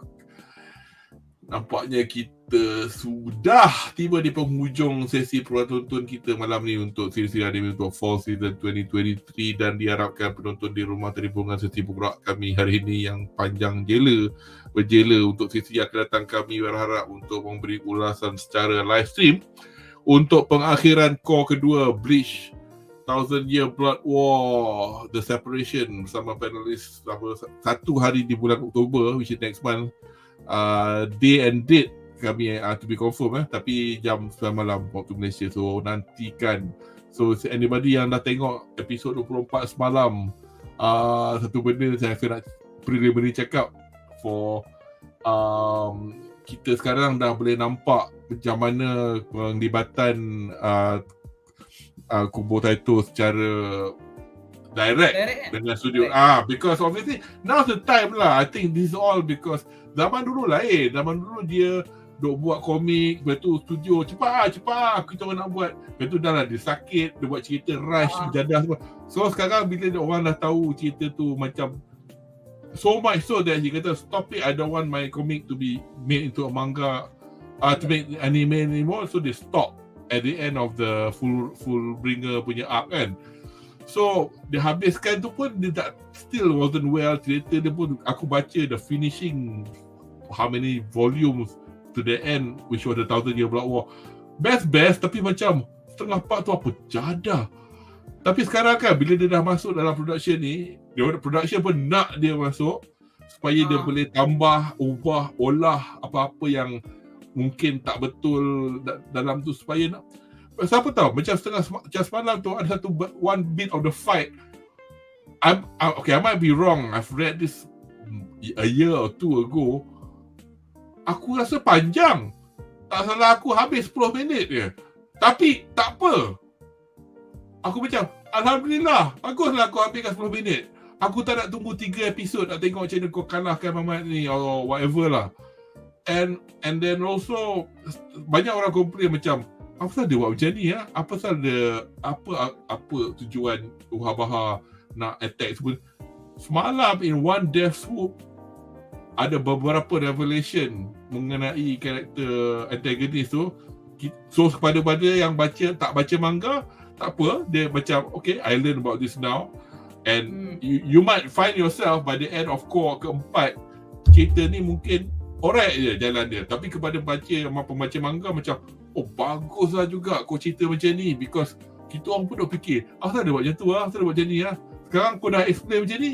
nampaknya kita sudah tiba di penghujung sesi penonton kita malam ni untuk siri-siri anime untuk Fall Season 2023 dan diharapkan penonton di rumah terhibur dengan sesi bergerak kami hari ini yang panjang berjela untuk sesi yang akan datang. Kami berharap untuk memberi ulasan secara live stream untuk pengakhiran core kedua Bleach 1000 Year Blood War The Separation bersama panelis satu hari di bulan Oktober, which is next month. Day and date kami to be confirmed tapi jam 9 malam waktu Malaysia, so nantikan. So anybody yang dah tengok episod 24 semalam, satu benda saya nak preliminary check up for kita sekarang dah boleh nampak macam mana penglibatan Kubo Taito secara direct dengan studio. Because obviously now's the time lah. I think this is all because zaman dulu lain. Zaman dulu dia duk buat komik, lepas tu studio cepat kita orang nak buat. Lepas tu dah lah dia sakit, dia buat cerita rush, jadah semua. So sekarang bila orang dah tahu cerita tu macam so much so that he kata stop it, I don't want my comic to be made into a manga, to make anime anymore. So they stop at the end of the full bringer punya arc kan. So dia habiskan tu pun dia tak, still wasn't well. Cerita dia pun aku baca the finishing how many volumes to the end, which was the 1000 Year Blood War. Best tapi macam setengah part tu apa jadah. Tapi sekarang kan bila dia dah masuk dalam production ni, dia production pun nak dia masuk supaya dia boleh tambah, ubah, olah apa-apa yang mungkin tak betul dalam tu supaya nak. Siapa tahu macam macam semalam tu ada satu one bit of the fight. I might be wrong. I've read this a year or two ago. Aku rasa panjang. Tak salah aku habis 10 minit je. Tapi tak apa. Aku macam alhamdulillah, baguslah aku habiskan 10 minit. Aku tak nak tunggu 3 episod nak tengok macam mana kau kalahkan Mamat ni or whatever lah. And then also banyak orang komplain macam apa pasal dia buat macam ni ya? Apa pasal dia apa tujuan Uha-Baha nak attack semua. Semalam in one death swoop ada beberapa revelation mengenai karakter antagonis tu. So kepada yang tak baca manga, tak apa, dia macam okay, I learn about this now. And you might find yourself by the end of core keempat, cerita ni mungkin alright je jalan dia. Tapi kepada pembaca manga macam oh baguslah juga kau cerita macam ni, because kita orang pun dah fikir asal dia buat macam tu asal dia buat macam ni lah. Sekarang kau dah explain macam ni,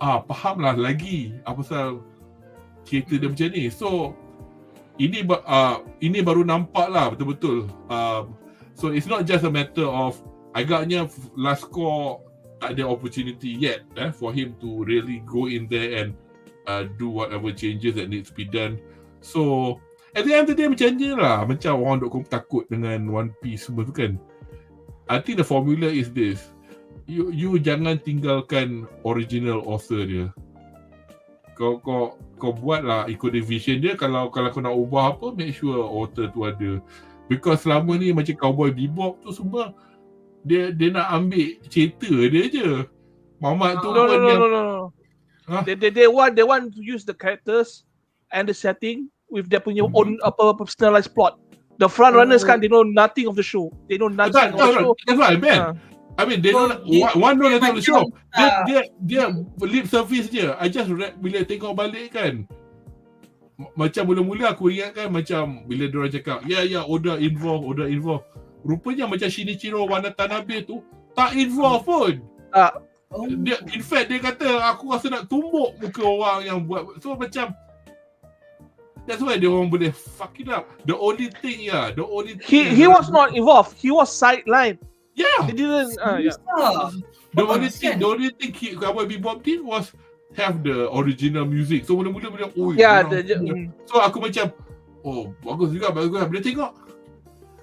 fahamlah lagi apa pasal cerita dia macam ni. So ini baru nampak lah betul-betul. So it's not just a matter of agaknya last core tak ada opportunity yet for him to really go in there and do whatever changes that needs to be done. So at the end of the day macam ni lah, macam orang duk takut dengan One Piece semua tu kan. I think the formula is this. You jangan tinggalkan original author dia. Kau buatlah ikut vision dia. Kalau kau nak ubah apa, make sure author tu ada. Because selama ni macam Cowboy Bebop tu semua dia nak ambil cerita dia je. Mamat tu no. They want to use the characters and the setting with their punya own personalized plot. The front runners kan, they know nothing of the show. They know nothing of the show. That's what I meant. I mean, they don't one know nothing of the show. Dia lip service je. I just read bila tengok balik kan. Macam mula-mula aku ingat kan macam bila diorang cakap, Oda involve. Rupanya macam Shinichiro Watanabe tu tak involve pun. Dia, in fact dia kata aku rasa nak tumbuk muka orang yang buat. So macam that's why dia orang boleh fuck it up. The only thing he was not involved. He was sidelined. Yeah. He didn't The only thing Cowboy Bebop did was have the original music. So mula-mula bila so aku macam bagus juga. Bila tengok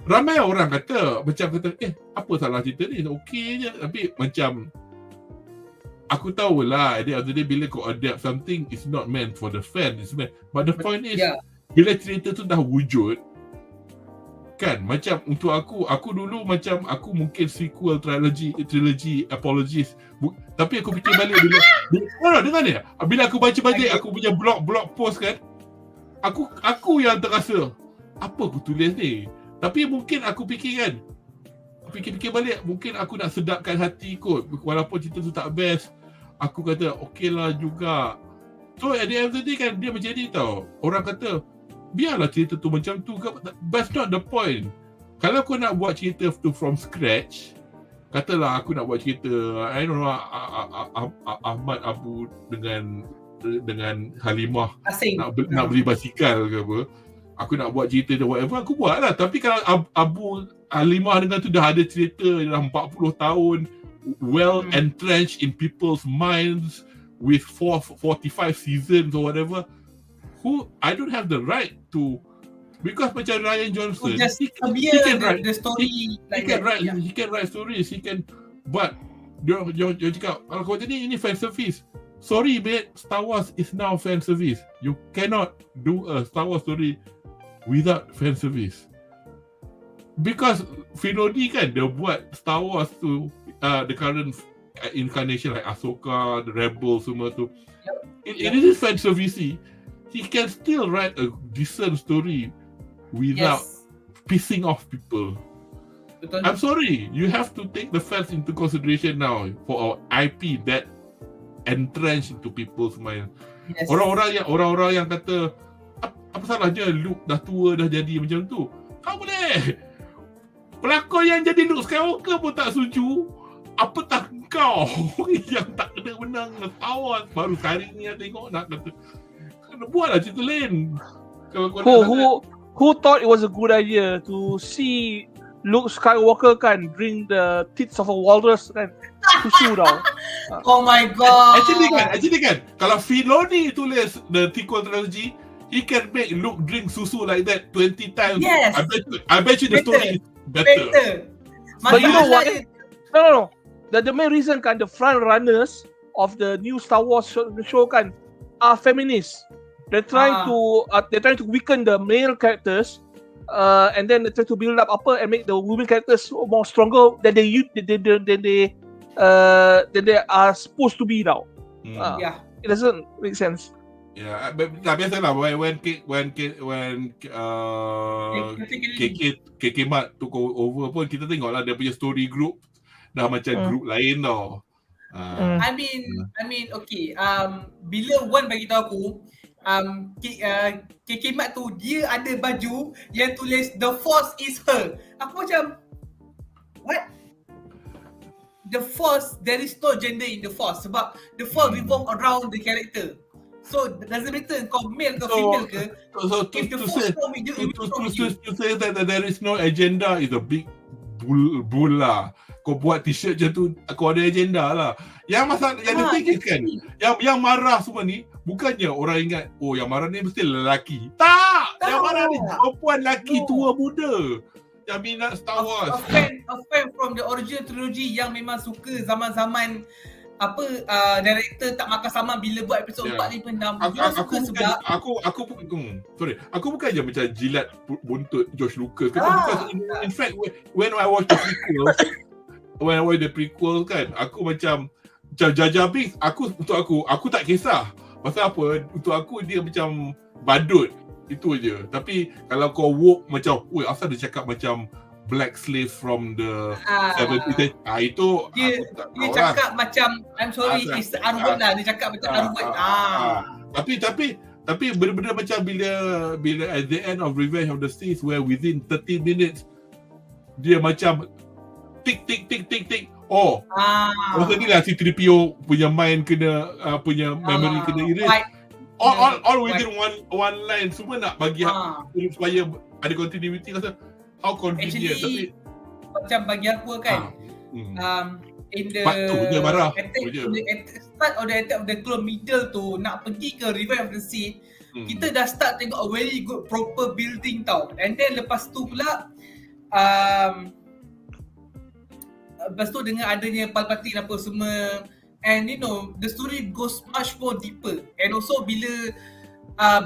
ramai orang kata apa salah cerita ni, okey je. Tapi macam aku tahulah at the end of the day bila kau adapt something, it's not meant for the fan, it's meant. But the point is bila cerita tu dah wujud kan, macam untuk aku dulu macam aku mungkin sequel trilogy apologies, tapi aku fikir balik bila dengar ni, bila aku baca balik aku punya blog post kan, aku yang terasa apa aku tulis ni. Tapi mungkin aku fikir kan, fikir balik, mungkin aku nak sedapkan hati kot, walaupun cerita tu tak best, aku kata okey lah juga. So at the end of the day kan, dia macam ni tau. Orang kata biarlah cerita tu macam tu, that's not the point. Kalau kau nak buat cerita tu from scratch, katalah aku nak buat cerita I don't know Ahmad Abu dengan Halimah nak beli basikal ke apa, aku nak buat cerita dia whatever, aku buat lah. Tapi kalau Abu Halimah dengan tu dah ada cerita dah 40 tahun, well entrenched in people's minds with 45 seasons or whatever, I don't have the right to, because macam Ryan Johnson, he can write the story. He can write stories. He can, but dia cakap kalau kau ni ini fan service. Sorry mate, Star Wars is now fan service. You cannot do a Star Wars story without fan service. Because Filoni kan dia buat Star Wars tu the current incarnation like Ahsoka, the Rebels semua tu. It is fan service. He can still write a decent story without pissing off people. Betul. I'm sorry, you have to take the facts into consideration now for our IP that entrenched into people's mind. Yes. Orang-orang yang kata apa salahnya Luke dah tua dah jadi macam tu. Kau boleh. Pelakon yang jadi Luke Skywalker pun tak setuju. Apa tak kau yang tak kena menang Star Wars baru hari ni tengok nak kata buatlah cerita lain. Who thought it was a good idea to see Luke Skywalker kan drink the tits of a walrus kan, susu tau. Oh my god. Actually kan kalau Filoni tulis the sequel trilogy, he can make Luke drink susu like that 20 times. Yes. I bet you the story is better. But you know what? No. The main reason kan the front runners of the new Star Wars show kan are feminists. They're trying to weaken the male characters, and then they try to build up and make the women characters more stronger than they are supposed to be now. It doesn't make sense. Yeah, biasalah when KK Mat took over pun kita tengoklah dia punya story group dah macam group lain tau. I mean okay, bila Wan bagi tahu aku KK Mat tu dia ada baju yang tulis The Force is her. Aku macam what? The Force, there is no gender in the Force sebab the Force revolve around the character. So doesn't matter kau male ke female ke. So to say that there is no agenda is a big bull lah. Kau buat t-shirt je tu kau ada agenda lah. Yang masalah yang the kan yang marah semua ni bukannya orang ingat yang marah ni mesti lelaki. Tak, yang marah ni perempuan lelaki tua muda yang minat Star Wars. A fan from the original trilogy yang memang suka zaman-zaman director tak makan sama bila buat episod 4 ni 6. Aku bukan je macam jilat buntut George Lucas. In fact when I watch the prequel kan, aku macam Jar Jar Binks, aku tak kisah. Pasal apa? Untuk aku dia macam badut. Itu je. Tapi kalau kau woke macam, asal dia cakap macam black slave from the 70s. Itu dia cakap macam I'm sorry, it's Arwad lah. Dia cakap macam Arwad. Tapi benda-benda macam bila at the end of Revenge of the Sith where within 30 minutes dia macam tik. Masa ni lah C-3PO punya mind kena punya memory kena erase. All within one line. Semua nak bagi supaya ada continuity. How convenient. Actually, tapi macam bagi aku kan in the Part 2 je marah. start of the Attack of the Clone middle tu nak pergi ke Revive of the Sith, kita dah start tengok a very good proper building tau. And then lepas tu pula lepas tu dengan adanya Palpatine apa semua, and you know the story goes much more deeper. And also bila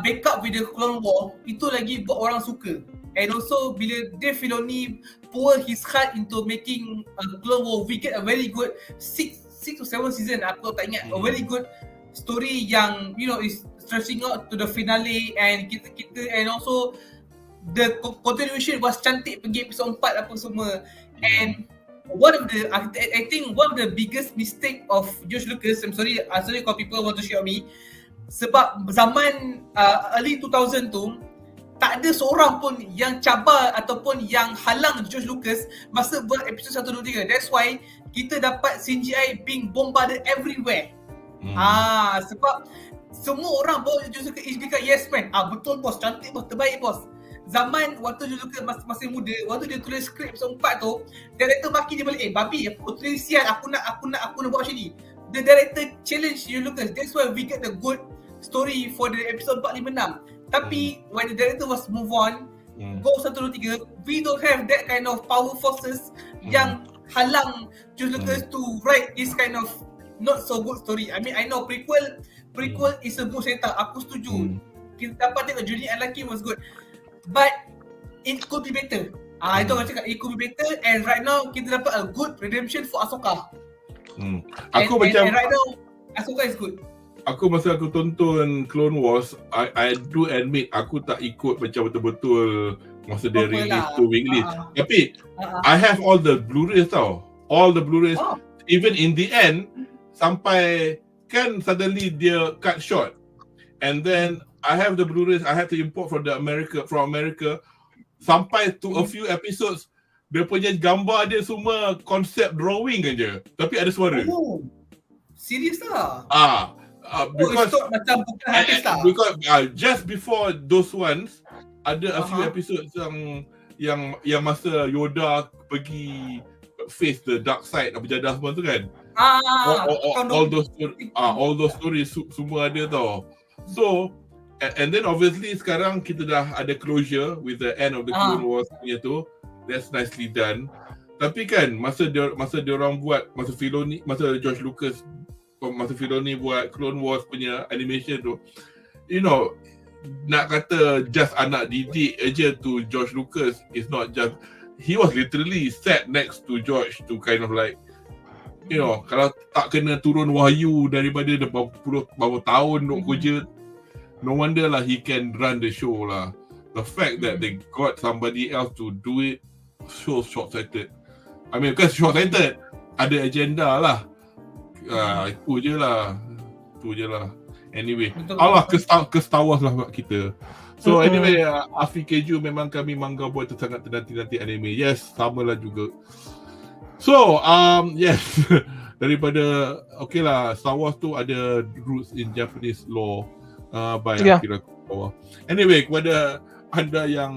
backup with the Clone War, itu lagi buat orang suka. And also bila Dave Filoni pour his heart into making Clone War, we get a very good 6 to 7 season, aku tak ingat, a very good story yang you know is stretching out to the finale. And kita and also the continuation was cantik pergi episode 4 apa semua. And one of the I think one of the biggest mistake of George Lucas, I'm sorry kalau people want to shout me, sebab zaman early 2000 tu tak ada seorang pun yang cabar ataupun yang halang George Lucas masa buat episod 1, 2, 3. That's why kita dapat CGI being bombarded everywhere. Sebab semua orang bawa George Lucas is because yes man. Betul bos, cantik bos, terbaik bos. Zaman waktu George Lucas masih muda, waktu dia tulis skrip episod 4 tu, director maki dia balik, babi aku tulis sial, aku nak buat macam ni. The director challenge George Lucas. That's why we get the good story for the episode 4, 5, 6. Tapi when the director was move on, go 1, 2, 3, we don't have that kind of power forces yang halang George Lucas to write this kind of not so good story. I mean, I know prequel is a good setup, aku setuju. Kita dapat tengok Journey Unlucky was good, but it could be better. Itu orang cakap, it could be better. And right now kita dapat a good redemption for Ahsoka. And right now Ahsoka is good. Aku masa aku tonton Clone Wars, I do admit aku tak ikut macam betul-betul masa dia release tu weekly. Tapi I have all the Blu-rays tau. All the Blu-rays. Even in the end, sampai kan suddenly dia cut short. And then I have the Blu-rays, I have to import from America. Sampai to a few episodes, dia punya gambar dia semua konsep drawing je. Tapi ada suara. Serius lah? Because just before those ones ada a few episodes yang masa Yoda pergi face the dark side berjadah semua tu kan. All those stories semua ada tau. So and then obviously sekarang kita dah ada closure with the end of the Clone Wars punya tu. That's nicely done. Tapi kan masa dia orang buat, masa George Lucas, masa Filoni buat Clone Wars punya animation tu, you know, nak kata just anak didik aja to George Lucas is not just, he was literally sat next to George to kind of like, you know, kalau tak kena turun wahyu daripada berapa tahun duk kerja, no wonder lah he can run the show lah. The fact that they got somebody else to do it shows short-sighted. I mean, because short-sighted, ada agenda lah. Itu je lah. Anyway, Allah ke Star Wars lah buat kita. So anyway, Afi Keju memang kami mangga buat sangat nanti anime. Yes, sama lah juga. So, yes. Daripada, okay lah, Star Wars tu ada roots in Japanese law by Akira Kurosawa. Anyway, kepada anda yang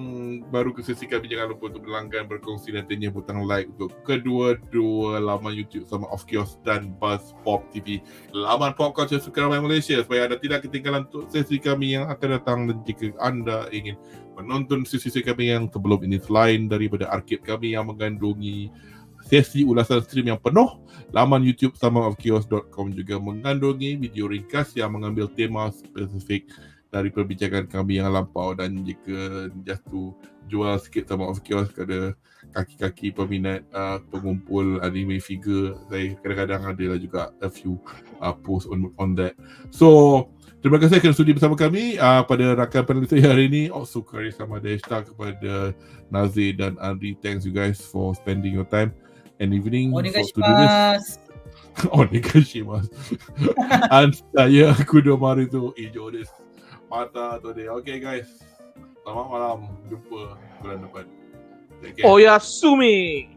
baru ke sesi kami, jangan lupa untuk berlanggan, berkongsi dan tenyah butang like untuk kedua-dua laman YouTube sama Off Kiosk dan Buzz Pop TV, laman pop culture suka ramai Malaysia, supaya anda tidak ketinggalan untuk sesi kami yang akan datang. Dan jika anda ingin menonton sesi kami yang sebelum ini, selain daripada arcade kami yang mengandungi sesi ulasan stream yang penuh, laman YouTube sama offkiosk.com juga mengandungi video ringkas yang mengambil tema spesifik dari perbincangan kami yang lampau. Dan jika just to jual sikit sama Off Kiosk, ada kaki-kaki peminat pengumpul anime figure, saya kadang-kadang adalah juga a few post on that. So terima kasih kerana sudi bersama kami pada rakan panelis saya hari ini. Also Kari sama Deshta, kepada Nazir dan Anri, thanks you guys for spending your time and evening to do this. Onegashimasu. And saya Kudo Maharizu, ijo desu. Mata today. Okay guys, selamat malam, jumpa bulan depan. Oyasumi.